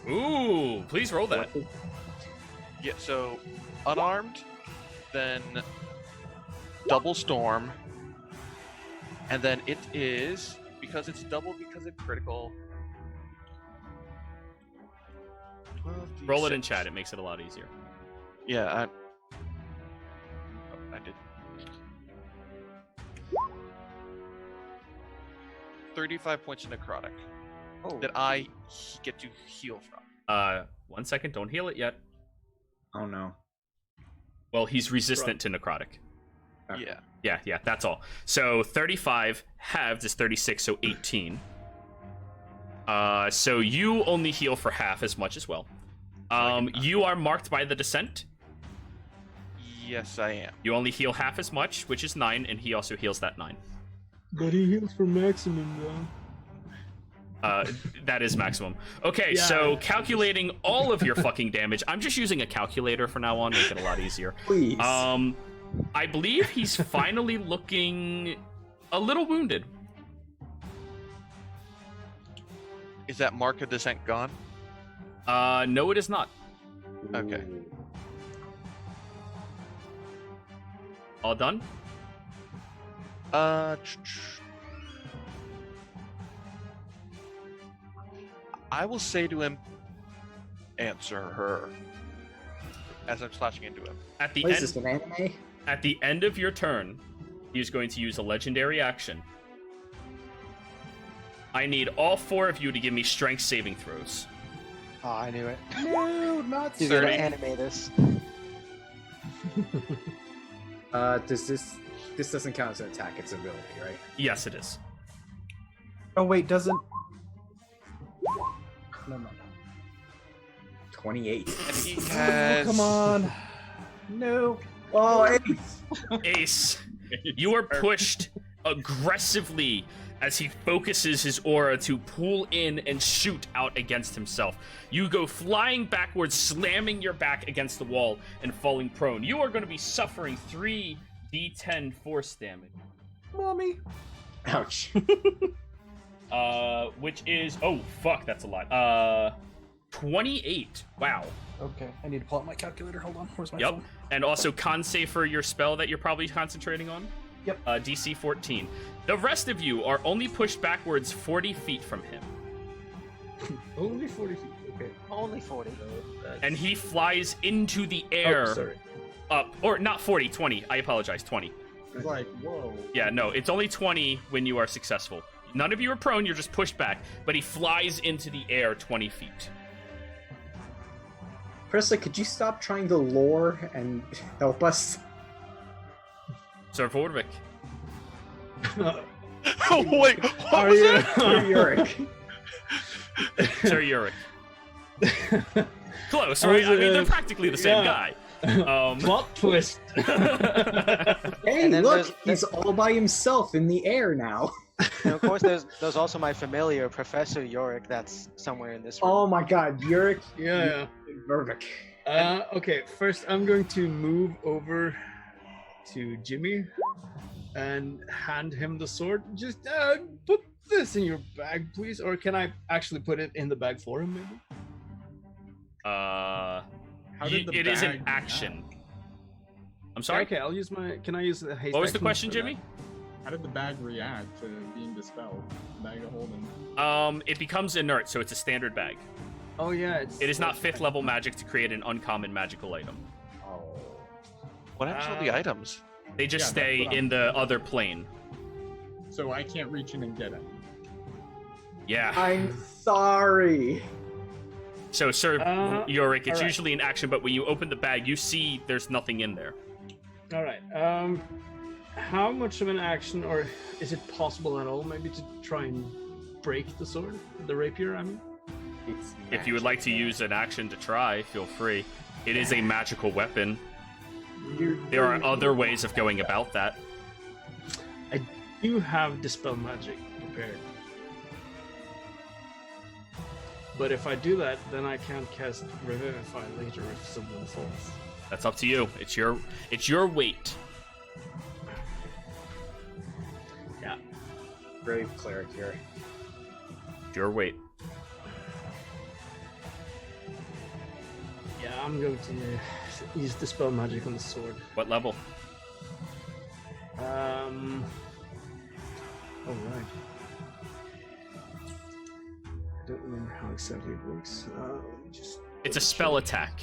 Ooh, please roll that. Yeah, so unarmed, then double storm, and then it is, because it's double because it's critical. 12d6. Roll it in chat. It makes it a lot easier. Yeah, I did. 35 points of necrotic Oh, that I get to heal from. 1 second. Don't heal it yet. Oh no. Well, he's resistant to necrotic. Okay. Yeah. Yeah, that's all. So 35 halved is 36, so 18. So you only heal for half as much as well. You are marked by the descent. Yes, I am. You only heal half as much, which is 9, and he also heals that 9. But he heals for maximum though. That is maximum. Okay, Yeah. so calculating all of your fucking damage. I'm just using a calculator from now on, make it a lot easier. Please. I believe he's finally looking a little wounded. Is that mark of descent gone? No, it is not. Okay. All done? I will say to him, answer her. As I'm slashing into him. At the What is end, this, an anime? at the end of your turn, he's going to use a legendary action. I need all 4 of you to give me strength saving throws. Oh, I knew it. No, not He's gonna 30. animate this. Does this doesn't count as an attack, it's ability, right? Yes, it is. Oh wait, doesn't. No. 28. And he Oh, has... come on. No. Oh, hey! Ace, you are pushed aggressively as he focuses his aura to pull in and shoot out against himself. You go flying backwards, slamming your back against the wall and falling prone. You are going to be suffering 3d10 force damage. Mommy. Ouch. Which is... Oh, fuck, that's a lot. 28. Wow. Okay, I need to pull out my calculator. Hold on. Where's my Yep. phone? And also con save for your spell that you're probably concentrating on. Yep. DC 14. The rest of you are only pushed backwards 40 feet from him. Only 40 feet. Okay. Only 40. And he flies into the Oh, air sorry. up. Or not 40, 20. I apologize, 20. It's like, whoa. Yeah, no, it's only 20 when you are successful. None of you are prone, you're just pushed back. But he flies into the air 20 feet. Presley, could you stop trying to lure and help us? Sir Vorvik. Oh, wait, what was that? Yurick. Sir Yurik. Close, right? I mean, they're practically the same guy. Plot twist. Hey, And then look, he's all by himself in the air now. And of course, there's also my familiar Professor Yorick that's somewhere in this room. Oh my god, Yurick. Yeah. Vervik. Okay, first I'm going to move over to Jimmy and hand him the sword. Just put this in your bag, please. Or can I actually put it in the bag for him, maybe? It is an action. I'm sorry? Okay, I'll use my... Can I use the haste What was the action question, for Jimmy? How did the bag react to being dispelled? The bag of holding. It becomes inert, so it's a standard bag. that? Oh, yeah. It is not 5th level magic to create an uncommon magical item. Oh. What happens to all the items? They just Yeah, that's stay what I'm in the other plane. So I can't reach in and get it. Yeah. I'm sorry. So, Sir Yorick, it's alright. usually an action, but when you open the bag, you see there's nothing in there. All right. How much of an action, or is it possible at all, maybe to try and break the sword, the rapier? I mean, It's If you would like to use an action to try, feel free. It is a magical weapon. There are other ways of going about that. I do have dispel magic prepared, but if I do that, then I can't cast Revivify later if someone falls. That's up to you. It's your weight. Yeah. brave cleric here. It's your weight. Yeah, I'm going to use dispel magic on the sword. What level? All right. I don't remember how exactly it works. Just It's a spell attack.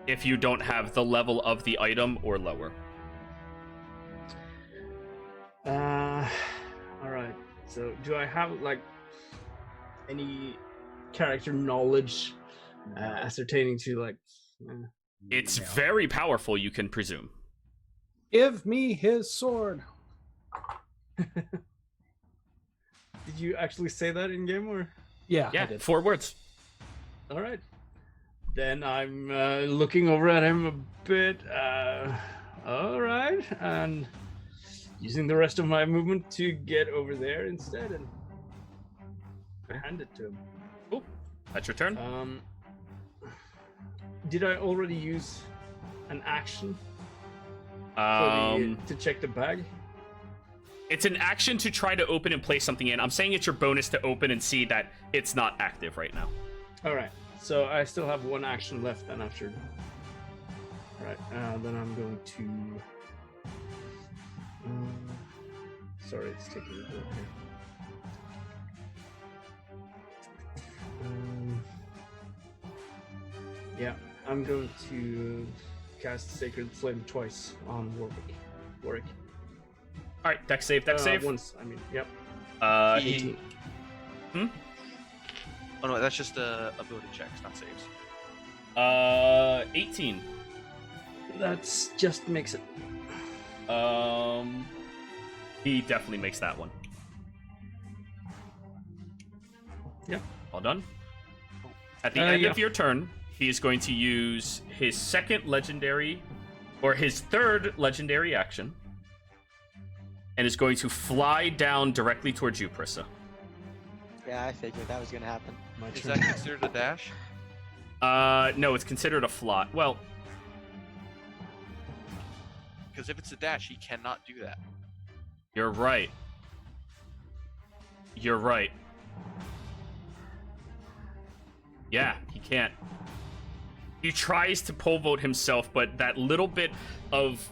If you don't have the level of the item or lower. All right. So, do I have like any character knowledge ascertaining to like? It's very powerful, you can presume. Give me his sword. Did you actually say that in game or? Yeah, I Yeah, did. 4 words. All right. Then I'm looking over at him a bit. All right, and using the rest of my movement to get over there instead and hand it to him. Cool. That's your turn. Did I already use an action to check the bag? It's an action to try to open and place something in. I'm saying it's your bonus to open and see that it's not active right now. All right. So I still have one action left then after. All right. Then I'm going to. Sorry, it's taking a bit here. Yeah, I'm going to cast Sacred Flame twice on Warwick. All right, dex save, dex save. Once, I mean, yep. He... Oh no, that's just ability checks, not saves. 18. That's just makes it. He definitely makes that one. Yeah. All done. At the end of your turn, he is going to use his second legendary, or his third legendary action, and is going to fly down directly towards you, Prissa. Yeah, I figured that was gonna happen. Is that considered a dash? No, it's considered a fly. Well, Because if it's a dash, he cannot do that. you're right. You're right. Yeah, he can't. He tries to pole vault himself, but that little bit of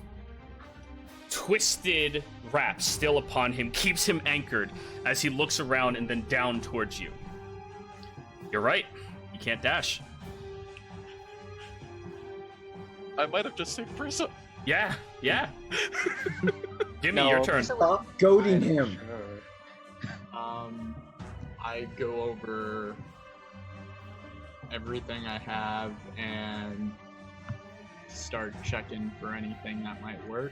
twisted wrap still upon him keeps him anchored as he looks around and then down towards you. You're right. You can't dash. I might have just saved Prissa. Yeah, yeah. Give me your turn. Stop goading him. I go over everything I have and start checking for anything that might work.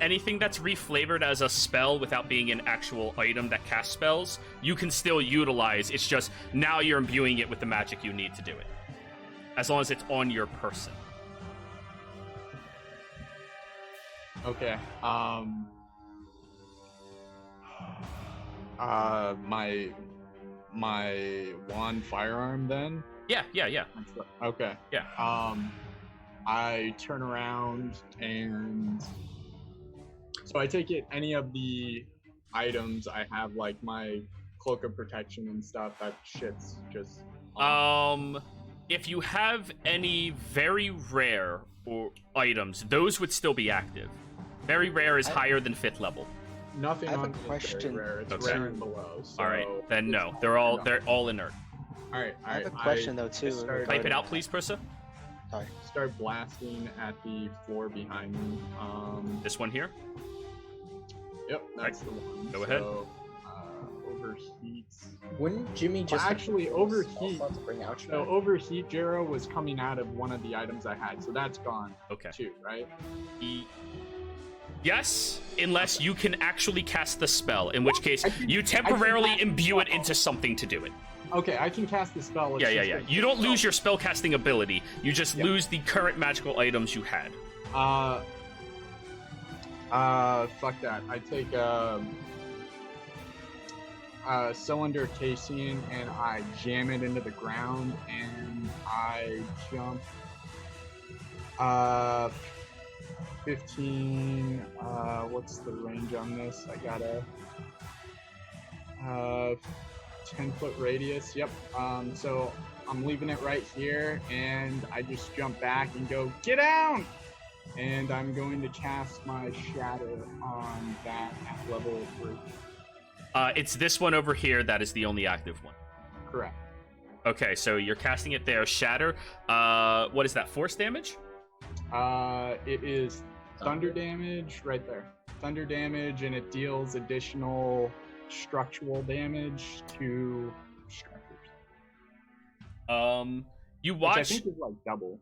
Anything that's reflavored as a spell without being an actual item that casts spells, you can still utilize. It's just now you're imbuing it with the magic you need to do it. As long as it's on your person. Okay. My wand firearm then. Yeah. Okay. Yeah. I turn around and so I take it any of the items I have, like my cloak of protection and stuff, that shit's just if you have any very rare items, those would still be active. Very rare is higher than 5th level. nothing I have a on me is question. very rare. It's Okay. rare and below. So All right, then no. They're all inert. All right. I have a question though too. start- Type it out, please, Prissa. Sorry. Start blasting at the floor behind me. This one here. Yep, that's the one. Go ahead. So, overheats. Wouldn't Jimmy just actually, have overheat- spell slot to bring out So overheat, Jero, was coming out of one of the items I had, so that's gone Okay. too, right? Yes, unless you can actually cast the spell, in which case I can- you temporarily I can imbue it cast- into something to do it. Okay, I can cast the spell. it's Yeah. just that- You don't lose your spellcasting ability. You just Yeah. lose the current magical items you had. Fuck that. I take cylinder casing and I jam it into the ground and I jump 15 what's the range on this? I got a 10-foot radius. Yep. So I'm leaving it right here and I just jump back and go, get down! And I'm going to cast my shadow on that at level 3. It's this one over here that is the only active one. Correct. Okay, so you're casting it there. Shatter. What is that? Force damage? It is thunder damage right there. Thunder damage, and it deals additional structural damage to structures. You Which watch. I think is like double.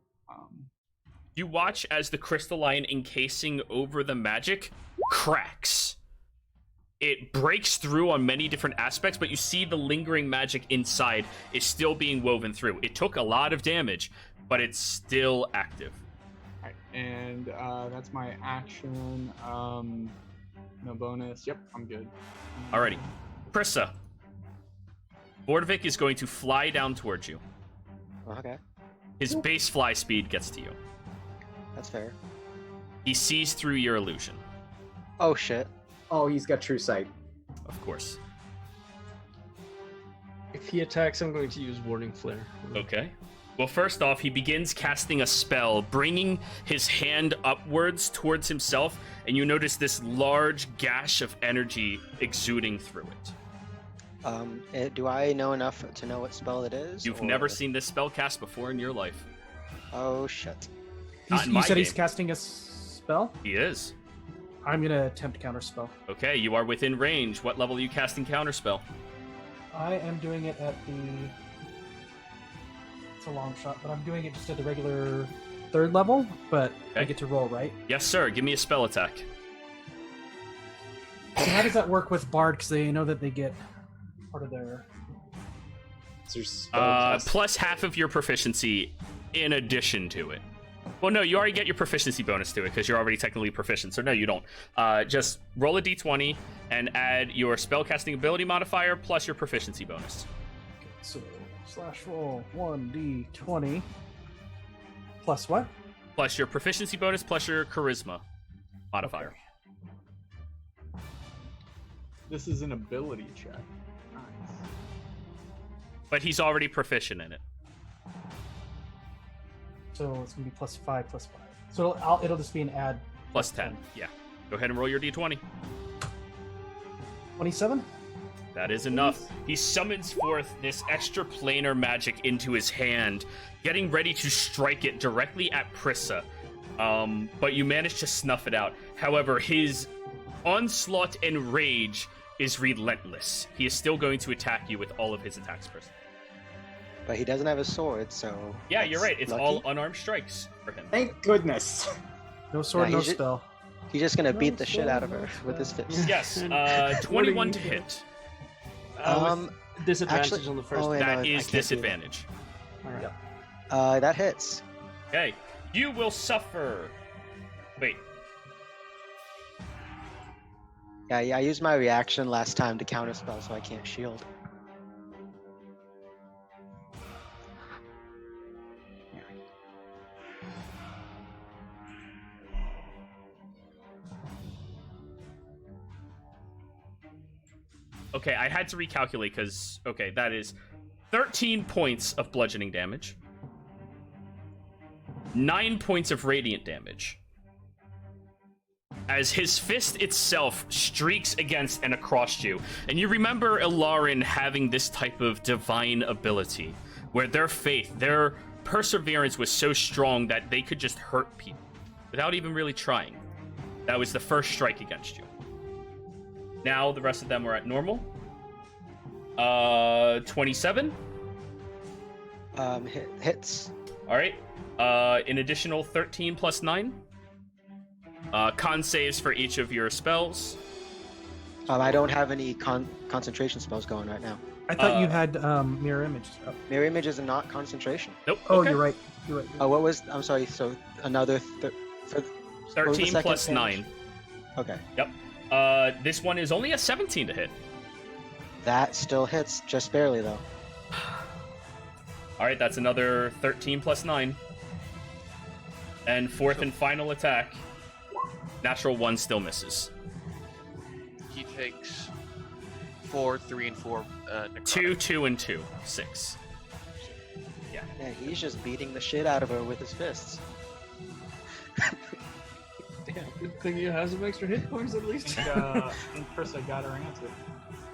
You watch as the crystalline encasing over the magic cracks. It breaks through on many different aspects, but you see the lingering magic inside is still being woven through. It took a lot of damage, but it's still active. Alright, and that's my action. No bonus. Yep, I'm good. Alrighty. Prissa. Bordvik is going to fly down towards you. Okay, His base fly speed gets to you. that's fair. He sees through your illusion. Oh shit. Oh, he's got true sight. Of course. If he attacks, I'm going to use Warning Flare. Okay. Well, first off, he begins casting a spell, bringing his hand upwards towards himself, and you notice this large gash of energy exuding through it. Do I know enough to know what spell it is? You've or- never seen this spell cast before in your life. Oh shit. Not in You my said he's game. casting a spell? He is. I'm gonna attempt counterspell. Okay, you are within range. What level are you casting counterspell? I am doing it at the. It's a long shot, but I'm doing it just at the regular 3rd level. But I Okay. get to roll, right? Yes, sir. Give me a spell attack. So how does that work with Bard? Because they know that they get part of their. There's spell Plus half of your proficiency in addition to it. Well, no, you already get your proficiency bonus to it because you're already technically proficient. So no, you don't. Just roll a d20 and add your spellcasting ability modifier plus your proficiency bonus. Okay, so slash roll 1d20 plus what? Plus your proficiency bonus plus your charisma modifier. This is an ability check. Nice. But he's already proficient in it. So it's gonna be plus 5 plus 5. So it'll just be an add. Plus 10. Yeah. Go ahead and roll your d20. 27. That is enough. He summons forth this extra planar magic into his hand, getting ready to strike it directly at Prissa. But you manage to snuff it out. However, his onslaught and rage is relentless. He is still going to attack you with all of his attacks, Prissa. But he doesn't have a sword, so. Yeah, you're that's right. It's lucky. all unarmed strikes for him. Thank goodness. No sword, Yeah, no he's ju- spell. He's just gonna beat the shit out of her with his fist. Yes, 21 to hit. With disadvantage actually- on the first. oh, wait, That no, I is can't do that. disadvantage. All right. That hits. Okay. You will suffer. Wait. Yeah, I used my reaction last time to counterspell, so I can't shield. Okay, I had to recalculate because, okay, that is 13 points of bludgeoning damage, 9 points of radiant damage, as his fist itself streaks against and across you. And you remember Ilarin having this type of divine ability, where their faith, their perseverance was so strong that they could just hurt people without even really trying. That was the first strike against you. Now the rest of them are at normal. 27. Hits. All right. An additional 13 plus 9. Con saves for each of your spells. I don't have any concentration spells going right now. I thought you had mirror image. Oh, Mirror image is not concentration. Nope. oh okay. you're right. You're right. Oh, what was? I'm sorry. So another for what was the 13 second plus damage? 9. Okay, Yep. This one is only a 17 to hit. that still hits just barely though. All right, that's another 13 plus 9. And fourth and final attack. Natural 1 still misses. He takes 4, 3, and 4 necrotic. 2, 2, and 2. 6. Yeah, he's just beating the shit out of her with his fists. Damn, good thing you have some extra hit points at least. And Prissa got her answer.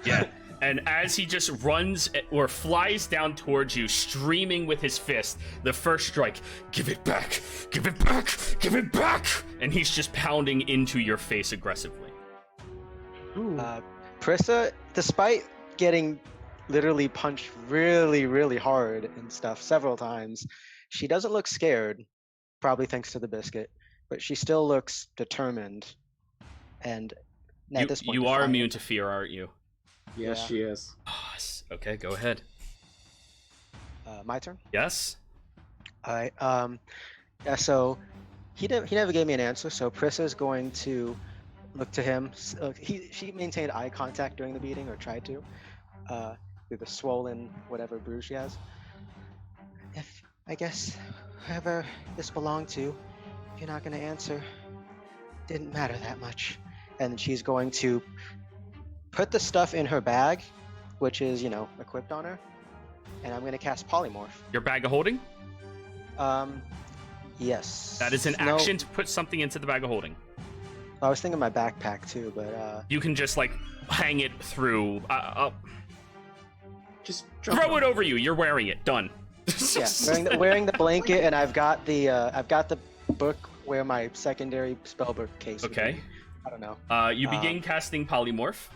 Yeah. And as he just runs or flies down towards you, streaming with his fist, the first strike, give it back, give it back, give it back! And he's just pounding into your face aggressively. Ooh. Prissa, despite getting literally punched really, really hard and stuff several times, she doesn't look scared, probably thanks to the biscuit, but she still looks determined. And at this point, You are defiant. immune to fear, aren't you? Yes, Yeah. she is. Okay, go ahead. My turn. Yes? All right. Yeah. So he never gave me an answer. So Prissa's going to look to him. She maintained eye contact during the beating, or tried to, with the swollen whatever bruise she has. If I guess whoever this belonged to, if you're not going to answer, didn't matter that much. and she's going to put the stuff in her bag, which is, equipped on her, and I'm going to cast Polymorph. Your bag of holding? Yes. That is an No, action to put something into the bag of holding. I was thinking my backpack too, but You can just like hang it through. Just Throw it over you. You're wearing it. Done. yeah, wearing the blanket, and I've got the book where my secondary spellbook case. would Okay. be. I don't know. You begin casting Polymorph.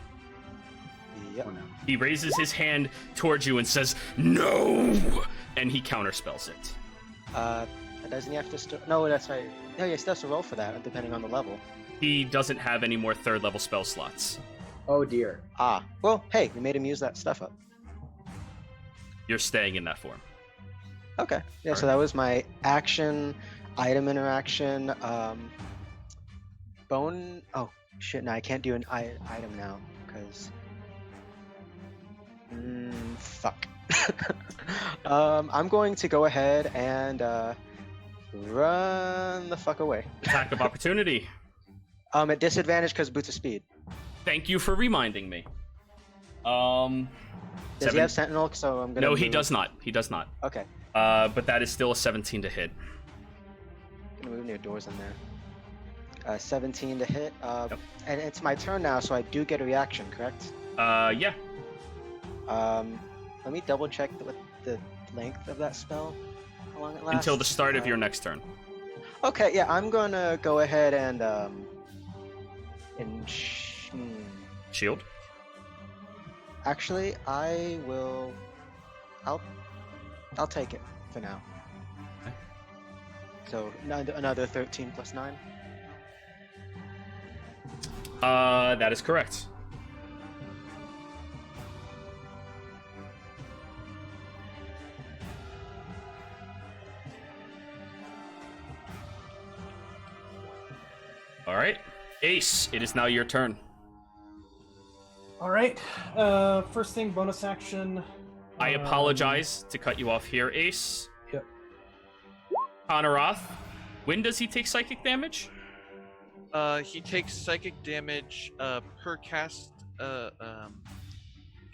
Yep. Oh, no. He raises his hand towards you and says, "No!" And he counterspells it. Doesn't he have to still? No, that's right. No, he still has to roll for that, depending on the level. He doesn't have any more third level spell slots. Oh dear. Ah, well, hey, we made him use that stuff up. You're staying in that form. Okay. Yeah, so that was my action, item interaction, bone. Oh shit! No, I can't do an item now because. Fuck. I'm going to go ahead and run the fuck away. Attack of opportunity. At disadvantage because boots of speed. Thank you for reminding me. Does he have sentinel? So I'm gonna. No, he move- does not. He does not. Okay. But that is still a 17 to hit. Gonna move near doors in there. 17 to hit. Yep. And it's my turn now, so I do get a reaction, correct? Yeah. Let me double check what the length of that spell. How long it lasts? Until the start of your next turn. Okay, yeah, I'm gonna go ahead and Shield. actually, I'll take it for now. Okay. So another 13 plus 9. That is correct. All right, Ace. It is now your turn. All right. First thing, bonus action. I apologize to cut you off here, Ace. Yep. Honorath, when does he take psychic damage? He takes psychic damage per cast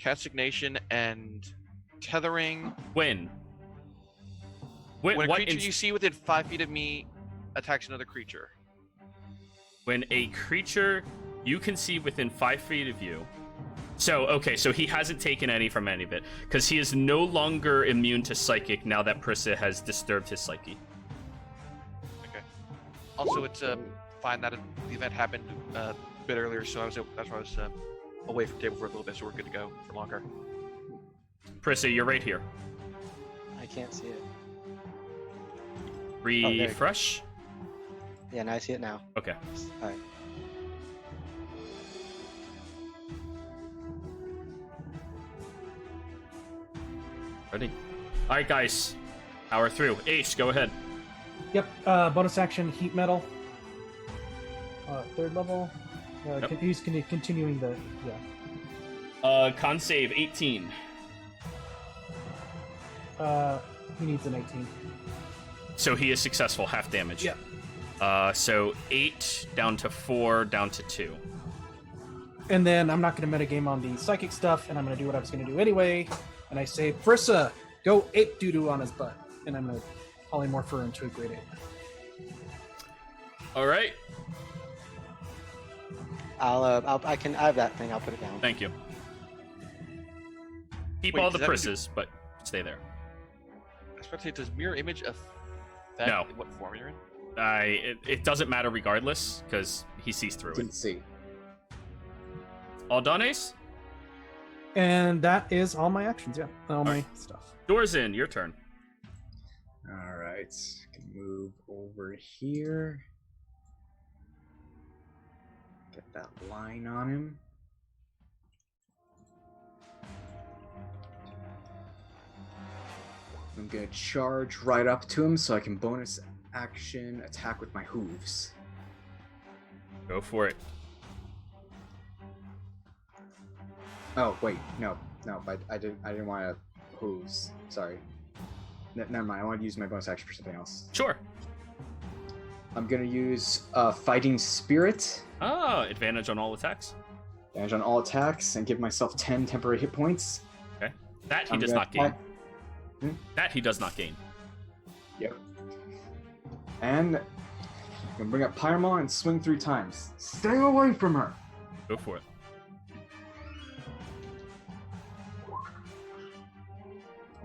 Castignation and tethering. When? When a what creature you see within 5 feet of me attacks another creature. When a creature you can see within 5 feet of you. So, okay, so he hasn't taken any from any of it, because he is no longer immune to psychic now that Prissa has disturbed his psyche. Okay. Also, it's fine that the event happened a bit earlier, so that's why I was away from the table for a little bit, so we're good to go for longer. Prissa, you're right here. I can't see it. there you go. Refresh. Yeah, now I see it now. Okay. All right. Ready? All right, guys. Power through. Ace, go ahead. Yep. Bonus action, heat metal. Third level. Yep. He's continuing the yeah. Con save 18. He needs an 18. So he is successful, half damage. Yeah. So 8 down to 4 down to 2. And then I'm not going to metagame on the psychic stuff, and I'm going to do what I was going to do anyway. And I say, Prissa, go ape doo-doo on his butt. And I'm going to polymorph her into a grade 8. All right. I have that thing. I'll put it down. Thank you. Keep Wait, all the does that mean Prisses, but stay there. I was about to say, does mirror image affect No. what form you're in? It doesn't matter regardless, because he sees through it. Didn't see. All done, Ace? And that is all my actions, yeah. All my right. stuff. Doors in, your turn. All right, can move over here. Get that line on him. I'm gonna charge right up to him so I can bonus action attack with my hooves. Go for it. Oh wait, no, I didn't want to hooves. Sorry. Never mind. I wanted to use my bonus action for something else. Sure. I'm gonna use Fighting Spirit. Oh, advantage on all attacks. Advantage on all attacks, and give myself 10 temporary hit points. Okay. That he I'm does gonna not gain. Hmm? That he does not gain. Yep. And I'm gonna bring up Pyramon and swing 3 times. Stay away from her. Go for it.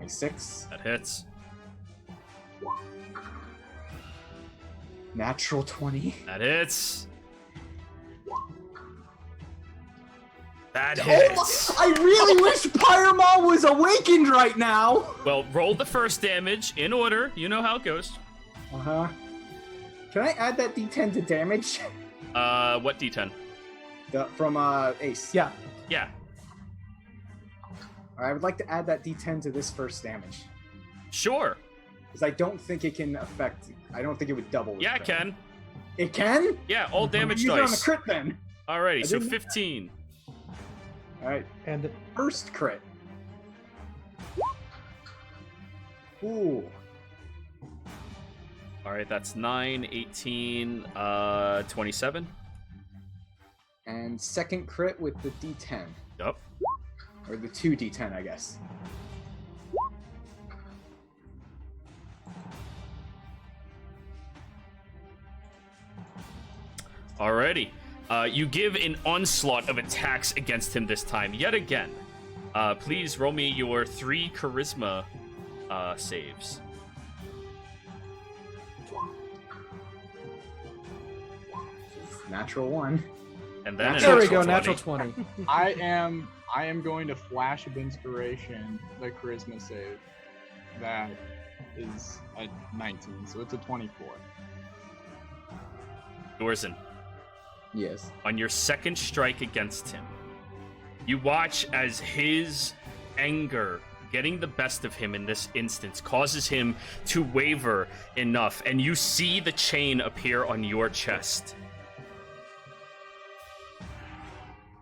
Six. That hits. Natural 20. That hits. That Oh hits. my, I really wish Pyramon was awakened right now. Well, roll the first damage in order. You know how it goes. Uh-huh. Can I add that D10 to damage? What D10? From Ace. Yeah. Yeah. I would like to add that D10 to this first damage. Sure. Because I don't think it can affect... I don't think it would double. with Yeah, it crit. can. It can? Yeah, all damage Use it on the dice. crit then. Alrighty, so didn't- 15. Alright. And First crit. Ooh. Alright, that's 9, 18, 27. And second crit with the D10. Yup. Or the 2 D10, I guess. Alrighty. You give an onslaught of attacks against him this time, yet again. Please roll me your 3 charisma saves. Natural 1. And then there we an go, natural natural 20. I am going to flash of inspiration the charisma save. That is a 19, so it's a 24. 20. Dorzen, Yes. on your second strike against him, you watch as his anger getting the best of him in this instance causes him to waver enough, and you see the chain appear on your chest.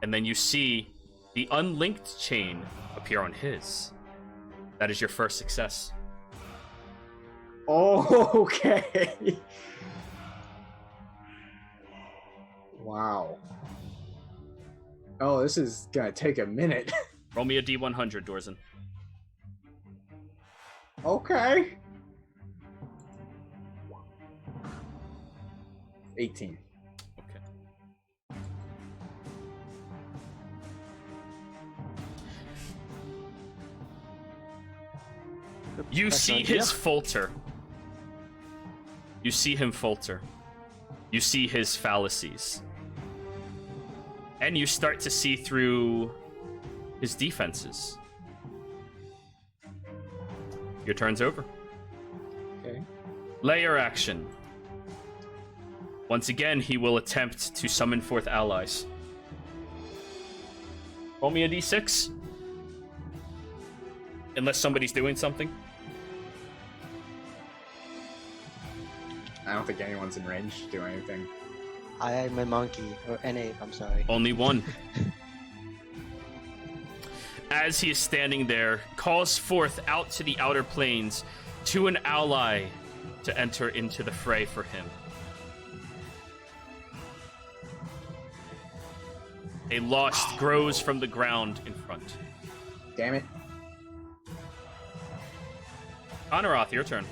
And then you see the unlinked chain appear on his. That is your first success. Oh, okay. Wow. Oh, this is gonna take a minute. Roll me a D100, Dorzen. Okay. 18. Okay. You That's see an his idea. falter. You see him falter. You see his fallacies. And you start to see through his defenses. Your turn's over. Okay. Layer action. Once again, he will attempt to summon forth allies. Roll me a d6. Unless somebody's doing something. I don't think anyone's in range to do anything. I am a monkey, or an ape, I'm sorry. Only one. As he is standing there, calls forth out to the outer planes to an ally to enter into the fray for him. A lost grows from the ground in front. Damn it. Honorath, your turn.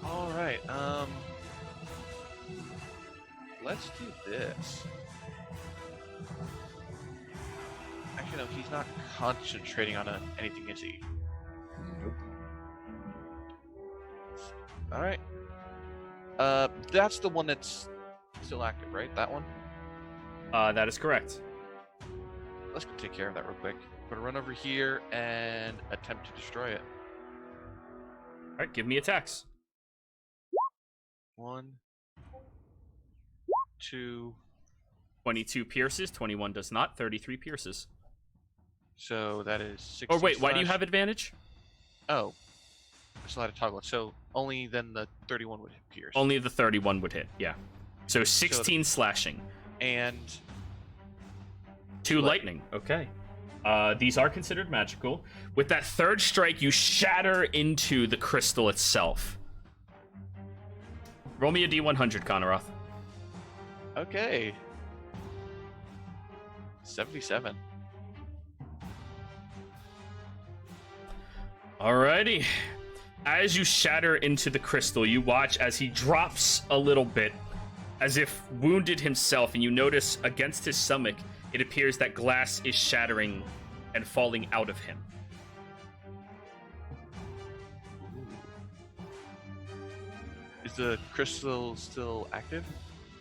All right. Let's do this. Actually, no, he's not concentrating on anything, is he? Nope. All right. That's the one that's still active, right? That one. That is correct. Let's go take care of that real quick. I'm gonna run over here and attempt to destroy it. All right, give me attacks. 1, 2. 22 pierces, 21 does not, 33 pierces. So that is 6. Or wait, why do you have advantage? Oh, I still had to toggle it. So only then the 31 would pierce. Only the 31 would hit, yeah. So 16 slashing. And 2 lightning, okay. These are considered magical. With that third strike, you shatter into the crystal itself. Roll me a D100, Konaroth. Okay. 77. Alrighty. As you shatter into the crystal, you watch as he drops a little bit, as if wounded himself, and you notice against his stomach, it appears that glass is shattering and falling out of him. Is the crystal still active?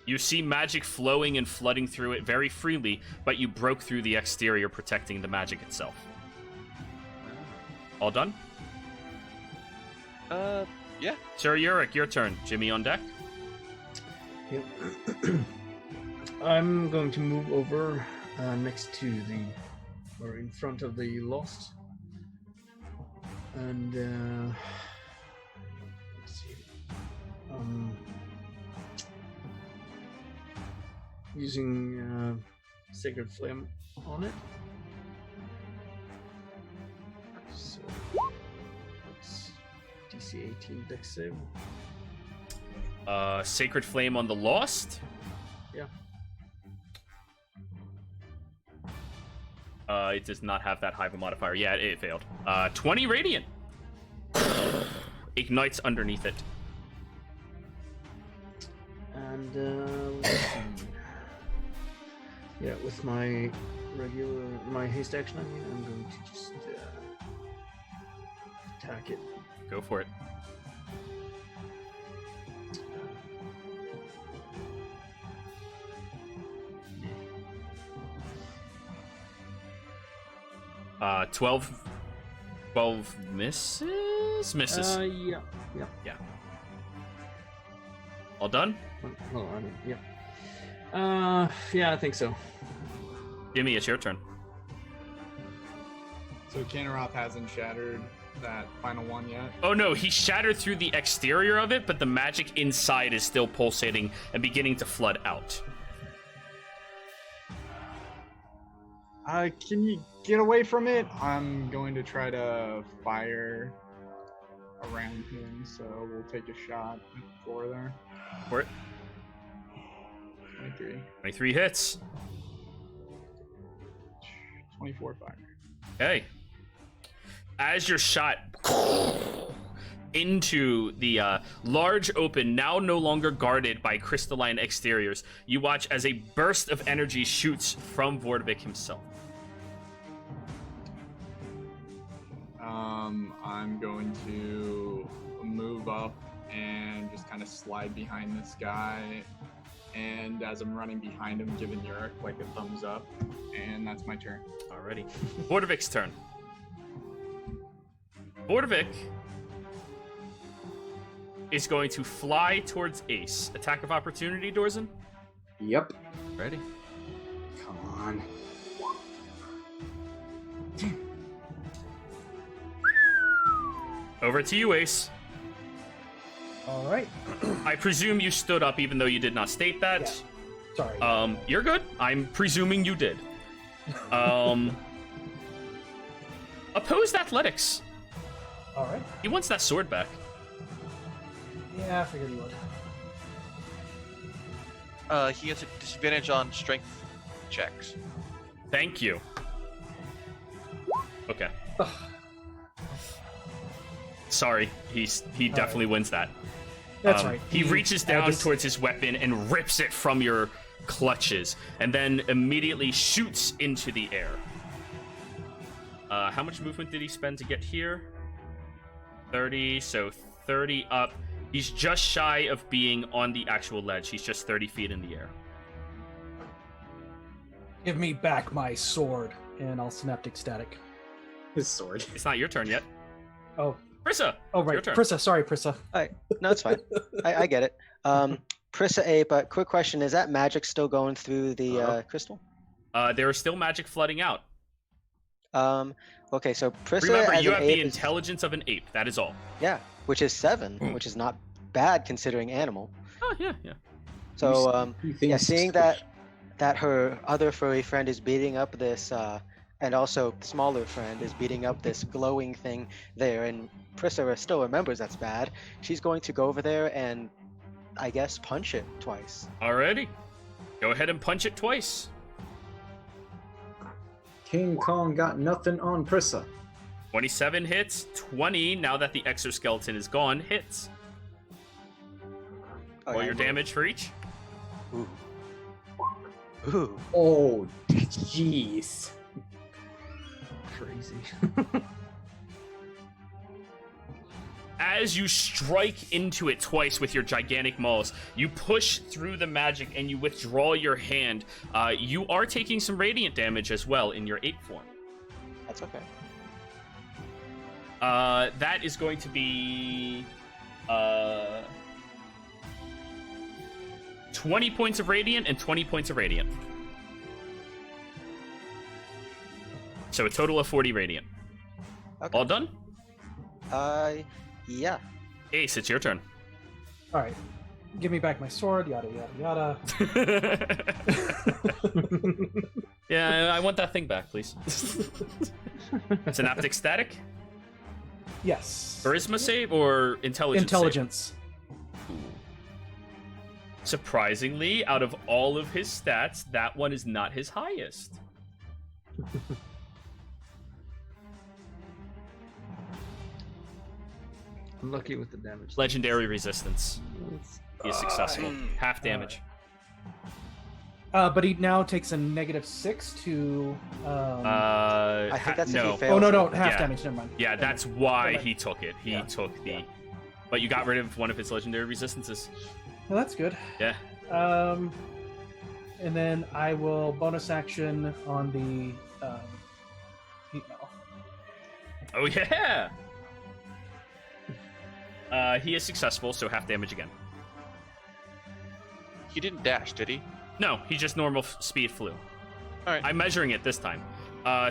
You see magic flowing and flooding through it very freely, but you broke through the exterior, protecting the magic itself. All done? Yeah. Sir Yurik, your turn. Jimmy on deck. Yep. I'm going to move over next to or in front of the Lost. And, let's see. Using Sacred Flame on it. So, that's DC 18 dex save. Sacred Flame on the Lost? Yeah. It does not have that high of a modifier. Yeah, it failed. 20 Radiant. Ignites underneath it. And, let's see. Yeah, with my haste action, I'm going to just attack it. Go for it. Uh, 12 misses? Misses. Yeah. Yeah. All done? Hold on, yeah. Yeah, I think so. Jimmy, it's your turn. So Kanaroth hasn't shattered that final one yet? Oh no, he shattered through the exterior of it, but the magic inside is still pulsating and beginning to flood out. Can you get away from it? I'm going to try to fire around him, so we'll take a shot at the floor there. For it. 23. 23 hits. 24 fire. Okay. As your shot into the large open, now no longer guarded by crystalline exteriors, you watch as a burst of energy shoots from Vortvik himself. I'm going to move up and just kind of slide behind this guy. And as I'm running behind him, giving Yurik like a thumbs up. And that's my turn. Alrighty. Vortvik's turn. Vortvik is going to fly towards Ace. Attack of opportunity, Dorzen? Yep. Ready? Come on. Over to you, Ace. All right. I presume you stood up even though you did not state that. Yeah. Sorry. You're good. I'm presuming you did. Opposed athletics. All right. He wants that sword back. Yeah, I figured you would. He has a disadvantage on strength checks. Thank you. Okay. Sorry, he definitely wins that. That's right. He reaches down towards his weapon and rips it from your clutches, and then immediately shoots into the air. How much movement did he spend to get here? 30, so 30 up. He's just shy of being on the actual ledge. He's just 30 feet in the air. Give me back my sword, and I'll synaptic static. His sword. It's not your turn yet. Oh. Prissa! Oh, right. Your turn. Prissa. Sorry, Prissa. Alright, no, it's fine. I get it. Prissa A, but quick question, is that magic still going through the crystal? There is still magic flooding out. Okay, so Prissa Remember, as you an have the ape intelligence of an ape. That is all. Yeah, which is 7, which is not bad considering animal. Oh, yeah. So, yeah, seeing that her other furry friend is beating up this, and also smaller friend is beating up this glowing thing there, and Prissa still remembers that's bad, she's going to go over there and I guess, punch it twice. Alrighty. Go ahead and punch it twice. King Kong got nothing on Prissa. 27 hits. 20, now that the exoskeleton is gone, hits. Oh, Roll yeah, your damage for each. Ooh. Ooh. Oh, jeez. Crazy. As you strike into it twice with your gigantic maws, you push through the magic and you withdraw your hand. You are taking some radiant damage as well in your 8 form. That's okay. That is going to be 20 points of radiant and 20 points of radiant. So a total of 40 radiant. Okay. All done? Yeah. Ace, it's your turn. All right. Give me back my sword. Yada yada yada. Yeah, I want that thing back, please. Synaptic static? Yes. Charisma save or intelligence? Intelligence. Save? Surprisingly, out of all of his stats, that one is not his highest. I'm lucky with the damage. Legendary resistance. He is successful. Half damage. But he now takes a -6 to. I think that's if he no. fails. Oh no, it. half Yeah. damage. Never mind. Yeah, Never that's mind. why Never mind. he took it. He Yeah. took the. Yeah. But you got rid of one of his legendary resistances. Well, that's good. Yeah. And then I will bonus action on the heat metal. Oh yeah. He is successful, so half damage again. He didn't dash, did he? No, he just normal speed flew. All right. I'm measuring it this time.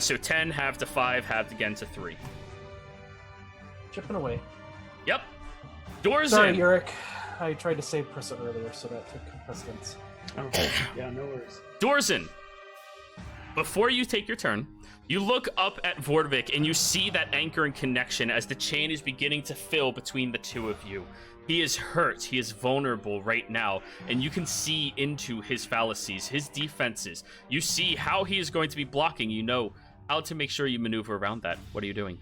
So 10 halved to 5, halved again to 3. Chipping away. Yep. Doors Sorry, in. Yurik. I tried to save Prissa earlier, so that took precedence. Oh, yeah, no worries. Dorzen, before you take your turn, you look up at Vorvik and you see that anchor and connection as the chain is beginning to fill between the two of you. He is hurt, he is vulnerable right now, and you can see into his fallacies, his defenses. You see how he is going to be blocking. You know how to make sure you maneuver around that. What are you doing?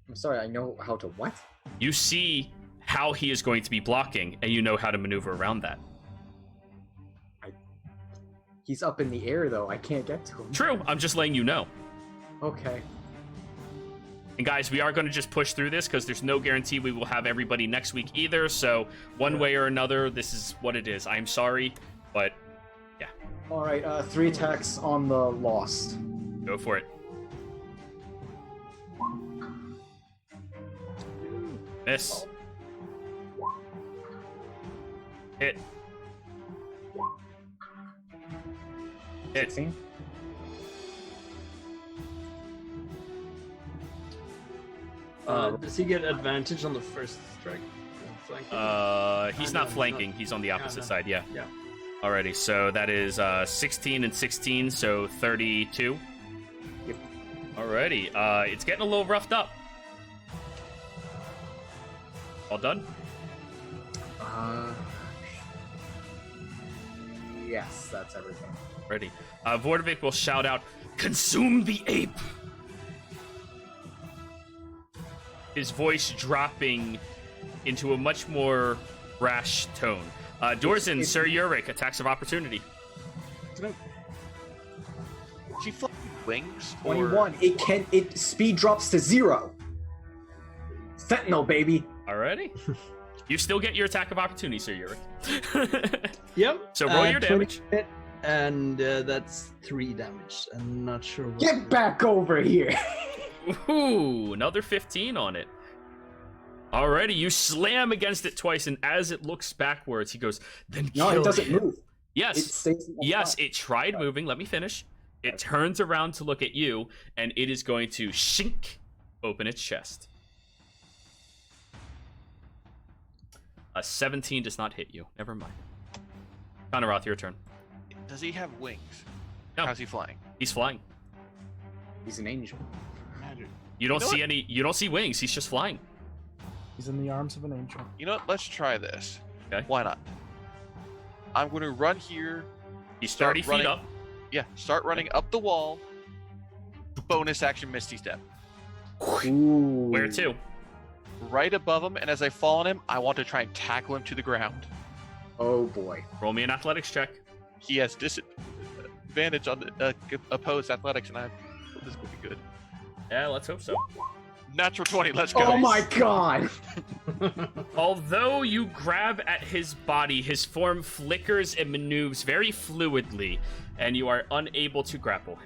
I'm sorry, I know how to what? You see how he is going to be blocking, and you know how to maneuver around that. He's up in the air, though. I can't get to him. True, I'm just letting you know. Okay. And guys, we are going to just push through this because there's no guarantee we will have everybody next week either. So one way or another, this is what it is. I'm sorry, but yeah. All right, 3 attacks on the lost. Go for it. Miss. Hit. Hit. 16. Does he get advantage on the first strike? Flanking? He's No, not he's flanking. not. He's on the opposite no. side, yeah. Yeah. Alrighty, so that is 16 and 16, so 32. Yep. Alrighty, it's getting a little roughed up. All done? Yes, that's everything. Ready. Vordovic will shout out, "Consume the ape!" His voice dropping into a much more brash tone. Dorzen, Sir Yurik, attacks of opportunity. She flying wings? 21. It speed drops to 0. Sentinel, baby. Alrighty. You still get your attack of opportunity, Sir Yurik. Yep. So roll your 20 damage. hit, and that's 3 damage. I'm not sure what. Get back over here. Ooh, another 15 on it. Alrighty, you slam against it twice, and as it looks backwards, he goes, "Then No, kill it doesn't him." move. Yes, It stays in one yes, spot. it tried moving. Let me finish. It turns around to look at you, and it is going to shink open its chest. A 17 does not hit you. Never mind. Conoroth, your turn. Does he have wings? No. How's he flying? He's flying. He's an angel. Imagine. You don't know see what? any. You don't see wings. He's just flying. He's in the arms of an angel. You know what? Let's try this. Okay. Why not? I'm going to run here. He's Start 30 feet running. up. Yeah, start running up the wall. Bonus action Misty Step. Ooh. Where to? Right above him, and as I fall on him, I want to try and tackle him to the ground. Oh boy. Roll me an athletics check. He has disadvantage on the opposed athletics, and this could be good. Yeah, let's hope so. Natural 20, let's go. Oh my god. Although you grab at his body, his form flickers and maneuvers very fluidly, and you are unable to grapple him.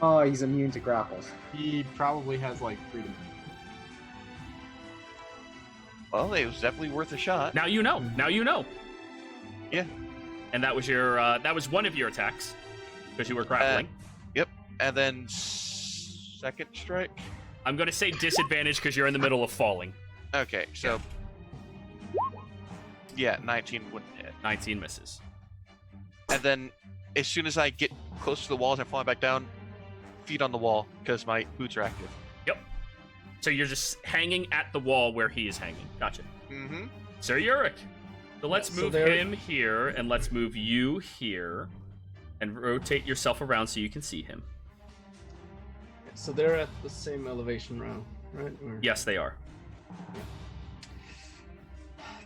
Oh, he's immune to grapples. He probably has like freedom. Well, it was definitely worth a shot. Now you know. Now you know. Yeah. And that was your that was one of your attacks because you were grappling. Yep. And then second strike. I'm going to say disadvantage because you're in the middle of falling. Okay, so yeah, 19 wouldn't hit. 19 misses. And then as soon as I get close to the walls, I'm falling back down, feet on the wall because my boots are active. Yep. So you're just hanging at the wall where he is hanging. Gotcha. Mm-hmm. Sir Yurik. So let's Yeah, so move there- him here, and let's move you here, and rotate yourself around so you can see him. So they're at the same elevation now, right? Or Yes, they are.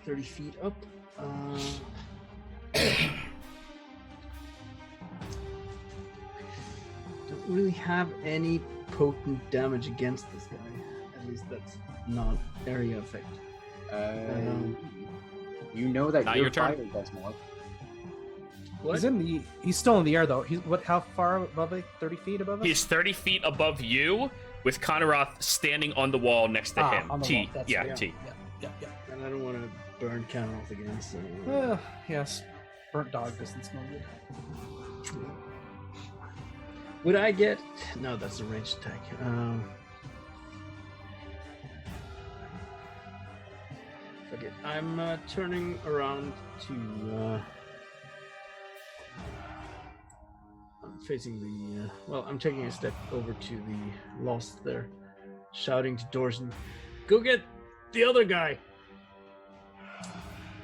30 feet up. Don't really have any potent damage against this guy. At least that's not area effect. You know that Not your your turn. fighter does more. What? He's still in the air though. How far above it? 30 feet above us? He's 30 feet above you, with Konorath standing on the wall next to him. On the T. wall. That's Yeah, right. T. Yeah. And I don't want to burn Cameron again, so. Yes. Burnt dog doesn't smell good. Would I get? No, that's a ranged attack. Fuck it. I'm turning around to. I'm facing the. Well, I'm taking a step over to the lost there, shouting to Dorson, "Go get the other guy!"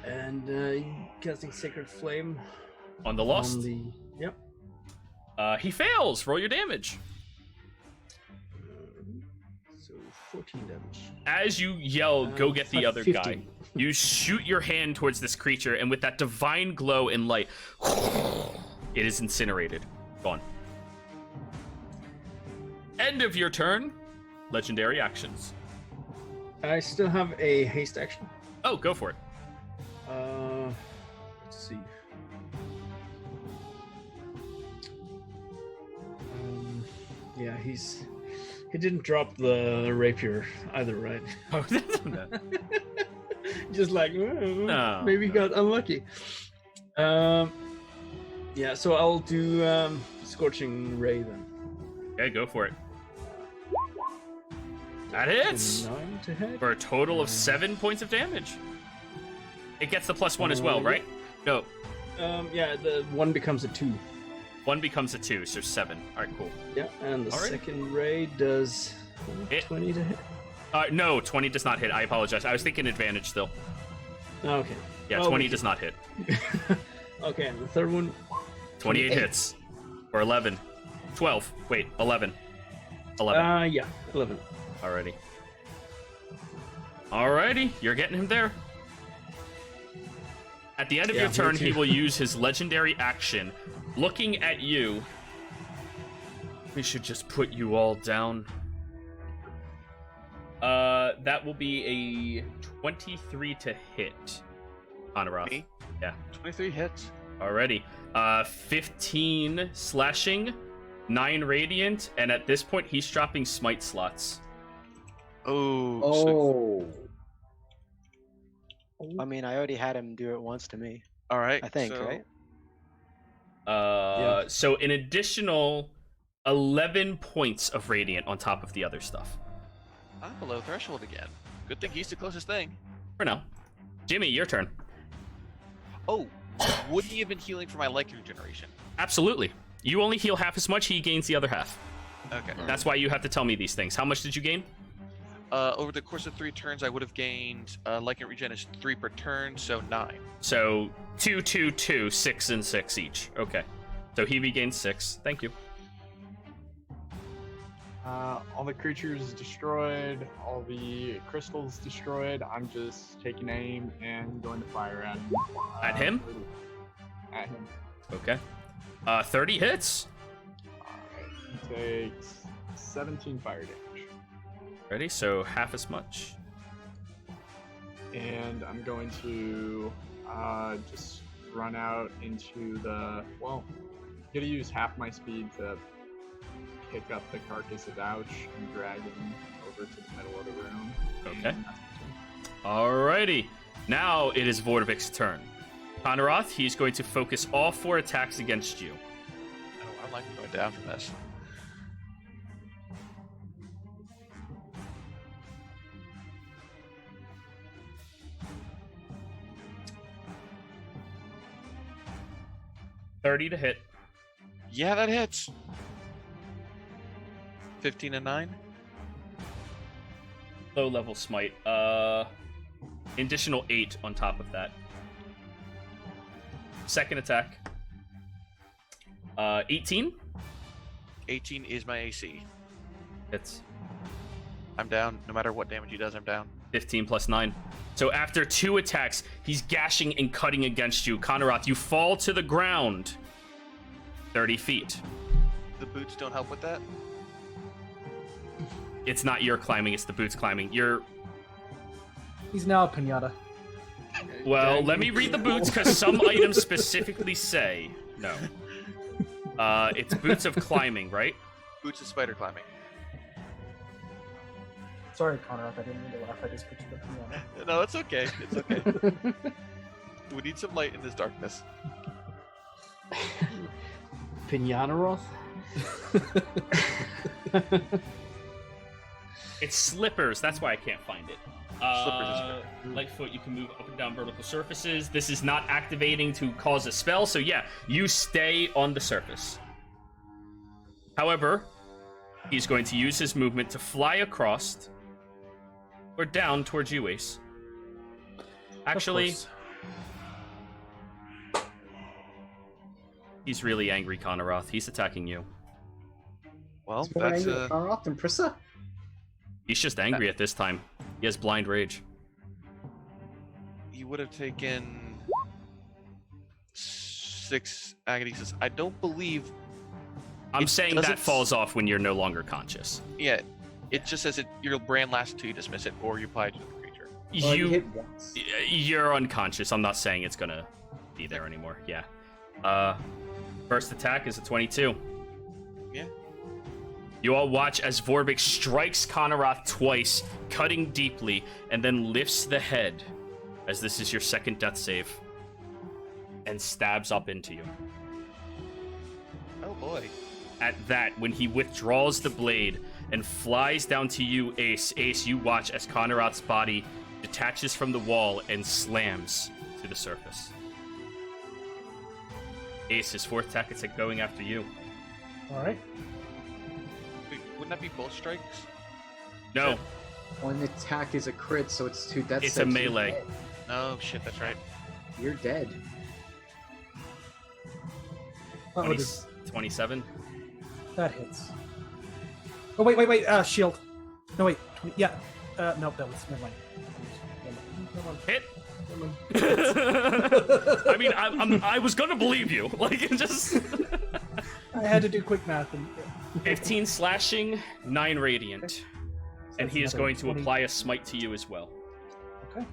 And casting Sacred Flame On the lost. on the. Yep. He fails. Roll your damage. So 14 damage. As you yell, "Go get the other 15. guy," you shoot your hand towards this creature, and with that divine glow and light, it is incinerated. Gone. End of your turn. Legendary actions. I still have a haste action. Oh, go for it. Let's see. Yeah, he didn't drop the rapier either, right? Oh, Just like No, maybe he got unlucky. Yeah, so I'll do Scorching Ray then. Okay, go for it. That hits 9 to hit. for a total of 7 points of damage. It gets the +1 as well, Yeah. right? No, Yeah, the 1 becomes a 2. 1 becomes a 2, so 7. All right, cool. Yeah, and the Alright. second ray does Hit. 20 to hit. No, 20 does not hit. I apologize. I was thinking advantage still. Okay. Yeah, Oh, 20 wait. does not hit. Okay, and the third one. 28 hits. Or 11. 12. Wait, 11. 11. Yeah, 11. Alrighty. Alrighty, you're getting him there. At the end of Yeah, your me turn, he too. will use his legendary action. Looking at you, we should just put you all down. That will be a 23 to hit. Honorath. Me? Yeah. 23 hits. Alrighty. 15 slashing, 9 radiant, and at this point he's dropping smite slots. Oh. So, I mean, I already had him do it once to me. all right. I think, so, right? Yeah. So an additional 11 points of radiant on top of the other stuff. I'm below threshold again. Good thing he's the closest thing. For now. Jimmy, your turn. Oh, would he have been healing for my Lycan regeneration? Absolutely. You only heal half as much, he gains the other half. Okay. That's why you have to tell me these things. How much did you gain? Over the course of 3 turns, I would have gained Lycan Regen is 3 per turn, so 9. So 2, 2, 2, 6, and 6 each. Okay. So he regains 6. Thank you. All the creatures destroyed, all the crystals destroyed. I'm just taking aim and going to fire at him. At him? At him. Okay. 30 hits. Alright, he takes 17 fire damage. Ready? So half as much. And I'm going to just run out into the, well, I'm gonna use half my speed to pick up the carcass of Ouch and drag him over to the middle of the room. Okay. And that's my turn. Alrighty. Now it is Vordovik's turn. Konorath, he's going to focus all 4 attacks against you. Oh, I'm like going down from this. $30 to hit. Yeah, that hits. 15 and 9. Low level smite. Additional 8 on top of that. Second attack. 18. 18 is my AC. Hits. I'm down. No matter what damage he does, I'm down. 15 plus 9. So after 2 attacks, he's gashing and cutting against you. Konorath, you fall to the ground. 30 feet. The boots don't help with that? It's not your climbing, it's the boots climbing. He's now a pinata. Well, let me read the boots, because some items specifically say no. It's boots of climbing, right? Boots of spider climbing. Sorry, Conrad, I didn't mean to laugh. I just pictured the pinata. No, it's okay. It's okay. We need some light in this darkness. Pinata Roth? It's slippers, that's why I can't find it. Slippers is Lightfoot, you can move up and down vertical surfaces. This is not activating to cause a spell, so yeah, you stay on the surface. However, he's going to use his movement to fly across or down towards you, Ace. Actually, he's really angry, Konorath. He's attacking you. Well, It's more that's angry at Konorath than Prissa? He's just angry at this time. He has blind rage. he would have taken 6 agonies. I don't believe. I'm It saying that doesn't- falls off when you're no longer conscious. Yeah, it just says your brand lasts until you dismiss it, or you apply it to the creature. Well, you hit once. You're unconscious. I'm not saying it's gonna be there anymore. Yeah. First attack is a 22. Yeah. You all watch as Vorvik strikes Konorath twice, cutting deeply, and then lifts the head, as this is your second death save, and stabs up into you. Oh boy. At that, when he withdraws the blade and flies down to you, Ace, you watch as Konorath's body detaches from the wall and slams to the surface. Ace, his fourth attack is going after you. All right. Wait, wouldn't that be both strikes? No, One attack is a crit, so it's 2 death it's saves. a melee. Oh shit, that's right. You're dead. Oh, 20, 27. that hits. Oh wait. Shield. No wait. 20, yeah. No, that was never mind. Never mind. Hit. Never mind. I mean, I was gonna believe you. Like, just I had to do quick math. And 15 slashing, 9 radiant, and he is another going to 20. apply a smite to you as well. Okay.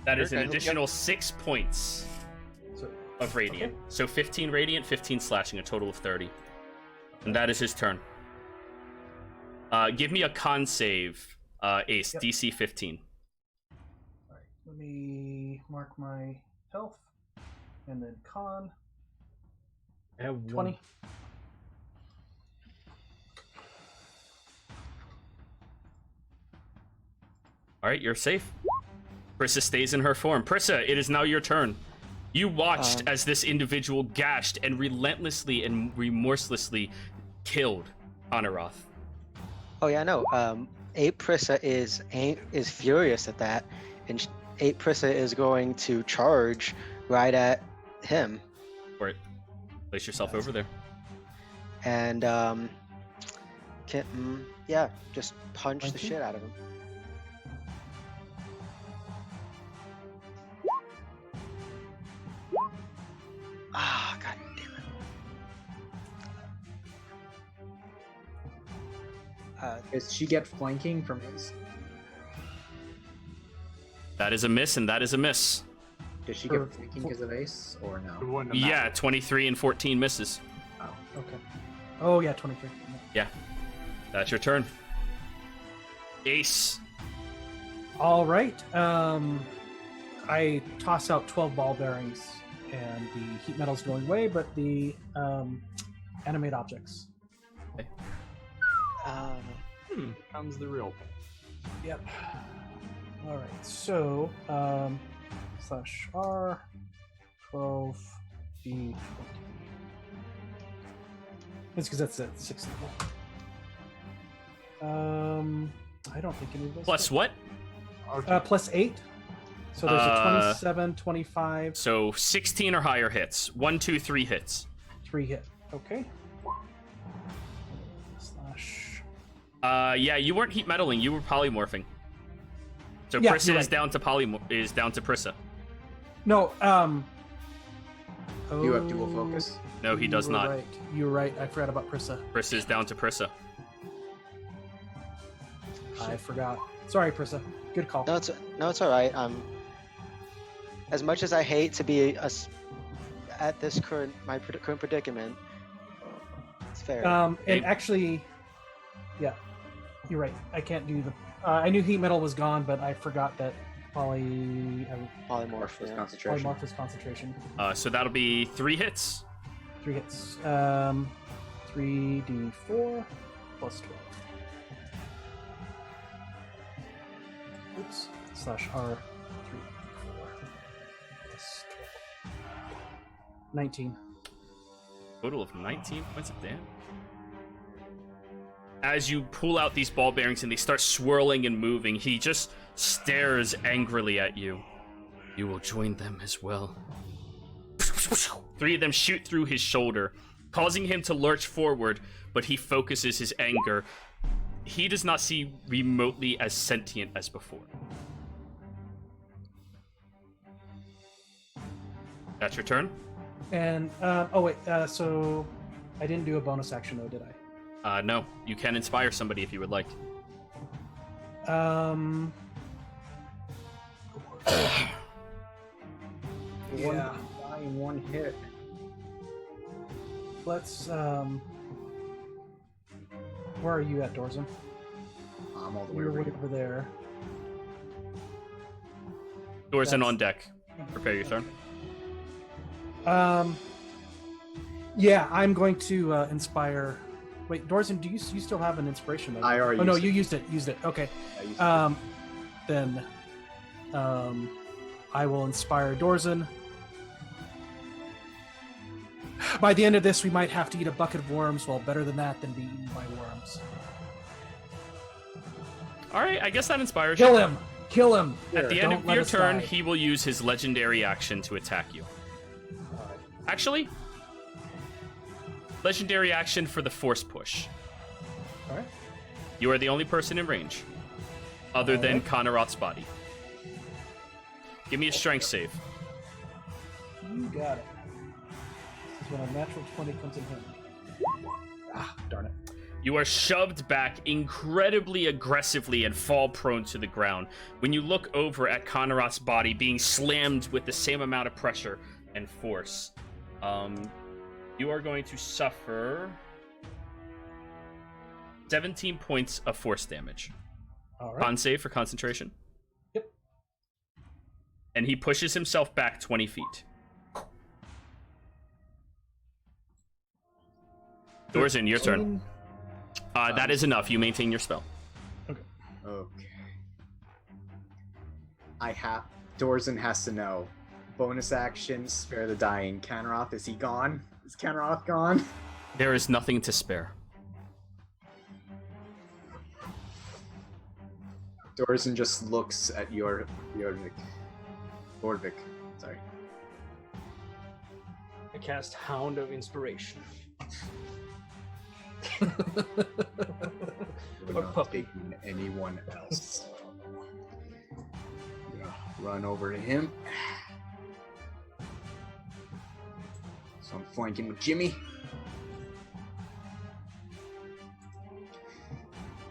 That is an Okay, additional 6 points So, of radiant. Okay. So 15 radiant, 15 slashing, a total of 30. And that is his turn. Give me a con save, Ace, Yep. DC 15. all right. Let me mark my health, and then con I have 20. one. All right, you're safe. Prissa stays in her form. Prissa, it is now your turn. You watched as this individual gashed and relentlessly and remorselessly killed Konorath. Oh yeah, no. Ape Prissa is furious at that, and Ape Prissa is going to charge right at him, For it. Place yourself over there. and yeah, just punch the Punch him? shit out of him. Ah, god damn it. Does she get flanking from his? That is a miss, and that is a miss. Does she get flanking because of ace or It no? wouldn't have Yeah, mattered. 23 and 14 misses. Okay. Oh yeah, 23. Yeah. That's your turn. Ace. All right. I toss out 12 ball bearings, and the heat metal's going away, but the animate objects. Comes the real. Yep. All right. So slash R 12 B 20. It's because that's at 6th level. I don't think any of those. Plus what? Plus 8. So there's a 27, 25, So 16 or higher hits. 1, 2, 3 hits. 3 hit. Okay. Slash. Yeah, you weren't heat metaling. You were polymorphing. So Yeah, Prissa you're is right. down to is down to Prissa. No. You have dual focus. No, he does you were not. Right. You're right. I forgot about Prissa. Prissa is down to Prissa. I forgot. Sorry, Prissa. Good call. No, it's all right. As much as I hate to be at this current predicament, it's fair. And Hey. actually, yeah, you're right. I can't do the. I knew heat metal was gone, but I forgot that Polymorph. With Yeah. concentration. polymorph is concentration. So that'll be 3 hits. 3 hits. 3d4 plus 12. Oops. Slash R 3 4 plus 12. 19. Total of 19 points of damage. As you pull out these ball bearings and they start swirling and moving, he just stares angrily at you. You will join them as well. 3 of them shoot through his shoulder, causing him to lurch forward, but he focuses his anger. He does not seem remotely as sentient as before. That's your turn? And, oh wait, so I didn't do a bonus action though, did I? No. You can inspire somebody if you would like. Yeah. One die in one hit. Let's, where are you at, Dorzen? I'm all the way You're over way here. over there. Doors in That's- on deck. Prepare your turn. Yeah, I'm going to inspire. Wait, Dorzen, do you still have an inspiration though? I already Oh no, used you it. used it. Used it. Okay. I used Then, I will inspire Dorzen. By the end of this, we might have to eat a bucket of worms. Well, better than that than be eaten by worms. All right, I guess that inspires Kill you. him! Kill him! At the end Don't of let your us turn, die. he will use his legendary action to attack you. Actually, legendary action for the force push. All right. You are the only person in range, other than Konaroth's body. Give me a strength save. You got it. This is when a natural 20 comes in handy. Ah, darn it. You are shoved back incredibly aggressively and fall prone to the ground. When you look over at Konaroth's body being slammed with the same amount of pressure and force, you are going to suffer 17 points of force damage. All right. Con save for concentration. Yep. And he pushes himself back 20 feet. Dorzen, your turn. That is enough. You maintain your spell. Okay. Dorzen has to know. Bonus action, spare the dying. Kanroth, is he gone? Is Kanroth gone? There is nothing to spare. Dorson just looks at Jorvik. Sorry. I cast Hound of Inspiration. We're Or not puppy. taking anyone else. I'm gonna run over to him. So I'm flanking with Jimmy.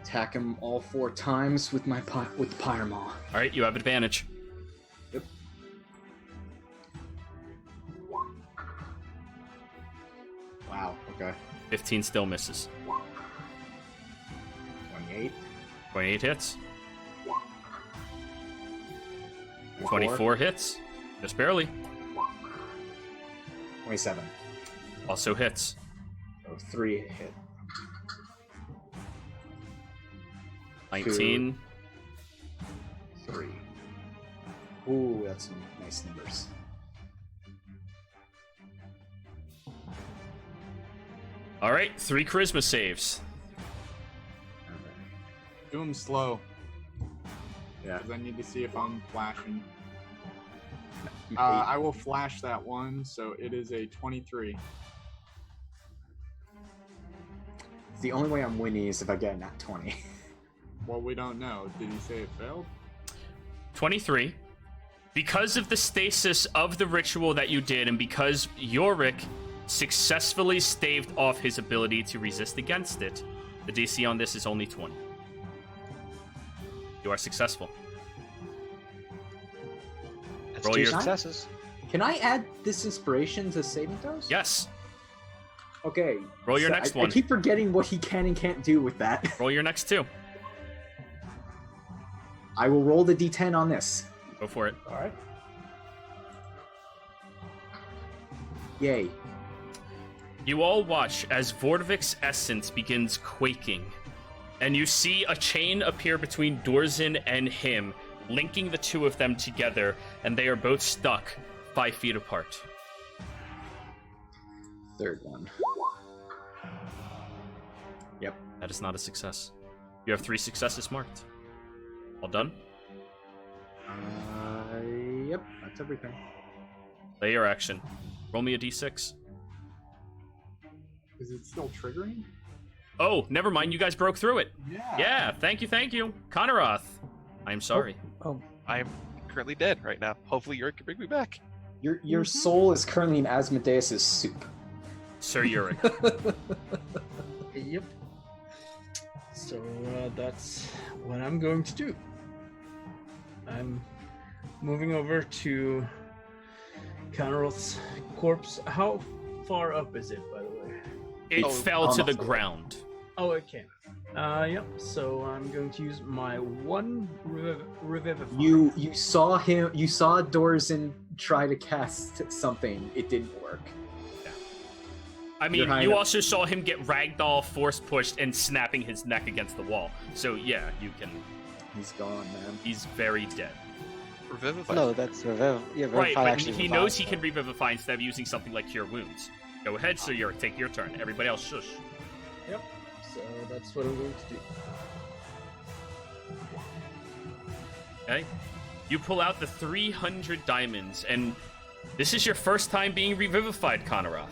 Attack him all 4 times with my with the Pyre Maw. All right, you have advantage. Yep. Wow. Okay. 15 still misses. 28. 28 hits. 24 hits. Just barely. 27. Also hits. So 3 hit. 19. 3. Ooh, that's some nice numbers. All right, 3 charisma saves. Do them slow, Yeah. because I need to see if I'm flashing. You I will flash that one, so it is a 23. The only way I'm winning is if I get a nat 20. Well, we don't know. Did he say it failed? 23. Because of the stasis of the ritual that you did, and because Yorick successfully staved off his ability to resist against it, the DC on this is only 20. You are successful. That's Roll 2 your- successes. Can I add this inspiration to saving throws? Yes. Okay. Roll your so next I one. keep forgetting what he can and can't do with that. Roll your next 2. I will roll the d10 on this. Go for it. All right. Yay. You all watch as Vordovik's essence begins quaking, and you see a chain appear between Dorzen and him, linking the two of them together, and they are both stuck 5 feet apart. Third one. Yep. That is not a success. You have 3 successes marked. All done? Yep. That's everything. Play your action. Roll me a d6. Is it still triggering? Oh, never mind. You guys broke through it. Yeah. Yeah, thank you. Conorath. I'm sorry. Oh, I'm currently dead right now. Hopefully, Yorick can bring me back. Your soul is currently in Asmodeus' soup. Sir Yorick. Yep. So that's what I'm going to do. I'm moving over to Conrad's corpse. How far up is it, by the way? It Oh, fell to the almost. ground. Oh, it came. Yep. So I'm going to use my one revivify. You saw him. You saw Dorzen try to cast something. It didn't work. I mean, You're high you enough. also saw him get ragdoll, force pushed, and snapping his neck against the wall. So yeah, you can. He's gone, man. He's very dead. Revivify. No, that's reviv. Yeah, Right, revivify but actually he revives knows he them. can revivify instead of using something like Cure Wounds. Go ahead, Sir Yorick. Take your turn. Everybody else, shush. Yep. So that's what I'm going to do. Okay. You pull out the 300 diamonds, and this is your first time being revivified, Conorath.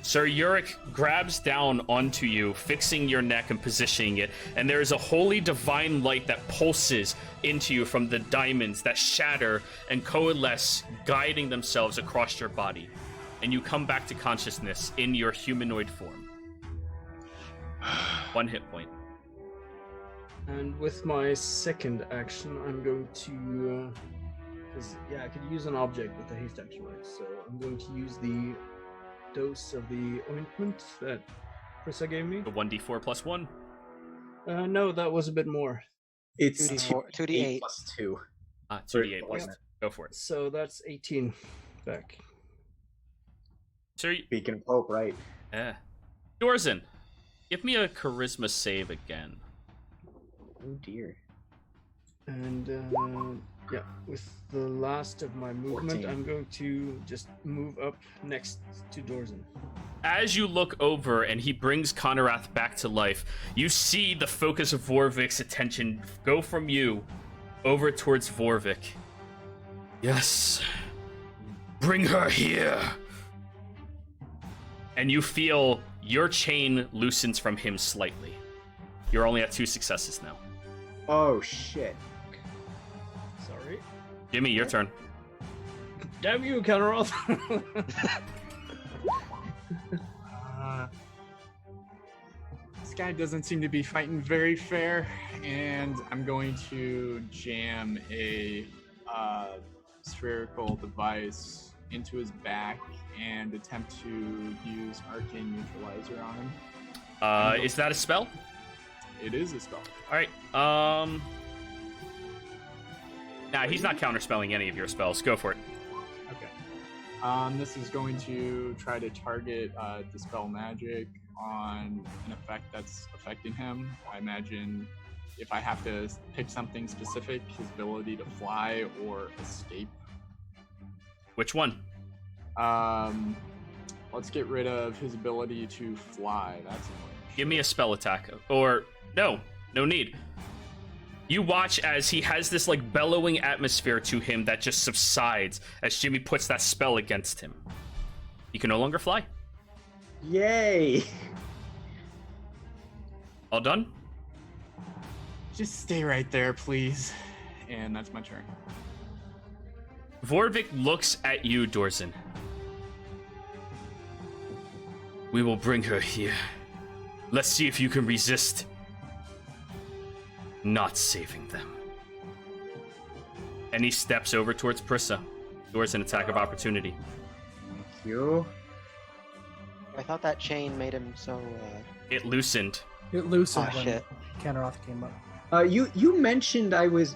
Sir Yorick grabs down onto you, fixing your neck and positioning it, and there is a holy divine light that pulses into you from the diamonds that shatter and coalesce, guiding themselves across your body. And you come back to consciousness in your humanoid form. 1 hit point. And with my second action, I'm going to, I could use an object with a haste action, right? So I'm going to use the dose of the ointment that Prissa gave me. The 1d4 plus 1. No, that was a bit more. It's 2d4 2d8. plus 2. 2d8 For plus. poison. Go for it. So that's 18 back. Sir, Speaking of Pope, right? Dorzen, give me a charisma save again. Oh dear. And Yeah, with the last of my movement, 14. I'm going to just move up next to Dorzen. As you look over and he brings Conrath back to life, you see the focus of Vorvik's attention go from you over towards Vorvik. Yes. Bring her here. And you feel your chain loosens from him slightly. You're only at 2 successes now. Oh shit. Sorry. Jimmy, your turn. Damn you, Conroth. This guy doesn't seem to be fighting very fair, and I'm going to jam a spherical device into his back and attempt to use Arcane Neutralizer on him. Is that a spell? It is a spell. All right. Nah, he's not counterspelling any of your spells. Go for it. Okay. This is going to try to target Dispel Magic on an effect that's affecting him. I imagine if I have to pick something specific, his ability to fly or escape. Which one? Let's get rid of his ability to fly. That's annoying. Give me a spell attack. Or, no need. You watch as he has this, like, bellowing atmosphere to him that just subsides as Jimmy puts that spell against him. He can no longer fly. Yay! All done? Just stay right there, please. And that's my turn. Vorvik looks at you, Dorzen. We will bring her here. Let's see if you can resist not saving them. And he steps over towards Prissa. Doors an attack of opportunity. Thank you. I thought that chain made him so. It loosened. It loosened Ah, when shit. Canaroth came up. You mentioned I was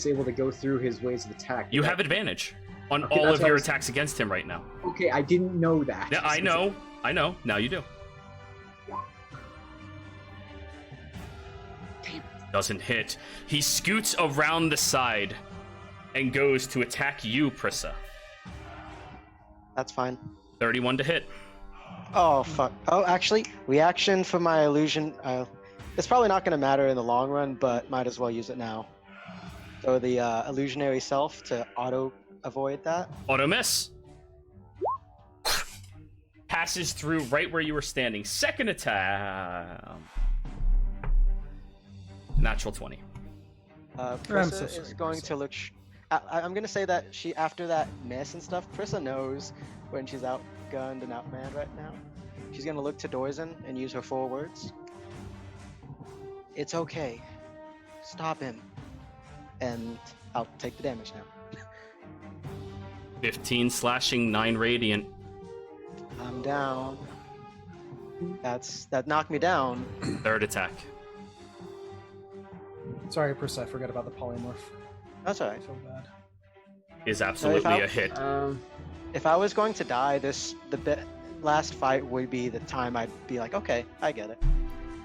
able to go through his ways of attack. You have advantage on Okay, all that's of what I your was- attacks against him right now. Okay, I didn't know that. Yeah, I know. Now you do. Doesn't hit. He scoots around the side and goes to attack you, Prissa. That's fine. 31 to hit. Oh fuck. Oh, actually, reaction for my illusion. It's probably not going to matter in the long run, but might as well use it now. So the illusionary self to auto avoid that. Auto miss. Passes through right where you were standing. Second attack. Natural 20. Prissa so is sorry, going Prissa. to look. I'm going to say that she, after that miss and stuff, Prissa knows when she's outgunned and outmanned right now. She's going to look to Dorzen and use her 4 words. It's okay. Stop him. And I'll take the damage now. 15 slashing, 9 radiant. I'm down. That knocked me down. Third attack. Sorry, Prissa, I forgot about the polymorph. That's I alright. feel bad. Is absolutely a hit. If I was going to die, last fight would be the time I'd be like, okay, I get it.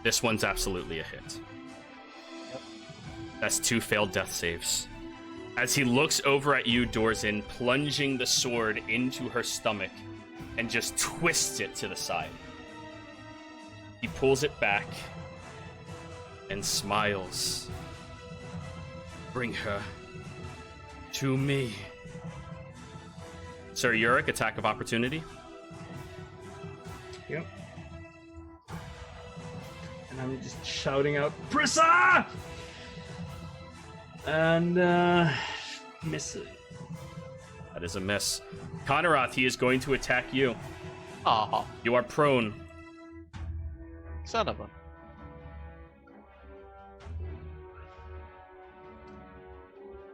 This one's absolutely a hit. That's 2 failed death saves. As he looks over at you, Dorzen, plunging the sword into her stomach and just twists it to the side. He pulls it back and smiles. Bring her to me. Sir Yurik, attack of opportunity. Yep. And I'm just shouting out, Prissa! And missing. That is a miss. Conrath, he is going to attack you. Aw, You are prone. son of a.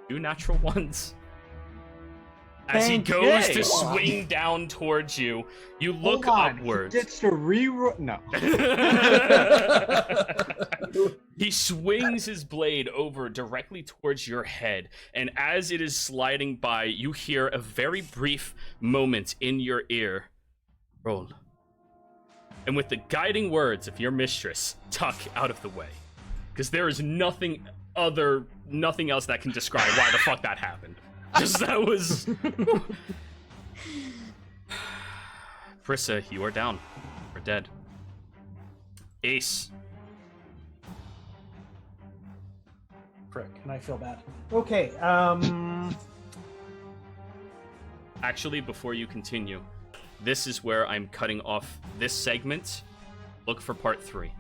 Two natural ones. As he Thank goes you. to swing down towards you, you look Hold on, upwards. He gets to reroll. No. He swings his blade over directly towards your head, and as it is sliding by, you hear a very brief moment in your ear. Roll. And with the guiding words of your mistress, tuck out of the way. Because there is nothing nothing else that can describe why the fuck that happened. Just that was. Prissa, you are down. You're dead. Ace. Frick, and I feel bad. Okay, Actually, before you continue, this is where I'm cutting off this segment. Look for part 3.